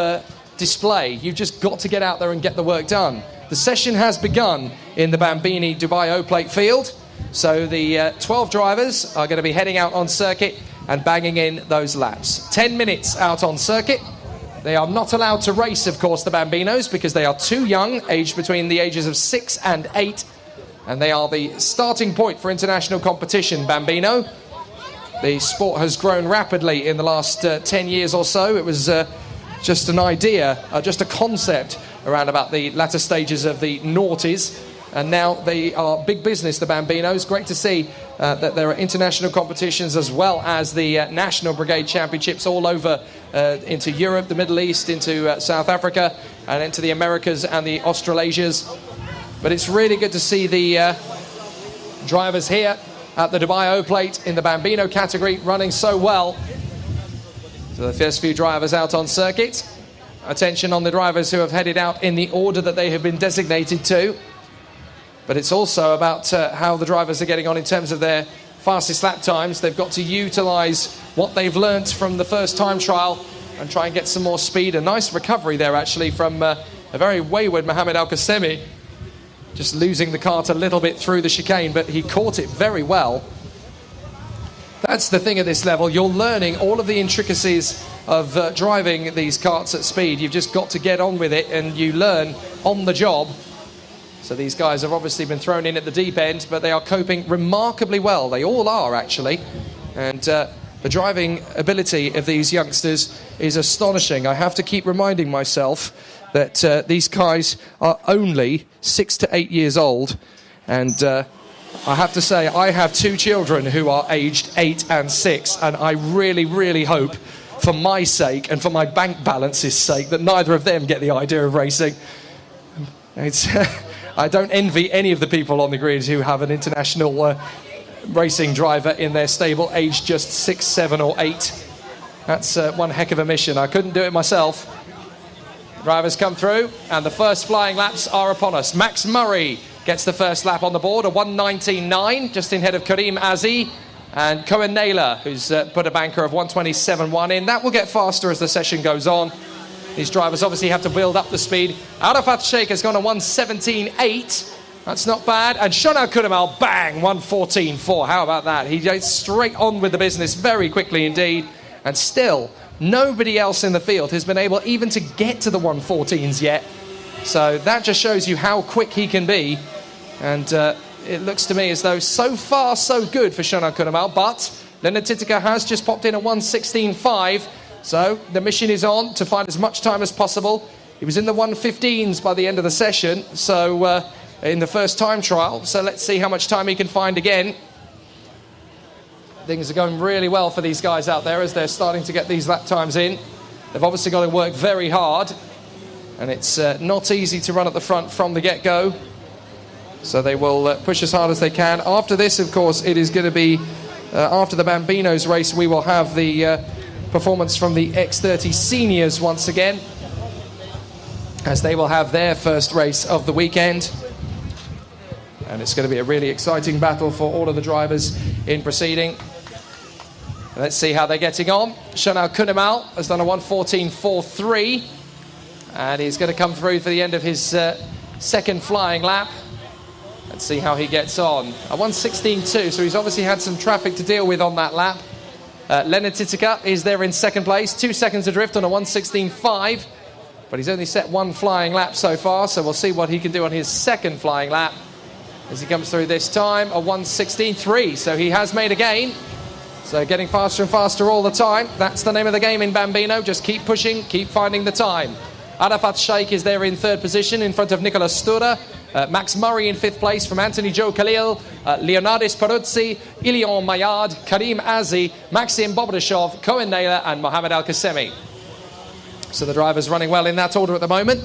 display. You've just got to get out there and get the work done. The session has begun in the Bambini Dubai O-Plate field. So the 12 drivers are going to be heading out on circuit and banging in those laps. 10 minutes out on circuit. They are not allowed to race, of course, the Bambinos, because they are too young, aged between the ages of 6 and 8. And they are the starting point for international competition, Bambino. The sport has grown rapidly in the last 10 years or so. It was just an idea, just a concept around about the latter stages of the noughties. And now they are big business, the Bambinos. Great to see that there are international competitions as well as the National Brigade Championships all over into Europe, the Middle East, into South Africa, and into the Americas and the Australasias. But it's really good to see the drivers here at the Dubai O-Plate in the Bambino category running so well. So the first few drivers out on circuit. Attention on the drivers who have headed out in the order that they have been designated to. But it's also about how the drivers are getting on in terms of their fastest lap times. They've got to utilise what they've learnt from the first time trial and try and get some more speed. A nice recovery there, actually, from a very wayward Mohamed Al-Qasemi. Just losing the kart a little bit through the chicane, but he caught it very well. That's the thing at this level. You're learning all of the intricacies of driving these karts at speed. You've just got to get on with it, and you learn on the job. So these guys have obviously been thrown in at the deep end, but they are coping remarkably well. They all are, actually. And the driving ability of these youngsters is astonishing. I have to keep reminding myself that these guys are only 6 to 8 years old. And I have to say, I have 2 children who are aged 8 and 6, and I really, really hope, for my sake and for my bank balance's sake, that neither of them get the idea of racing. It's... I don't envy any of the people on the grid who have an international racing driver in their stable, aged just 6, 7 or 8. That's one heck of a mission. I couldn't do it myself. Drivers come through, and the first flying laps are upon us. Max Murray gets the first lap on the board, a 1:19.9, just in head of Karim Azzi. And Cohen Naylor, who's put a banker of 1:27.1 in. That will get faster as the session goes on. These drivers obviously have to build up the speed. Arafat Sheikh has gone a 1:17.8. That's not bad. And Shonal Kunamal, bang, 1:14.4. How about that? He goes straight on with the business very quickly indeed. And still, nobody else in the field has been able even to get to the 1:14s yet. So that just shows you how quick he can be. And it looks to me as though so far so good for Shonal Kunamal. But Leonard Titica has just popped in a 1:16.5. So the mission is on to find as much time as possible. He was in the 1:15s by the end of the session, so in the first time trial. So let's see how much time he can find again. Things are going really well for these guys out there as they're starting to get these lap times in. They've obviously got to work very hard, and it's not easy to run at the front from the get-go. So they will push as hard as they can. After this, of course, it is going to be, after the Bambinos race, we will have the performance from the X30 seniors once again, as they will have their first race of the weekend. And it's going to be a really exciting battle for all of the drivers in proceeding. Let's see how they're getting on. Shonal Kunamal has done a 1:14.43, and he's going to come through for the end of his second flying lap. Let's see how he gets on. A 1:16.2, so he's obviously had some traffic to deal with on that lap. Leonard Titica is there in second place, 2 seconds adrift on a 1:16.5, but he's only set 1 flying lap so far, so we'll see what he can do on his second flying lap as he comes through this time, a 1:16.3, so he has made a gain. So getting faster and faster all the time. That's the name of the game in Bambino. Just keep pushing, keep finding the time. Arafat Sheikh is there in third position in front of Nicolas Stura. Max Murray in 5th place from Anthony Joe Khalil, Leonardis Peruzzi, Ilion Mayard, Karim Azi, Maxim Bobdashov, Cohen Naylor and Mohamed Al-Qasemi. So the drivers running well in that order at the moment.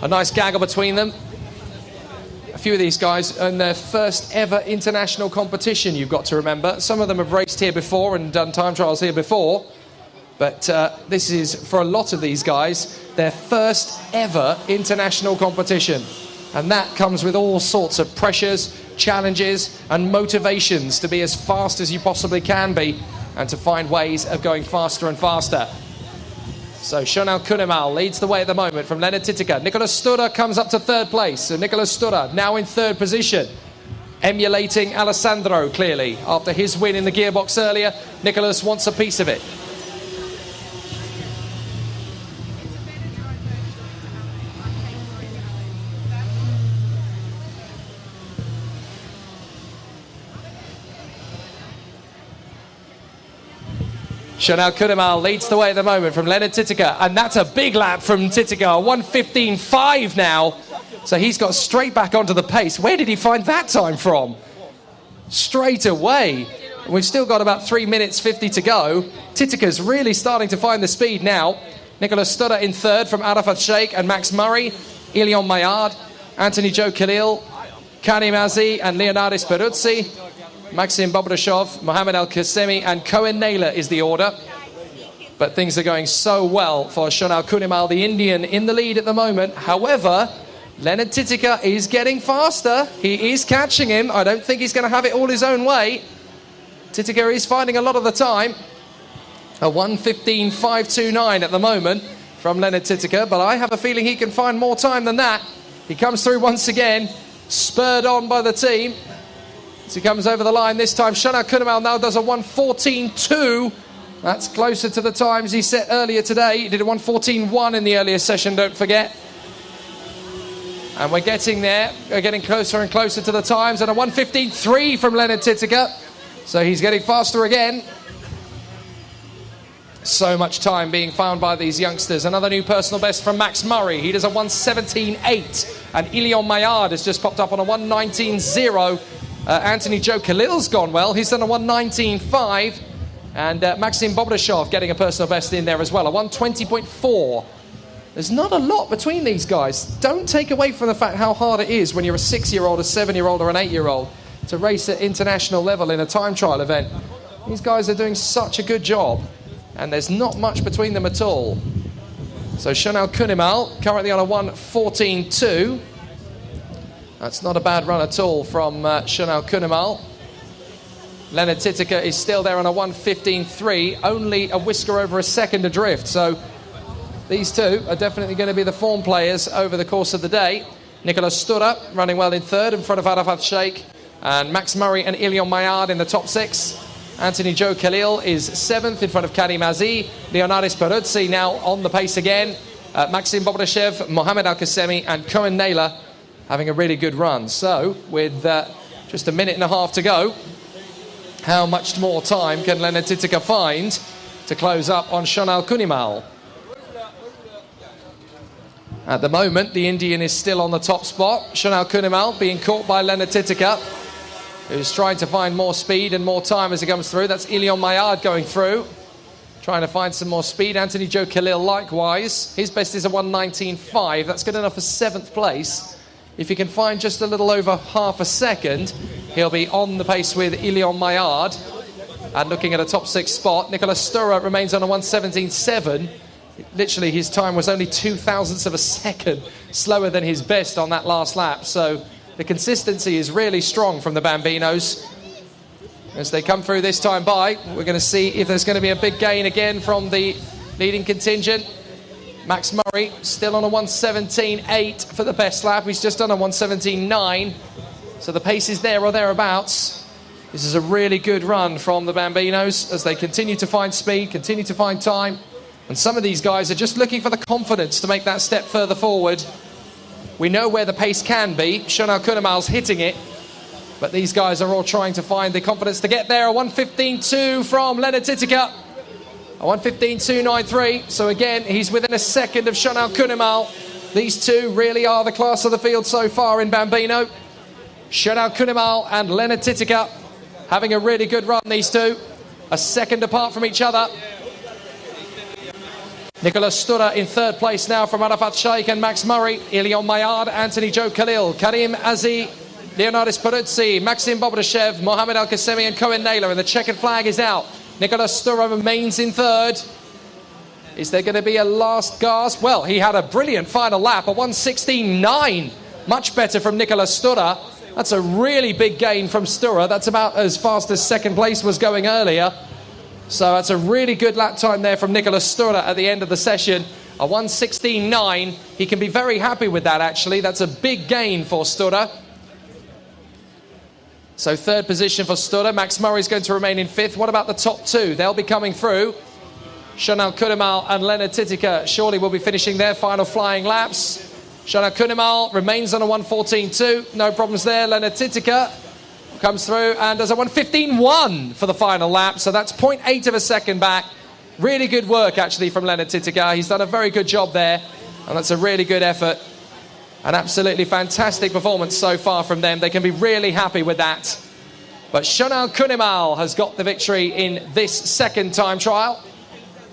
A nice gaggle between them. A few of these guys in their first ever international competition, you've got to remember. Some of them have raced here before and done time trials here before. But this is, for a lot of these guys, their first ever international competition. And that comes with all sorts of pressures, challenges and motivations to be as fast as you possibly can be and to find ways of going faster and faster. So Shonal Kunemal leads the way at the moment from Leonard Titica. Nicolas Stura comes up to 3rd place. So Nicolas Stura now in 3rd position, emulating Alessandro clearly. After his win in the gearbox earlier, Nicolas wants a piece of it. Shonal Kunemal leads the way at the moment from Leonard Titica, and that's a big lap from Titica, 1:15.5 now. So he's got straight back onto the pace. Where did he find that time from? Straight away. We've still got about 3 minutes 50 to go. Titica's really starting to find the speed now. Nicolas Stura in 3rd from Arafat Sheikh and Max Murray, Ilion Mayard, Anthony Joe Khalil, Karim Azi and Leonardis Peruzzi, Maxim Bobdashov, Mohamed Al-Qasemi and Cohen Naylor is the order. But things are going so well for Shonal Kunemal, the Indian, in the lead at the moment. However, Leonard Titica is getting faster. He is catching him. I don't think he's going to have it all his own way. Titica is finding a lot of the time. A 1:15.529 at the moment from Leonard Titica, but I have a feeling he can find more time than that. He comes through once again, spurred on by the team. As he comes over the line this time, Shonal Kunemal now does a 1:14.2. That's closer to the times he set earlier today. He did a 1:14.1 in the earlier session, don't forget. And we're getting there. We're getting closer and closer to the times. And a 1:15.3 from Leonard Titica. So he's getting faster again. So much time being found by these youngsters. Another new personal best from Max Murray. He does a 1:17.8. And Ilion Mayard has just popped up on a 1:19.0. Anthony Joe Khalil's gone well. He's done a 1:19.5. And Maxim Bobdashov getting a personal best in there as well, a 1:20.4. There's not a lot between these guys. Don't take away from the fact how hard it is when you're a 6-year-old, a 7-year-old or an 8-year-old to race at international level in a time trial event. These guys are doing such a good job. And there's not much between them at all. So Shonal Kunemal currently on a 1:14.2. That's not a bad run at all from Shonal Kunemal. Leonard Titica is still there on a 1:15.3, only a whisker over a second adrift. So these two are definitely going to be the form players over the course of the day. Nicolas Stura running well in 3rd in front of Arafat Sheikh. And Max Murray and Ilion Mayard in the top 6. Anthony Joe Khalil is 7th in front of Karim Azi. Leonardis Peruzzi now on the pace again. Maxim Bobdashev, Mohamed Al-Qasemi and Cohen Naylor having a really good run. So with just a minute and a half to go, how much more time can Leonard Titica find to close up on Shonal Kunemal? At the moment, the Indian is still on the top spot. Shonal Kunemal being caught by Leonard Titica, who's trying to find more speed and more time as he comes through. That's Ilion Mayard going through, trying to find some more speed. Anthony Joe Khalil likewise. His best is a 1:19.5. That's good enough for 7th place. If he can find just a little over half a second, he'll be on the pace with Ilion Mayard. And looking at a top 6 spot, Nicolas Stura remains on a 1:17.7. Literally, his time was only 0.02 of a second slower than his best on that last lap. So the consistency is really strong from the Bambinos. As they come through this time by, we're going to see if there's going to be a big gain again from the leading contingent. Max Murray still on a 1:17.8 for the best lap. He's just done a 1:17.9. So the pace is there or thereabouts. This is a really good run from the Bambinos as they continue to find speed, continue to find time. And some of these guys are just looking for the confidence to make that step further forward. We know where the pace can be. Shonal Kunemal's hitting it. But these guys are all trying to find the confidence to get there. A 1:15.2 from Leonard Titica. A 1:15.293. So again, he's within a second of Shonal Kunemal. These two really are the class of the field so far in Bambino. Shonal Kunimal and Leonard Titica having a really good run, these two. A second apart from each other. Nicolas Stura in third place now from Arafat Shaikh and Max Murray. Ilion Maillard, Anthony Joe Khalil, Karim Azi, Leonardis Peruzzi, Maxim Bobrishev, Mohamed Al-Qasemi and Cohen Naylor. And the checkered flag is out. Nicolas Stura remains in third. Is there going to be a last gasp? Well, he had a brilliant final lap, a 1:16.9. Much better from Nicolas Stura. That's a really big gain from Stura. That's about as fast as second place was going earlier. So that's a really good lap time there from Nicolas Stura at the end of the session. A 1:16.9. He can be very happy with that, actually. That's a big gain for Stura. So third position for Stura. Max Murray's going to remain in fifth. What about the top two? They'll be coming through. Shonal Kunimal and Leonard Titica surely will be finishing their final flying laps. Shonal Kunimal remains on a 1:14.2. No problems there. Leonard Titica comes through and does a 1:15.1 for the final lap. So that's 0.8 of a second back. Really good work, actually, from Leonard Titica. He's done a very good job there. And that's a really good effort. An absolutely fantastic performance so far from them. They can be really happy with that. But Shonal Kunimal has got the victory in this second time trial.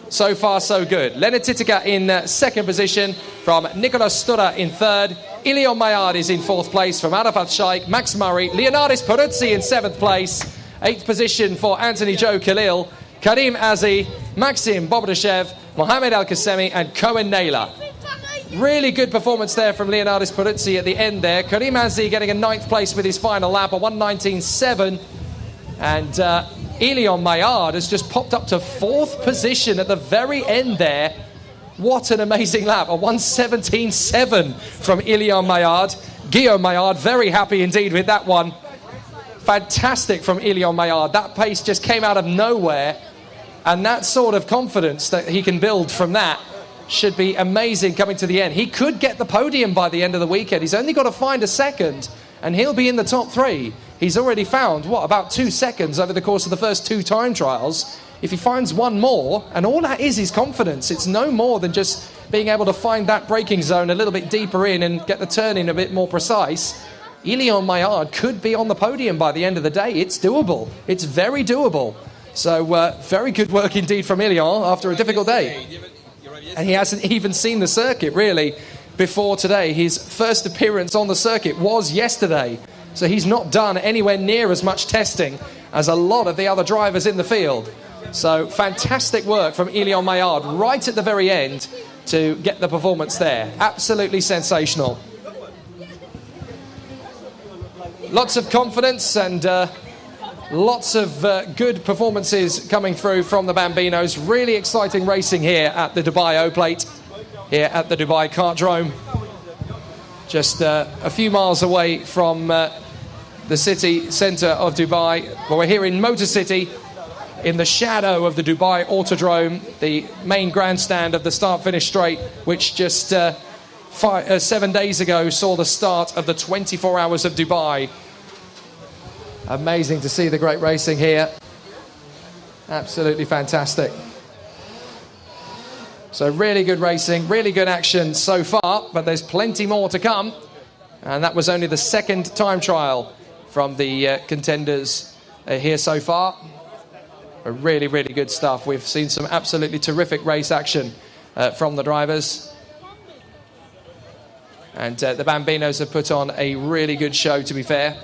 So far, so good. Leonard Titica in second position from Nicolas Stura in third. Ilion Maillard is in fourth place from Arafat Shaikh. Max Murray. Leonardis Peruzzi in seventh place. Eighth position for Anthony Joe Khalil. Karim Azi, Maxim Bobrishev, Mohamed Al-Qasemi and Cohen Naylor. Really good performance there from Leonardis Peruzzi at the end there. Karim Azi getting a ninth place with his final lap, a 1:19.7. And Ilion Maillard has just popped up to fourth position at the very end there. What an amazing lap. A 1:17.7 from Ilion Maillard. Guillaume Maillard very happy indeed with that one. Fantastic from Ilion Maillard. That pace just came out of nowhere. And that sort of confidence that he can build from that should be amazing coming to the end. He could get the podium by the end of the weekend. He's only got to find a second and he'll be in the top three. He's already found, about 2 seconds over the course of the first two time trials. If he finds one more, and all that is confidence. It's no more than just being able to find that braking zone a little bit deeper in and get the turn in a bit more precise. Ilion Maillard could be on the podium by the end of the day. It's doable. It's very doable. So very good work indeed from Ilion after a difficult day. And he hasn't even seen the circuit, really, before today. His first appearance on the circuit was yesterday. So he's not done anywhere near as much testing as a lot of the other drivers in the field. So fantastic work from Ilion Maillard right at the very end to get the performance there. Absolutely sensational. Lots of confidence and lots of good performances coming through from the Bambinos. Really exciting racing here at the Dubai O-Plate, here at the Dubai Kartdrome. Just a few miles away from the city centre of Dubai. Well, we're here in Motor City, in the shadow of the Dubai Autodrome, the main grandstand of the start-finish straight, which just 7 days ago saw the start of the 24 Hours of Dubai. Amazing to see the great racing here. Absolutely fantastic. So really good racing, really good action so far, but there's plenty more to come. And that was only the second time trial from the contenders here so far. Really, really good stuff. We've seen some absolutely terrific race action from the drivers. And the Bambinos have put on a really good show, to be fair.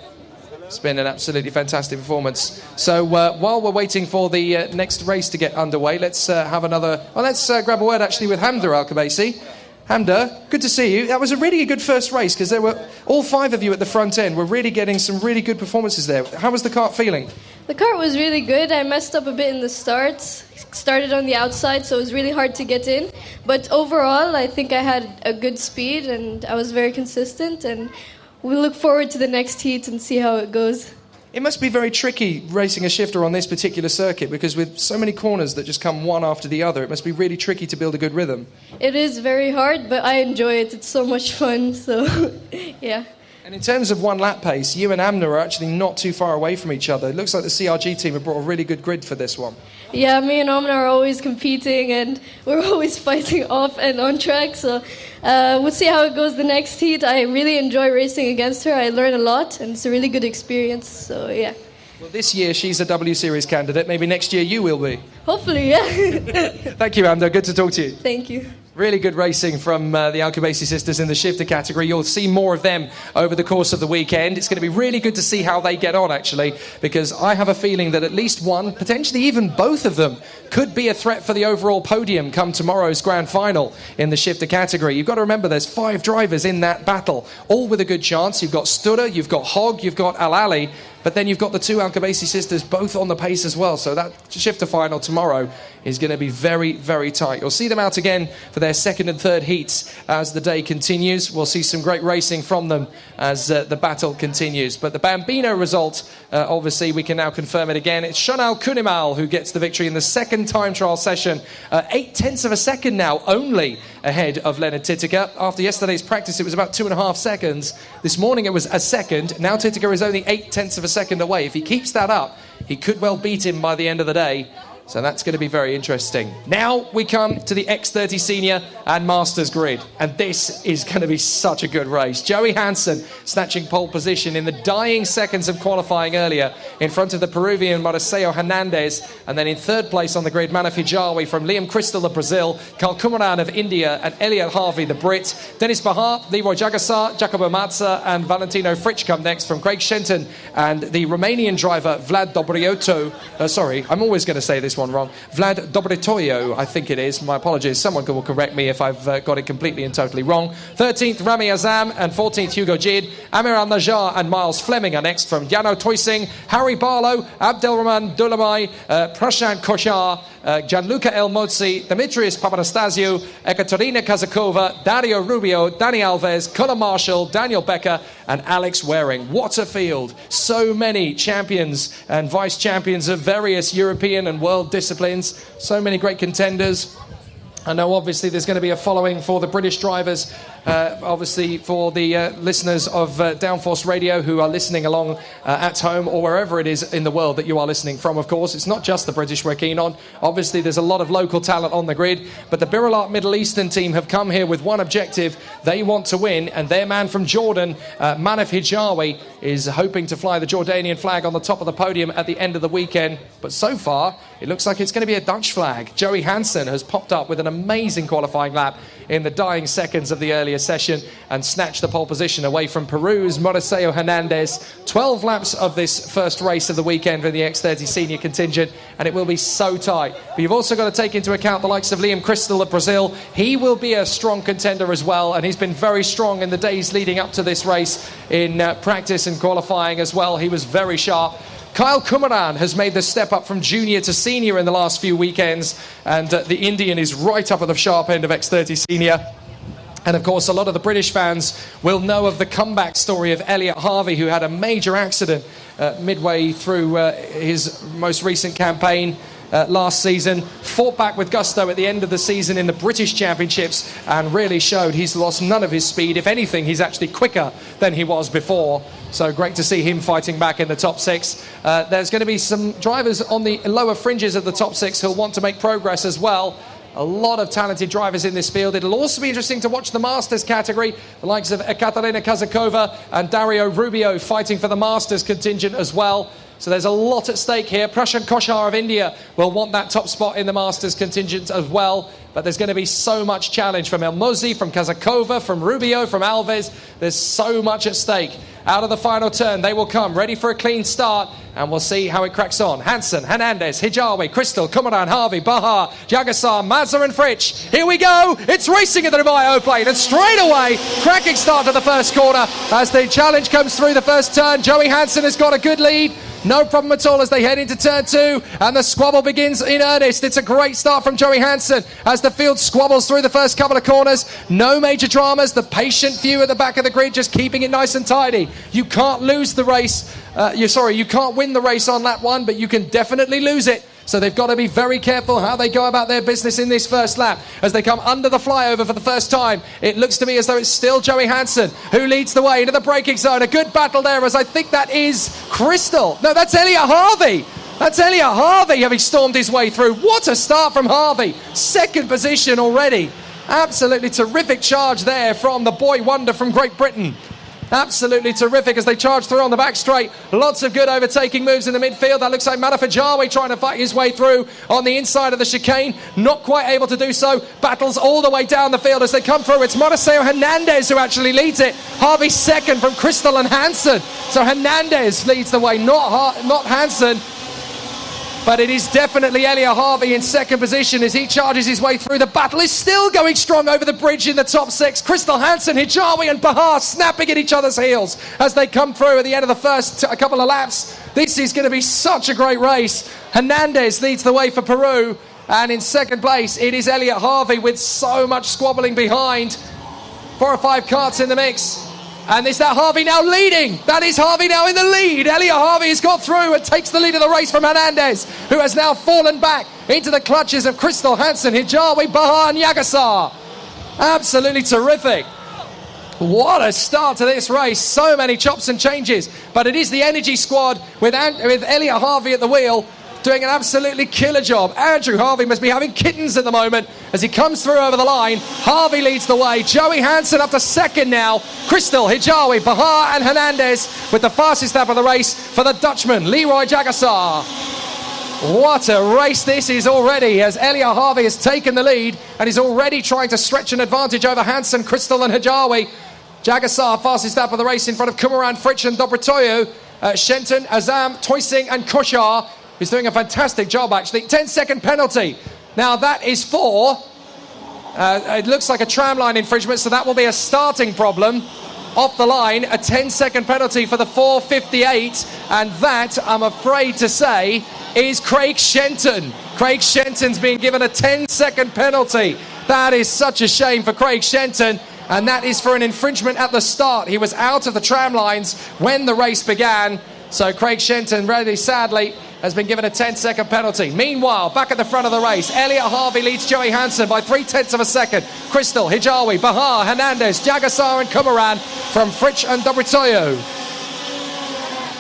It's been an absolutely fantastic performance. So while we're waiting for the next race to get underway, let's have another... Well, let's grab a word, actually, with Hamda Al-Khabaisi. Hamda, good to see you. That was a really good first race, because there were all 5 of you at the front end. We're really getting some really good performances there. How was the kart feeling? The kart was really good. I messed up a bit in the starts. Started on the outside, so it was really hard to get in. But overall, I think I had a good speed, and I was very consistent, and we look forward to the next heat and see how it goes. It must be very tricky racing a shifter on this particular circuit, because with so many corners that just come one after the other, it must be really tricky to build a good rhythm. It is very hard, but I enjoy it. It's so much fun, so yeah. And in terms of one lap pace, you and Amna are actually not too far away from each other. It looks like the CRG team have brought a really good grid for this one. Yeah, me and Amna are always competing, and we're always fighting off and on track. So we'll see how it goes the next heat. I really enjoy racing against her. I learn a lot, and it's a really good experience. So yeah. Well, this year she's a W Series candidate. Maybe next year you will be. Hopefully, yeah. Thank you, Amna. Good to talk to you. Thank you. Really good racing from the Alcobacy sisters in the shifter category. You'll see more of them over the course of the weekend. It's going to be really good to see how they get on, actually, because I have a feeling that at least one, potentially even both of them, could be a threat for the overall podium come tomorrow's grand final in the shifter category. You've got to remember there's 5 drivers in that battle, all with a good chance. You've got Studer, you've got Hogg, you've got Al-Ali, but then you've got the 2 Alcobacy sisters both on the pace as well. So that shifter final tomorrow is going to be very, very tight. You'll see them out again for their second and third heats as the day continues. We'll see some great racing from them as the battle continues. But the Bambino result, obviously, we can now confirm it again. It's Shonal Kunimal who gets the victory in the second time trial session. 8/10 of a second now only ahead of Leonard Titiker. After yesterday's practice, it was about 2.5 seconds. This morning, it was a second. Now Titiker is only 8/10 of a second away. If he keeps that up, he could well beat him by the end of the day. So that's going to be very interesting. Now we come to the X30 Senior and Masters grid. And this is going to be such a good race. Joey Hansen snatching pole position in the dying seconds of qualifying earlier in front of the Peruvian Mauricio Hernandez. And then in third place on the grid, Manaf Hijawi from Liam Crystal of Brazil, Karl Kumaran of India, and Elliot Harvey, the Brit. Dennis Bahar, Leroy Jagasar, Jacobo Mazza, and Valentino Fritsch come next from Craig Shenton and the Romanian driver Vlad Dobrioto. Sorry, I'm always going to say this one wrong. Vlad Dobritoyo, I think it is. My apologies. Someone will correct me if I've got it completely and totally wrong. 13th, Rami Azam, and 14th, Hugo Jid. Amir Al-Najjar and Miles Fleming are next from Jano Toysing, Harry Barlow, Abdelrahman Dulamai, Prashant Koshar, Gianluca El Mozzi, Demetrius Papanastasiou, Ekaterina Kazakova, Dario Rubio, Danny Alves, Colin Marshall, Daniel Becker, and Alex Waring. What a field. So many champions and vice champions of various European and world disciplines. So many great contenders. I know obviously there's going to be a following for the British drivers, obviously for the listeners of Downforce Radio who are listening along at home or wherever it is in the world that you are listening from, of course. It's not just the British we're keen on. Obviously there's a lot of local talent on the grid, but the Biralat Middle Eastern team have come here with one objective. They want to win, and their man from Jordan, Manaf Hijawi, is hoping to fly the Jordanian flag on the top of the podium at the end of the weekend. But so far, it looks like it's going to be a Dutch flag. Joey Hansen has popped up with an amazing qualifying lap in the dying seconds of the earlier session and snatched the pole position away from Peru's Mauricio Hernandez. 12 laps of this first race of the weekend for the X30 senior contingent, and it will be so tight. But you've also got to take into account the likes of Liam Crystal of Brazil. He will be a strong contender as well, and he's been very strong in the days leading up to this race in practice and qualifying as well. He was very sharp. Kyle Kumaran has made the step up from junior to senior in the last few weekends, and the Indian is right up at the sharp end of X30 senior. And of course, a lot of the British fans will know of the comeback story of Elliot Harvey, who had a major accident midway through his most recent campaign last season, fought back with gusto at the end of the season in the British Championships and really showed he's lost none of his speed. If anything, he's actually quicker than he was before. So great to see him fighting back in the top 6. There's going to be some drivers on the lower fringes of the top 6 who'll want to make progress as well. A lot of talented drivers in this field. It'll also be interesting to watch the Masters category. The likes of Ekaterina Kazakova and Dario Rubio fighting for the Masters contingent as well. So there's a lot at stake here. Prashant Koshar of India will want that top spot in the Masters contingent as well. But there's going to be so much challenge from El Mozzi, from Kazakova, from Rubio, from Alves. There's so much at stake. Out of the final turn, they will come, ready for a clean start, and we'll see how it cracks on. Hansen, Hernandez, Hijawi, Crystal, Kumaran, Harvey, Bahar, Jagasar, Mazza and Fritsch. Here we go. It's racing at the Dubai O-Plane, and straight away, cracking start to the first corner as the challenge comes through the first turn. Joey Hansen has got a good lead. No problem at all as they head into turn 2, and the squabble begins in earnest. It's a great start from Joey Hansen as the field squabbles through the first couple of corners. No major dramas. The patient few at the back of the grid just keeping it nice and tidy. You can't lose the race. You can't win the race on lap 1, but you can definitely lose it. So they've got to be very careful how they go about their business in this first lap. As they come under the flyover for the first time, it looks to me as though it's still Joey Hansen who leads the way into the braking zone. A good battle there, as I think that is Crystal. No, that's Elliot Harvey. That's Elliot Harvey having stormed his way through. What a start from Harvey. Second position already. Absolutely terrific charge there from the boy wonder from Great Britain. Absolutely terrific as they charge through on the back straight. Lots of good overtaking moves in the midfield. That looks like Matafajawe trying to fight his way through on the inside of the chicane. Not quite able to do so. Battles all the way down the field as they come through. It's Morriseo Hernandez who actually leads it. Harvey second from Crystal and Hansen. So Hernandez leads the way, not Hansen. But it is definitely Elliot Harvey in second position as he charges his way through. The battle is still going strong over the bridge in the top six. Crystal Hansen, Hijawi and Bahar snapping at each other's heels as they come through at the end of the first couple of laps. This is going to be such a great race. Hernandez leads the way for Peru. And in second place, it is Elliot Harvey with so much squabbling behind. 4 or 5 karts in the mix. And is that Harvey now leading? That is Harvey now in the lead. Elliot Harvey has got through and takes the lead of the race from Hernandez, who has now fallen back into the clutches of Crystal Hansen, Hijawi, Bahar and Yagasar. Absolutely terrific. What a start to this race. So many chops and changes. But it is the Energy squad with Elliot Harvey at the wheel doing an absolutely killer job. Andrew Harvey must be having kittens at the moment as he comes through over the line. Harvey leads the way. Joey Hansen up to second now. Crystal, Hijawi, Bahar and Hernandez with the fastest lap of the race for the Dutchman, Leroy Jagassar. What a race this is already as Elliot Harvey has taken the lead and is already trying to stretch an advantage over Hansen, Crystal and Hijawi. Jagassar, fastest lap of the race in front of Kumaran, Fritsch and Dobratoyu. Shenton, Azam, Toysing and Koshar. He's doing a fantastic job, actually. 10-second penalty. Now, that is for... it looks like a tramline infringement, so that will be a starting problem. Off the line, a 10-second penalty for the 458. And that, I'm afraid to say, is Craig Shenton. Craig Shenton's being given a 10-second penalty. That is such a shame for Craig Shenton. And that is for an infringement at the start. He was out of the tram lines when the race began. So Craig Shenton, really sadly, has been given a 10-second penalty. Meanwhile, back at the front of the race, Elliot Harvey leads Joey Hansen by 0.3 of a second. Crystal, Hijawi, Bahar, Hernandez, Jagassar and Kumaran from Fritsch and Dobritoyu.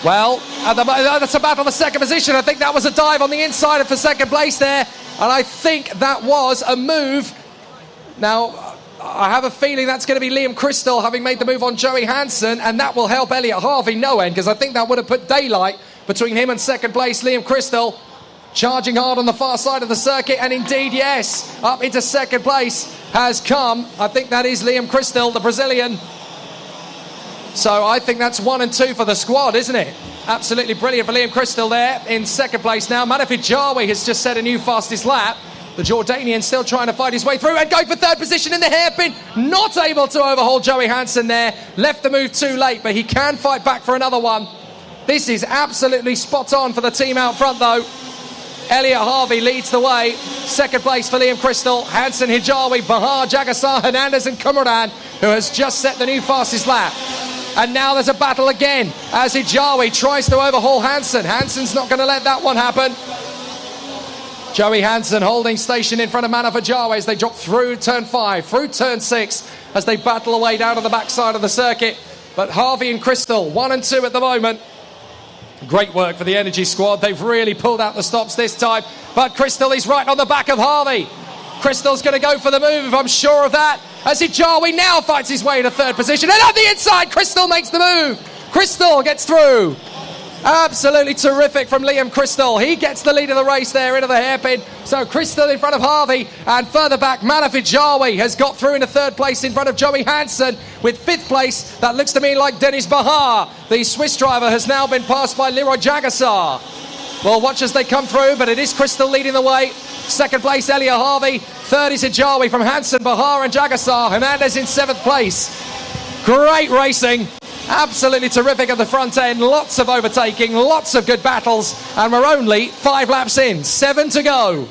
Well, that's a battle for second position. I think that was a dive on the inside for second place there. And I think that was a move. Now, I have a feeling that's going to be Liam Crystal having made the move on Joey Hansen, and that will help Elliot Harvey no end, because I think that would have put daylight between him and second place, Liam Crystal, charging hard on the far side of the circuit, and indeed, yes, up into second place has come, I think that is Liam Crystal, the Brazilian. So I think that's 1 and 2 for the squad, isn't it? Absolutely brilliant for Liam Crystal there in second place now. Matafijawi has just set a new fastest lap. The Jordanian still trying to fight his way through and going for third position in the hairpin. Not able to overhaul Joey Hansen there. Left the move too late, but he can fight back for another one. This is absolutely spot on for the team out front, though. Elliot Harvey leads the way. Second place for Liam Crystal. Hansen, Hijawi, Bahar, Jagassar, Hernandez and Kumaran, who has just set the new fastest lap. And now there's a battle again as Hijawi tries to overhaul Hansen. Hansen's not going to let that one happen. Joey Hansen holding station in front of Manafajawe as they drop through turn 5, through turn 6 as they battle away down to the backside of the circuit. But Harvey and Crystal, 1 and 2 at the moment. Great work for the Energy squad. They've really pulled out the stops this time. But Crystal is right on the back of Harvey. Crystal's going to go for the move, I'm sure of that. As Hijawi now fights his way to third position. And on the inside, Crystal makes the move. Crystal gets through. Absolutely terrific from Liam Crystal. He gets the lead of the race there into the hairpin. So Crystal in front of Harvey, and further back Manafijawi has got through into third place in front of Joey Hansen with fifth place. That looks to me like Dennis Bahar. The Swiss driver has now been passed by Leroy Jagassar. Well, watch as they come through, but it is Crystal leading the way. Second place Elliot Harvey. Third is Hijawi from Hansen, Bahar and Jagassar. Hernandez in seventh place. Great racing. Absolutely terrific at the front end. Lots of overtaking, lots of good battles, and we're only 5 laps in, 7 to go.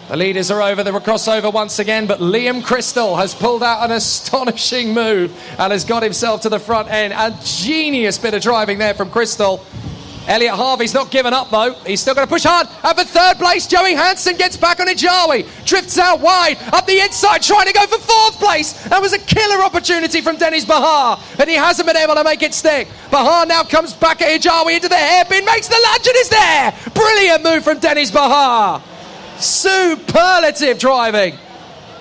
The leaders are over the crossover once again, but Liam Crystal has pulled out an astonishing move and has got himself to the front end. A genius bit of driving there from Crystal. Elliot Harvey's not given up though. He's still going to push hard. And for third place, Joey Hansen gets back on Hijawi. Drifts out wide, up the inside, trying to go for fourth place. That was a killer opportunity from Dennis Bahar, and he hasn't been able to make it stick. Bahar now comes back at Hijawi into the hairpin, makes the lunge and is there. Brilliant move from Dennis Bahar. Superlative driving.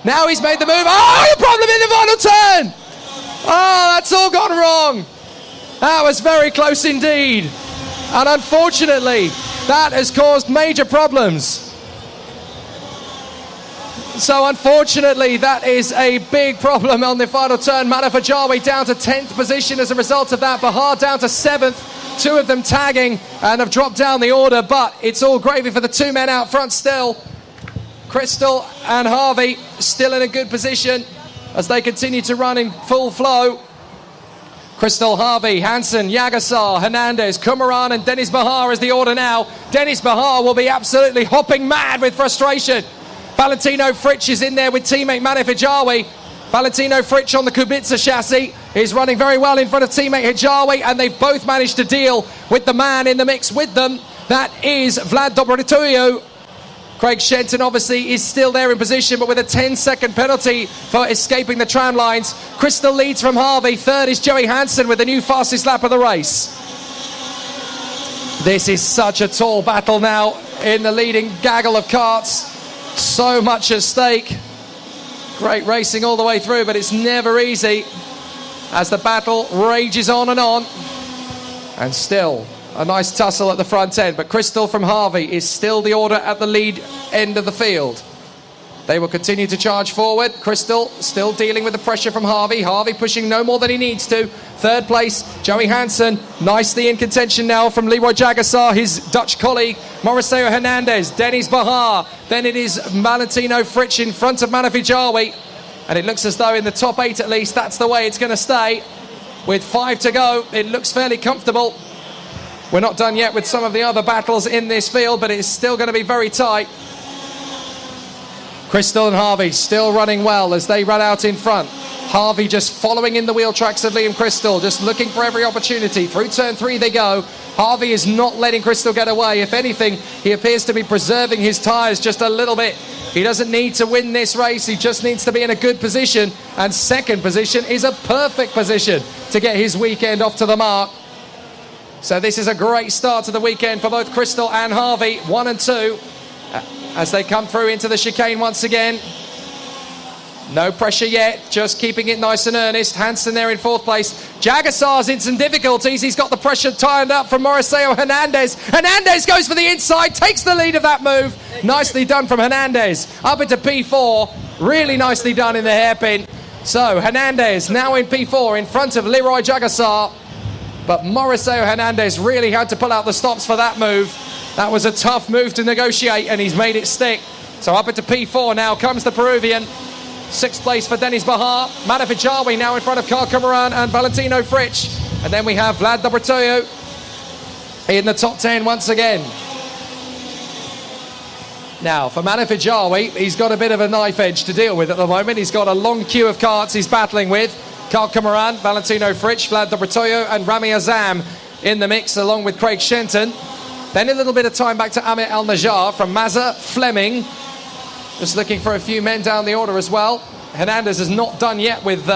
Now he's made the move. Oh, the problem in the final turn. Oh, that's all gone wrong. That was very close indeed. And unfortunately, that has caused major problems. So unfortunately, that is a big problem on the final turn. Manaf Hijawi down to 10th position as a result of that. Bahar down to 7th. Two of them tagging and have dropped down the order, but it's all gravy for the two men out front still. Crystal and Harvey still in a good position as they continue to run in full flow. Crystal, Harvey, Hansen, Yagasar, Hernandez, Kumaran and Dennis Bahar is the order now. Dennis Bahar will be absolutely hopping mad with frustration. Valentino Fritsch is in there with teammate Manaf Hijawi. Valentino Fritsch on the Kubica chassis is running very well in front of teammate Hijawi, and they've both managed to deal with the man in the mix with them. That is Vlad Dobrituyu. Craig Shenton obviously is still there in position, but with a 10-second penalty for escaping the tram lines. Crystal leads from Harvey. Third is Joey Hansen with the new fastest lap of the race. This is such a tall battle now in the leading gaggle of karts. So much at stake. Great racing all the way through, but it's never easy as the battle rages on. And still a nice tussle at the front end, but Crystal from Harvey is still the order at the lead end of the field. They will continue to charge forward. Crystal still dealing with the pressure from Harvey. Harvey pushing no more than he needs to. Third place, Joey Hansen, nicely in contention now from Leroy Jagasar, his Dutch colleague. Mauricio Hernandez, Dennis Bahar. Then it is Valentino Fritsch in front of Manaf Hijawi. And it looks as though in the top 8 at least, that's the way it's going to stay. With 5 to go, it looks fairly comfortable. We're not done yet with some of the other battles in this field, but it's still going to be very tight. Crystal and Harvey still running well as they run out in front. Harvey just following in the wheel tracks of Liam Crystal, just looking for every opportunity. Through turn 3 they go. Harvey is not letting Crystal get away. If anything, he appears to be preserving his tyres just a little bit. He doesn't need to win this race. He just needs to be in a good position. And second position is a perfect position to get his weekend off to the mark. So this is a great start to the weekend for both Crystal and Harvey, 1 and 2, as they come through into the chicane once again. No pressure yet, just keeping it nice and earnest. Hansen there in 4th place. Jagasar's in some difficulties. He's got the pressure tied up from Mauricio Hernandez. Hernandez goes for the inside, takes the lead of that move. Nicely done from Hernandez. Up into P4, really nicely done in the hairpin. So Hernandez now in P4 in front of Leroy Jagasar. But Mauricio Hernandez really had to pull out the stops for that move. That was a tough move to negotiate, and he's made it stick. So up into P4 now comes the Peruvian. 6th place for Dennis Bahar. Manaf Hijawi now in front of Karl Kumaran and Valentino Fritsch. And then we have Vlad Dobrituyu in the top 10 once again. Now, for Manaf Hijawi, he's got a bit of a knife edge to deal with at the moment. He's got a long queue of karts he's battling with. Karl Kumaran, Valentino Fritsch, Vlad Dobrituyu and Rami Azam in the mix along with Craig Shenton. Then a little bit of time back to Amir Al-Najjar from Mazza, Fleming. Just looking for a few men down the order as well. Hernandez is not done yet with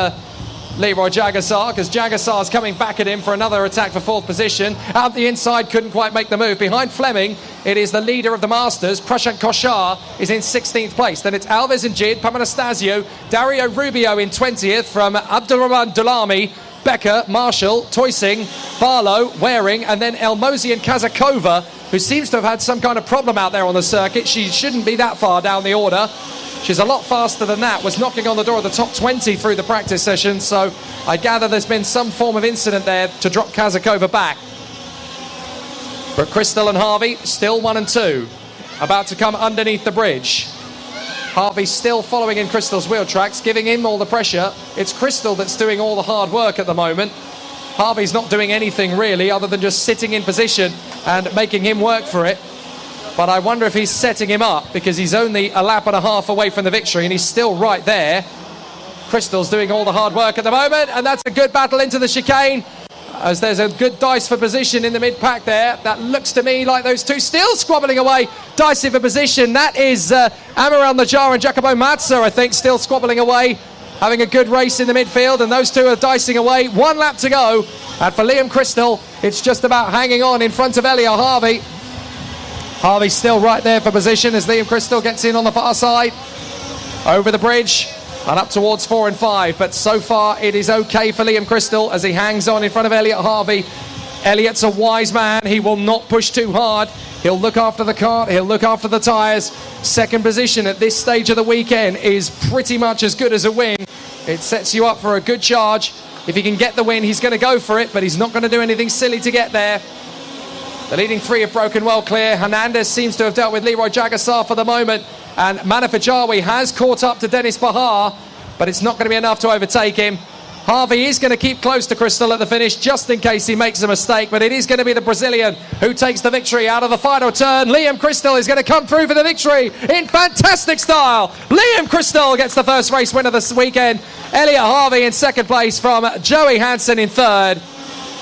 Leroy Jagasar, because Jagasar's coming back at him for another attack for 4th position. Out the inside, couldn't quite make the move. Behind Fleming, it is the leader of the Masters, Prashant Koshar, is in 16th place. Then it's Alves and Jid, Papanastasio, Dario Rubio in 20th from Abdulrahman Dulami, Becker, Marshall, Toysing, Barlow, Waring, and then Elmozi and Kazakova, who seems to have had some kind of problem out there on the circuit. She shouldn't be that far down the order. She's a lot faster than that, was knocking on the door of the top 20 through the practice session, so I gather there's been some form of incident there to drop Kazakova back. But Crystal and Harvey, still 1 and 2, about to come underneath the bridge. Harvey still following in Crystal's wheel tracks, giving him all the pressure. It's Crystal that's doing all the hard work at the moment. Harvey's not doing anything really, other than just sitting in position and making him work for it. But I wonder if he's setting him up, because he's only a lap and a half away from the victory and he's still right there. Crystal's doing all the hard work at the moment, and that's a good battle into the chicane. as there's a good dice for position in the mid-pack there. That looks to me like those two still squabbling away, dicey for position. That is Amiral Najjar and Jacopo Mazza, I think, still squabbling away, having a good race in the midfield, and those two are dicing away. 1 lap to go, and for Liam Crystal, it's just about hanging on in front of Elliot Harvey. Harvey's still right there for position as Liam Crystal gets in on the far side, over the bridge, and up towards 4 and 5, but so far it is okay for Liam Crystal as he hangs on in front of Elliot Harvey. Elliot's a wise man. He will not push too hard. He'll look after the cart, he'll look after the tyres. Second position at this stage of the weekend is pretty much as good as a win. It sets you up for a good charge. If he can get the win, he's going to go for it, but he's not going to do anything silly to get there. The leading three have broken well clear. Hernandez seems to have dealt with Leroy Jagassar for the moment, and Manafajawi has caught up to Dennis Bahar, but it's not going to be enough to overtake him. Harvey is going to keep close to Crystal at the finish just in case he makes a mistake, but it is going to be the Brazilian who takes the victory out of the final turn. Liam Crystal is going to come through for the victory in fantastic style. Liam Crystal gets the first race winner this weekend. Elliot Harvey in second place from Joey Hansen in third.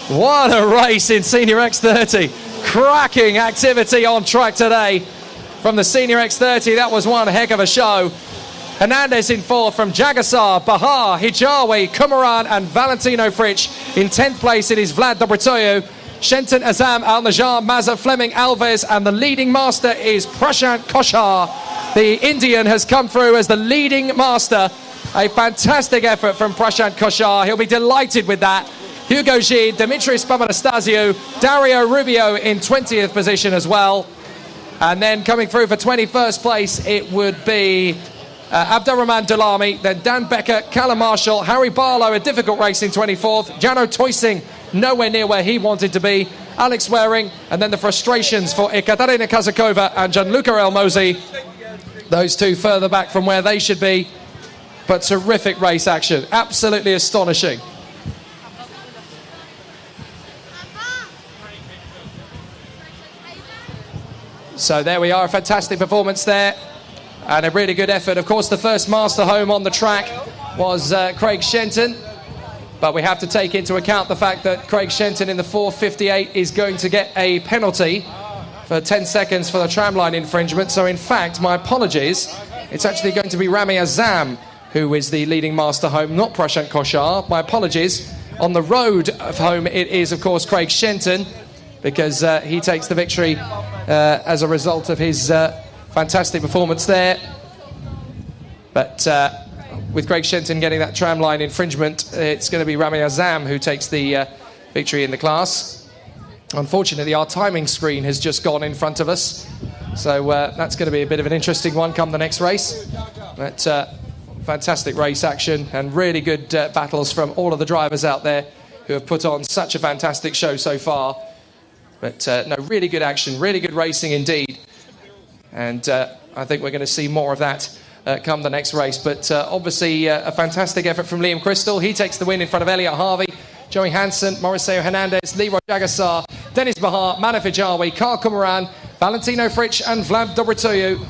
What a race in Senior X30. Cracking activity on track today from the Senior X30. That was one heck of a show. Hernandez in fourth from Jagassar, Bahar, Hijawi, Kumaran and Valentino Fritsch. In 10th place it is Vlad Dobratoyu, Shenton Azam, Al Najjar, Mazza, Fleming, Alves, and the leading master is Prashant Koshar. The Indian has come through as the leading master. A fantastic effort from Prashant Koshar. He'll be delighted with that. Hugo Gide, Dimitris Papanastasiou, Dario Rubio in 20th position as well. And then coming through for 21st place, it would be Abdurrahman Dulami, then Dan Becker, Callum Marshall, Harry Barlow, a difficult race in 24th, Jano Toysing, nowhere near where he wanted to be, Alex Waring, and then the frustrations for Ekaterina Kazakova and Gianluca Elmozi. Those two further back from where they should be, but terrific race action, absolutely astonishing. So there we are, a fantastic performance there and a really good effort. Of course, the first master home on the track was Craig Shenton, but we have to take into account the fact that Craig Shenton in the 4:58 is going to get a penalty for 10 seconds for the tramline infringement. So in fact, my apologies, it's actually going to be Rami Azam who is the leading master home, not Prashant Koshar. My apologies. On the road of home, it is of course Craig Shenton, because he takes the victory as a result of his fantastic performance there. But with Craig Shenton getting that tramline infringement, it's going to be Rami Azam who takes the victory in the class. Unfortunately, our timing screen has just gone in front of us, so that's going to be a bit of an interesting one come the next race. But fantastic race action and really good battles from all of the drivers out there who have put on such a fantastic show so far. But no, really good action, really good racing indeed. And I think we're going to see more of that come the next race. But obviously a fantastic effort from Liam Crystal. He takes the win in front of Elliot Harvey, Joey Hansen, Mauricio Hernandez, Leroy Jagassar, Dennis Bahar, Manafajawi, Carl Kumaran, Valentino Fritsch and Vlad Dobratoyu.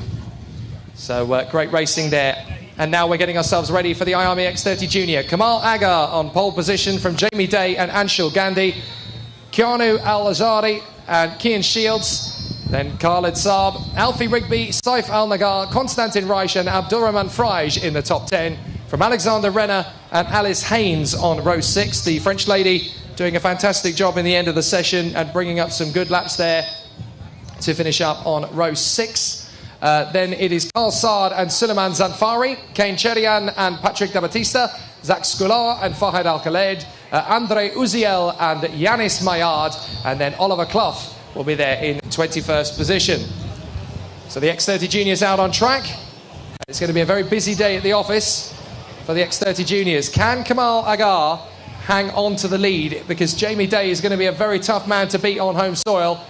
So great racing there. And now we're getting ourselves ready for the IAME X30 Junior. Kamal Agar on pole position from Jamie Day and Anshul Gandhi. Keanu Al-Azari and Kian Shields, then Khaled Saab, Alfie Rigby, Saif Al-Nagar, Konstantin Reich and Abdurrahman Fraj in the top 10. From Alexander Renner and Alice Haynes on row 6, the French lady doing a fantastic job in the end of the session and bringing up some good laps there to finish up on row 6. Then it is Carl Saad and Suleiman Zanfari, Kane Cherian and Patrick Dabatista, Zach Scular and Fahad Al-Khaled, Andre Uziel and Yanis Mayard, and then Oliver Clough will be there in 21st position. So the X30 Juniors out on track. It's going to be a very busy day at the office for the X30 Juniors. Can Kamal Agar hang on to the lead? Because Jamie Day is going to be a very tough man to beat on home soil.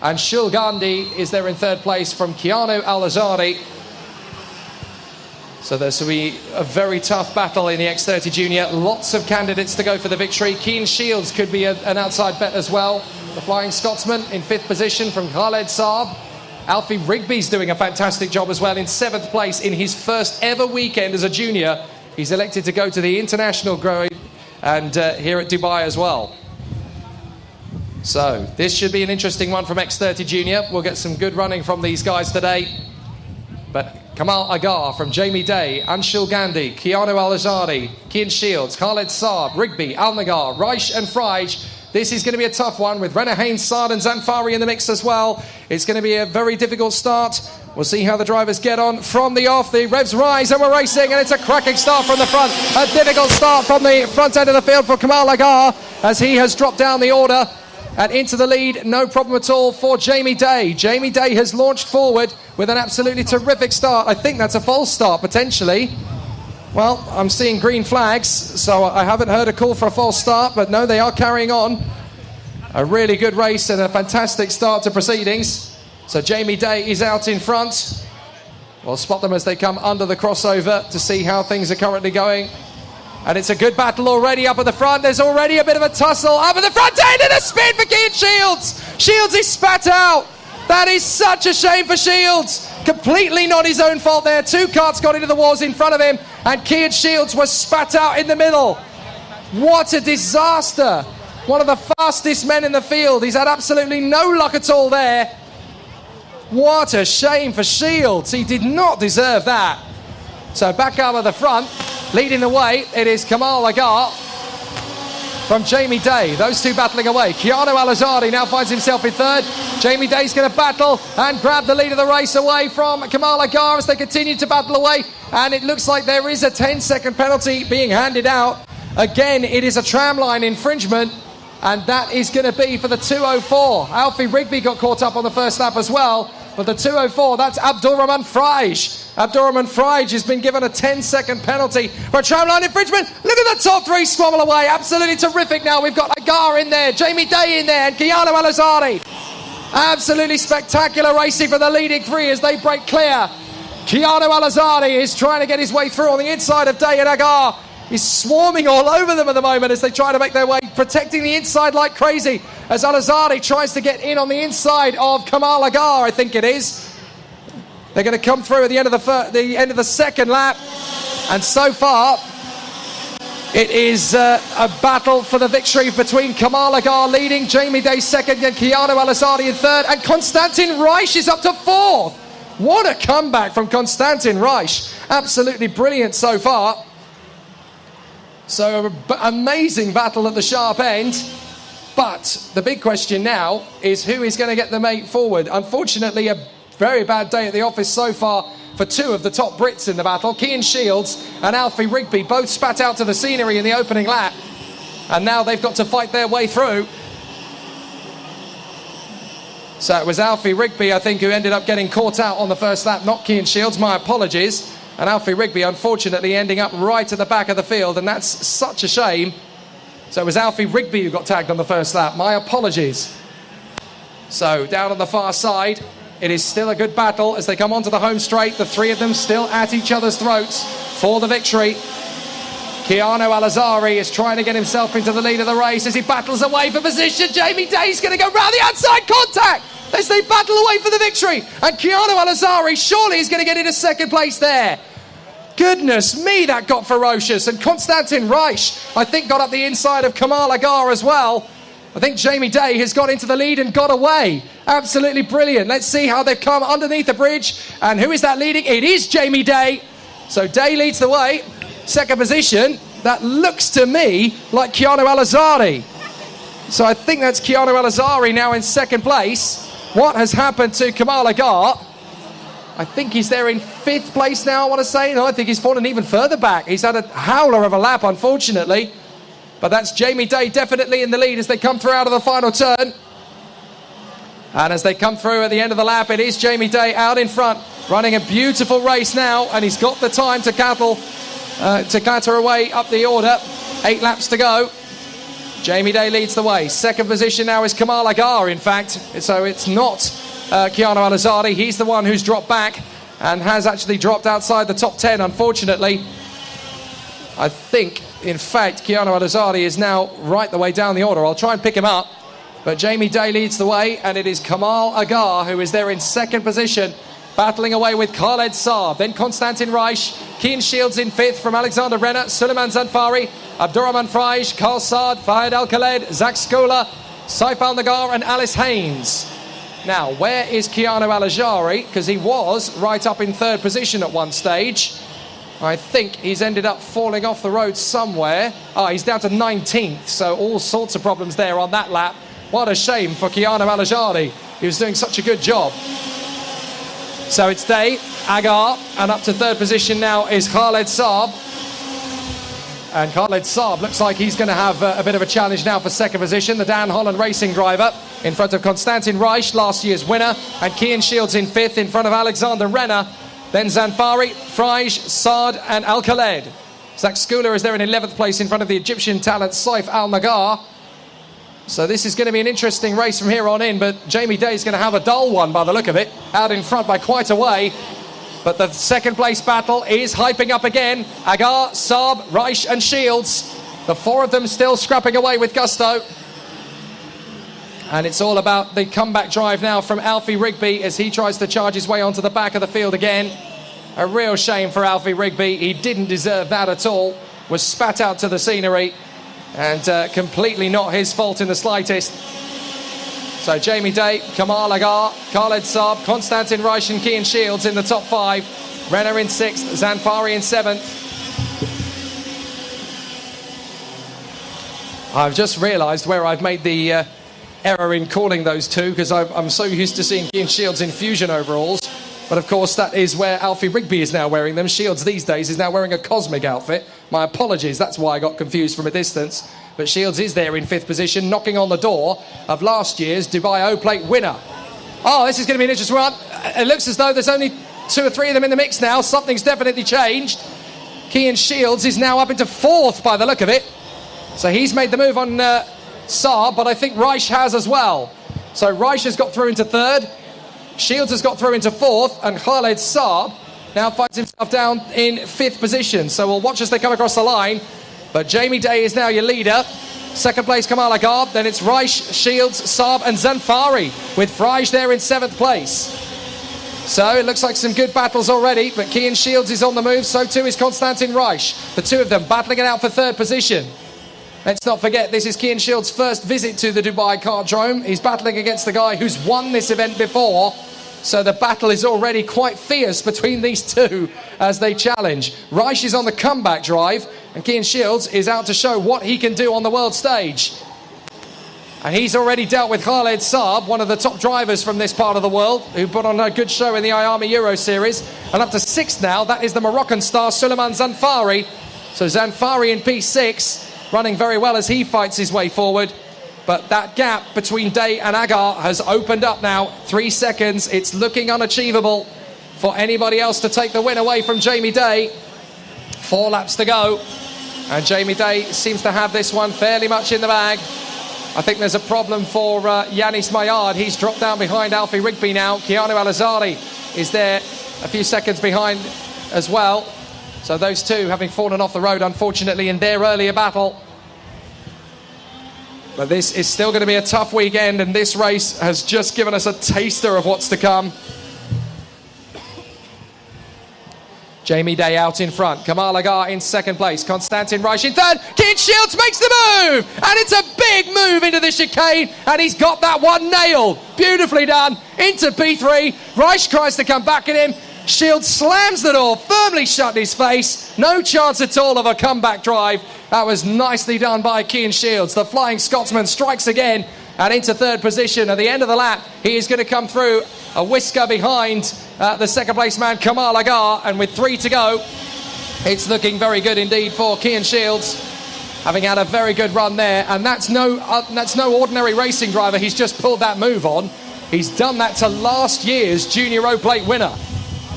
And Shul Gandhi is there in third place from Keanu Al-Azari. So this will be a very tough battle in the X30 Junior. Lots of candidates to go for the victory. Keen Shields could be an outside bet as well. The Flying Scotsman in 5th position from Khaled Saab. Alfie Rigby's doing a fantastic job as well in 7th place in his first ever weekend as a junior. He's elected to go to the international grade and here at Dubai as well. So this should be an interesting one from X30 Junior. We'll get some good running from these guys today. But Kamal Agar from Jamie Day, Anshul Gandhi, Keanu Al-Azhari, Kian Shields, Khaled Saab, Rigby, Al-Nagar, Reich and Freij. This is going to be a tough one with Renner, Haynes, Saad and Zanfari in the mix as well. It's going to be a very difficult start. We'll see how the drivers get on from the off. The revs rise and we're racing, and it's a cracking start from the front. A difficult start from the front end of the field for Kamal Agar as he has dropped down the order and into the lead. No problem at all for Jamie Day. Jamie Day has launched forward with an absolutely terrific start. I think that's a false start potentially. Well, I'm seeing green flags, so I haven't heard a call for a false start, but no, they are carrying on. A really good race and a fantastic start to proceedings. So Jamie Day is out in front. We'll spot them as they come under the crossover to see how things are currently going. And it's a good battle already up at the front. There's already a bit of a tussle up at the front end, and a spin for Kian Shields. Shields is spat out. That is such a shame for Shields. Completely not his own fault there. Two carts got into the walls in front of him, and Kian Shields was spat out in the middle. What a disaster. One of the fastest men in the field. He's had absolutely no luck at all there. What a shame for Shields. He did not deserve that. So back out of the front, leading the way, it is Kamal Agar from Jamie Day. Those two battling away. Keanu Al-Azhari now finds himself in third. Jamie Day's going to battle and grab the lead of the race away from Kamal Agar as they continue to battle away. And it looks like there is a 10-second penalty being handed out. Again, it is a tramline infringement, and that is going to be for the 204. Alfie Rigby got caught up on the first lap as well. But the 204, that's Abdurrahman Freij. Abdurrahman Freij has been given a 10-second penalty for a tramline infringement. Look at the top three squabble away. Absolutely terrific now. We've got Agar in there, Jamie Day in there, and Keanu Al-Azhari. Absolutely spectacular racing for the leading three as they break clear. Keanu Al-Azhari is trying to get his way through on the inside of Day, and Agar is swarming all over them at the moment as they try to make their way, protecting the inside like crazy as Al-Azhari tries to get in on the inside of Kamal Agar, I think it is. They're going to come through at the end of the second lap, and so far it is a battle for the victory between Kamal Agar leading, Jamie Day second, and Keanu Al-Azhari in third, and Konstantin Reich is up to fourth. What a comeback from Konstantin Reich. Absolutely brilliant so far. So amazing battle at the sharp end. But the big question now is who is going to get the mate forward. Unfortunately, a very bad day at the office so far for two of the top Brits in the battle. Kian Shields and Alfie Rigby both spat out to the scenery in the opening lap. And now they've got to fight their way through. So it was Alfie Rigby, I think, who ended up getting caught out on the first lap, not Kian Shields. My apologies. And Alfie Rigby, unfortunately, ending up right at the back of the field, and that's such a shame. So it was Alfie Rigby who got tagged on the first lap. My apologies. So down on the far side, it is still a good battle as they come onto the home straight. The three of them still at each other's throats for the victory. Keanu Al-Azhari is trying to get himself into the lead of the race as he battles away for position. Jamie Day's going to go round the outside contact as they battle away for the victory. And Keanu Al-Azhari surely is going to get into second place there. Goodness me, that got ferocious. And Konstantin Reich, I think, got up the inside of Kamal Agar as well. I think Jamie Day has got into the lead and got away. Absolutely brilliant. Let's see how they've come underneath the bridge. And who is that leading? It is Jamie Day. So Day leads the way. Second position. That looks to me like Keanu Al-Azhari. So I think that's Keanu Al-Azhari now in second place. What has happened to Kamal Agar? I think he's there in fifth place now, I want to say. No, I think he's fallen even further back. He's had a howler of a lap, unfortunately. But that's Jamie Day definitely in the lead as they come through out of the final turn. And as they come through at the end of the lap, it is Jamie Day out in front, running a beautiful race now. And he's got the time to cater away up the order. 8 laps to go. Jamie Day leads the way. Second position now is Kamal Agar, in fact. So it's not Keanu Al-Azhari. He's the one who's dropped back and has actually dropped outside the top 10, unfortunately. I think, in fact, Keanu Al-Azhari is now right the way down the order. I'll try and pick him up. But Jamie Day leads the way, and it is Kamal Agar who is there in second position, battling away with Khaled Saab. Then Konstantin Reich, Kian Shields in fifth from Alexander Renner, Suleiman Zanfari, Abdurrahman Freij, Carl Saad, Fahad Al-Khaled, Zach Skola, Saif Al-Nagar and Alice Haynes. Now, where is Keanu Al-Ajari? Because he was right up in third position at one stage. I think he's ended up falling off the road somewhere. He's down to 19th, so all sorts of problems there on that lap. What a shame for Keanu Al-Ajari. He was doing such a good job. So it's Day, Agar, and up to third position now is Khaled Saab. And Khaled Saab looks like he's going to have a bit of a challenge now for second position. The Dan Holland racing driver in front of Konstantin Reich, last year's winner, and Kian Shields in fifth in front of Alexander Renner. Then Zanfari, Frij, Saad and Al-Khaled. Zach Skula is there in 11th place in front of the Egyptian talent Saif Al-Nagar. So this is going to be an interesting race from here on in, but Jamie Day is going to have a dull one by the look of it, out in front by quite a way. But the second place battle is hyping up again. Agar, Saab, Reich and Shields. The four of them still scrapping away with gusto. And it's all about the comeback drive now from Alfie Rigby as he tries to charge his way onto the back of the field again. A real shame for Alfie Rigby. He didn't deserve that at all. Was spat out to the scenery. And completely not his fault in the slightest. So Jamie Day, Kamal Agar, Khaled Saab, Konstantin Reich and Kian Shields in the top five. Renner in sixth, Zanfari in seventh. I've just realised where I've made the error in calling those two, because I'm so used to seeing Kian Shields in fusion overalls. But of course that is where Alfie Rigby is now wearing them. Shields these days is now wearing a cosmic outfit. My apologies, that's why I got confused from a distance. But Shields is there in fifth position, knocking on the door of last year's Dubai O-Plate winner. Oh, this is going to be an interesting one. It looks as though there's only two or three of them in the mix now. Something's definitely changed. Kian Shields is now up into fourth by the look of it. So he's made the move on Saab, but I think Reich has as well. So Reich has got through into third. Shields has got through into fourth, and Khaled Saab now finds himself down in fifth position. So we'll watch as they come across the line. But Jamie Day is now your leader. Second place, Kamal Agar. Then it's Reich, Shields, Saab and Zanfari, with Frij there in seventh place. So it looks like some good battles already, but Kian Shields is on the move. So too is Konstantin Reich. The two of them battling it out for third position. Let's not forget, this is Kian Shields' first visit to the Dubai Kartdrome. He's battling against the guy who's won this event before. So the battle is already quite fierce between these two as they challenge. Reich is on the comeback drive, and Kian Shields is out to show what he can do on the world stage. And he's already dealt with Khaled Saab, one of the top drivers from this part of the world, who put on a good show in the IAME Euro Series. And up to sixth now, that is the Moroccan star Suleiman Zanfari. So Zanfari in P6, running very well as he fights his way forward. But that gap between Day and Agar has opened up now. 3 seconds. It's looking unachievable for anybody else to take the win away from Jamie Day. 4 laps to go. And Jamie Day seems to have this one fairly much in the bag. I think there's a problem for Yanis Maillard. He's dropped down behind Alfie Rigby now. Keanu Al-Azari is there a few seconds behind as well. So those two having fallen off the road, unfortunately, in their earlier battle. But this is still going to be a tough weekend, and this race has just given us a taster of what's to come. Jamie Day out in front. Kamal Agar in second place. Konstantin Reich in third. Kian Shields makes the move! And it's a big move into the chicane, and he's got that one nailed. Beautifully done. Into P3. Reich tries to come back at him. Shields slams the door, firmly shut in his face. No chance at all of a comeback drive. That was nicely done by Kian Shields. The Flying Scotsman strikes again and into third position. At the end of the lap, he is going to come through a whisker behind the second place man, Kamal Agar. And with 3 to go, it's looking very good indeed for Kian Shields, having had a very good run there. And that's no ordinary racing driver he's just pulled that move on. He's done that to last year's Junior O-Plate winner.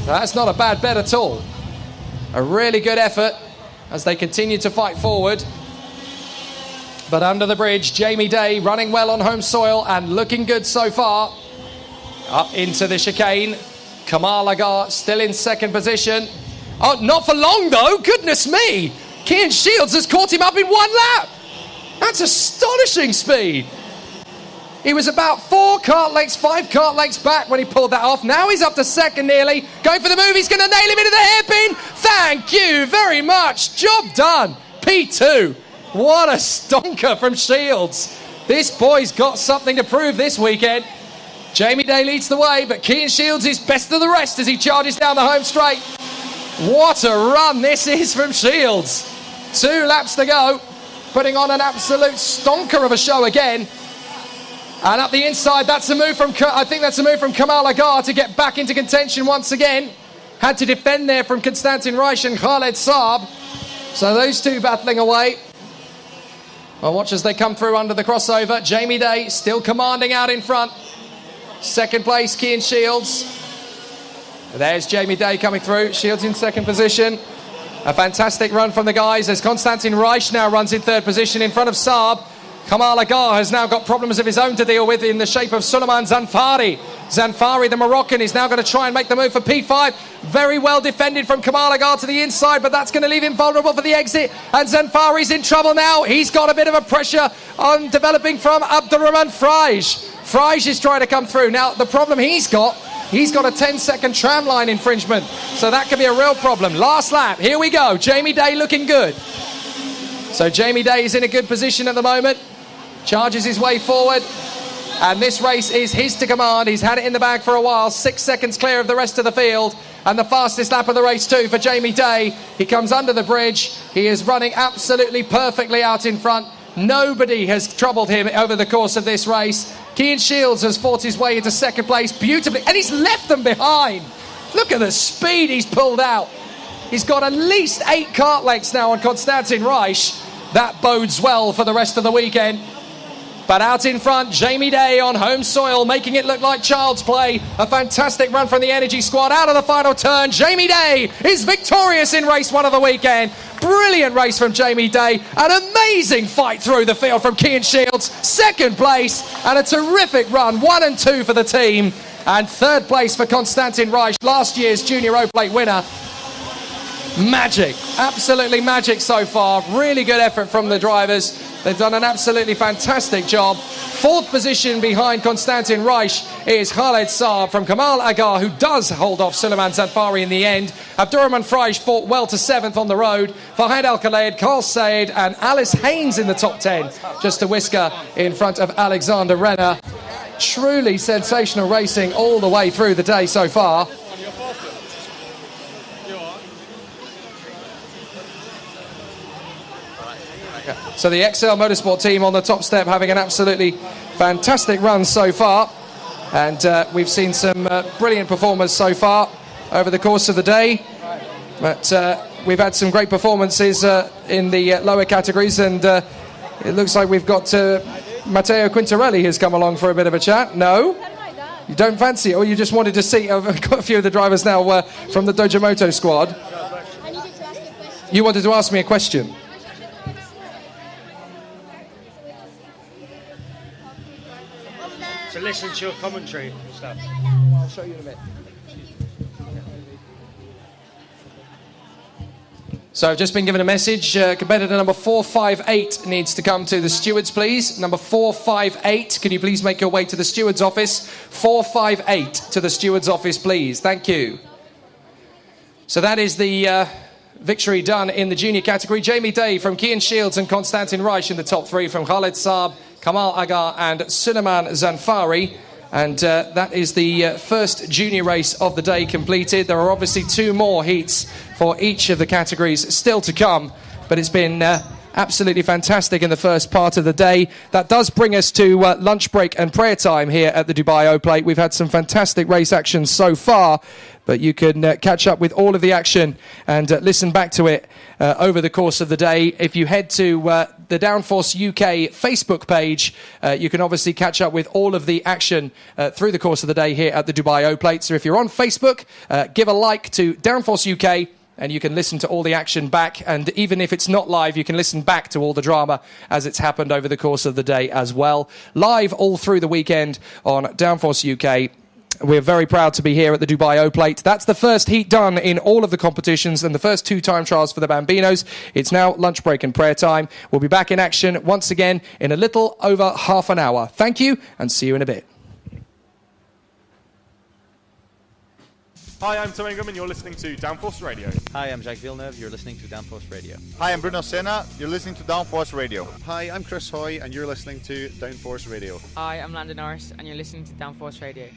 That's not a bad bet at all. A really good effort as they continue to fight forward. But under the bridge, Jamie Day running well on home soil and looking good so far. Up into the chicane. Kamal Agar still in second position. Oh, not for long though, goodness me. Kian Shields has caught him up in 1 lap. That's astonishing speed. He was about 5 kart lengths back when he pulled that off. Now he's up to second nearly. Going for the move, he's going to nail him into the hairpin. Thank you very much. Job done. P2. What a stonker from Shields. This boy's got something to prove this weekend. Jamie Day leads the way, but Kean Shields is best of the rest as he charges down the home straight. What a run this is from Shields. 2 laps to go, putting on an absolute stonker of a show again. And up the inside, that's a move from, I think that's a move from Kamal Agar to get back into contention once again. Had to defend there from Konstantin Reich and Khaled Saab. So those two battling away. Well, watch as they come through under the crossover. Jamie Day still commanding out in front. Second place, Kean Shields. There's Jamie Day coming through. Shields in second position. A fantastic run from the guys as Konstantin Reich now runs in third position in front of Saab. Kamal Agar has now got problems of his own to deal with in the shape of Suleiman Zanfari. Zanfari, the Moroccan, is now going to try and make the move for P5. Very well defended from Kamal Agar to the inside, but that's going to leave him vulnerable for the exit. And Zanfari's in trouble now. He's got a bit of a pressure on developing from Abdurrahman Fraj. Fraj is trying to come through. Now, the problem he's got a 10-second tramline infringement. So that could be a real problem. Last lap, here we go. Jamie Day looking good. So Jamie Day is in a good position at the moment. Charges his way forward. And this race is his to command. He's had it in the bag for a while. 6 seconds clear of the rest of the field. And the fastest lap of the race too for Jamie Day. He comes under the bridge. He is running absolutely perfectly out in front. Nobody has troubled him over the course of this race. Kean Shields has fought his way into second place beautifully. And he's left them behind. Look at the speed he's pulled out. He's got at least 8 kart lengths now on Konstantin Reich. That bodes well for the rest of the weekend. But out in front, Jamie Day on home soil, making it look like child's play. A fantastic run from the Energy Squad. Out of the final turn, Jamie Day is victorious in race 1 of the weekend. Brilliant race from Jamie Day. An amazing fight through the field from Kean Shields. Second place and a terrific run. 1 and 2 for the team. And third place for Konstantin Reich, last year's Junior O-Plate winner. Magic, absolutely magic so far. Really good effort from the drivers. They've done an absolutely fantastic job. Fourth position behind Konstantin Reich is Khaled Saab from Kamal Agar, who does hold off Suleiman Zanfari in the end. Abdurrahman Fraj fought well to 7th on the road. Fahad Al-Khaled, Carl Said and Alice Haynes in the top 10. Just a whisker in front of Alexander Renner. Truly sensational racing all the way through the day so far. So the XL Motorsport team on the top step having an absolutely fantastic run so far. And we've seen some brilliant performers so far over the course of the day. But we've had some great performances in the lower categories. And it looks like we've got Matteo Quintarelli has come along for a bit of a chat. No? You don't fancy it? Or you just wanted to see? I've got a few of the drivers now from the Dojomoto squad. You wanted to ask me a question? To listen to your commentary and stuff. I'll show you in a bit. So I've just been given a message. Competitor number 458 needs to come to the stewards, please. Number 458, can you please make your way to the stewards office? 458 to the stewards office, please. Thank you. So that is the victory done in the junior category. Jamie Day from Kean Shields and Konstantin Reich in the top 3 from Khaled Saab, Kamal Agar and Suleiman Zanfari. And that is the first junior race of the day completed. There are obviously 2 more heats for each of the categories still to come. But it's been absolutely fantastic in the first part of the day. That does bring us to lunch break and prayer time here at the Dubai O-Plate. We've had some fantastic race action so far. But you can catch up with all of the action and listen back to it over the course of the day. If you head to the Downforce UK Facebook page, you can obviously catch up with all of the action through the course of the day here at the Dubai O-Plate. So if you're on Facebook, give a like to Downforce UK and you can listen to all the action back. And even if it's not live, you can listen back to all the drama as it's happened over the course of the day as well. Live all through the weekend on Downforce UK. We're very proud to be here at the Dubai O-Plate. That's the first heat done in all of the competitions and the first 2 time trials for the Bambinos. It's now lunch break and prayer time. We'll be back in action once again in a little over half an hour. Thank you and see you in a bit. Hi, I'm Tom Ingham and you're listening to Downforce Radio. Hi, I'm Jake Villeneuve. You're listening to Downforce Radio. Hi, I'm Bruno Senna. You're listening to Downforce Radio. Hi, I'm Chris Hoy, and you're listening to Downforce Radio. Hi, I'm Landon Norris, and you're listening to Downforce Radio.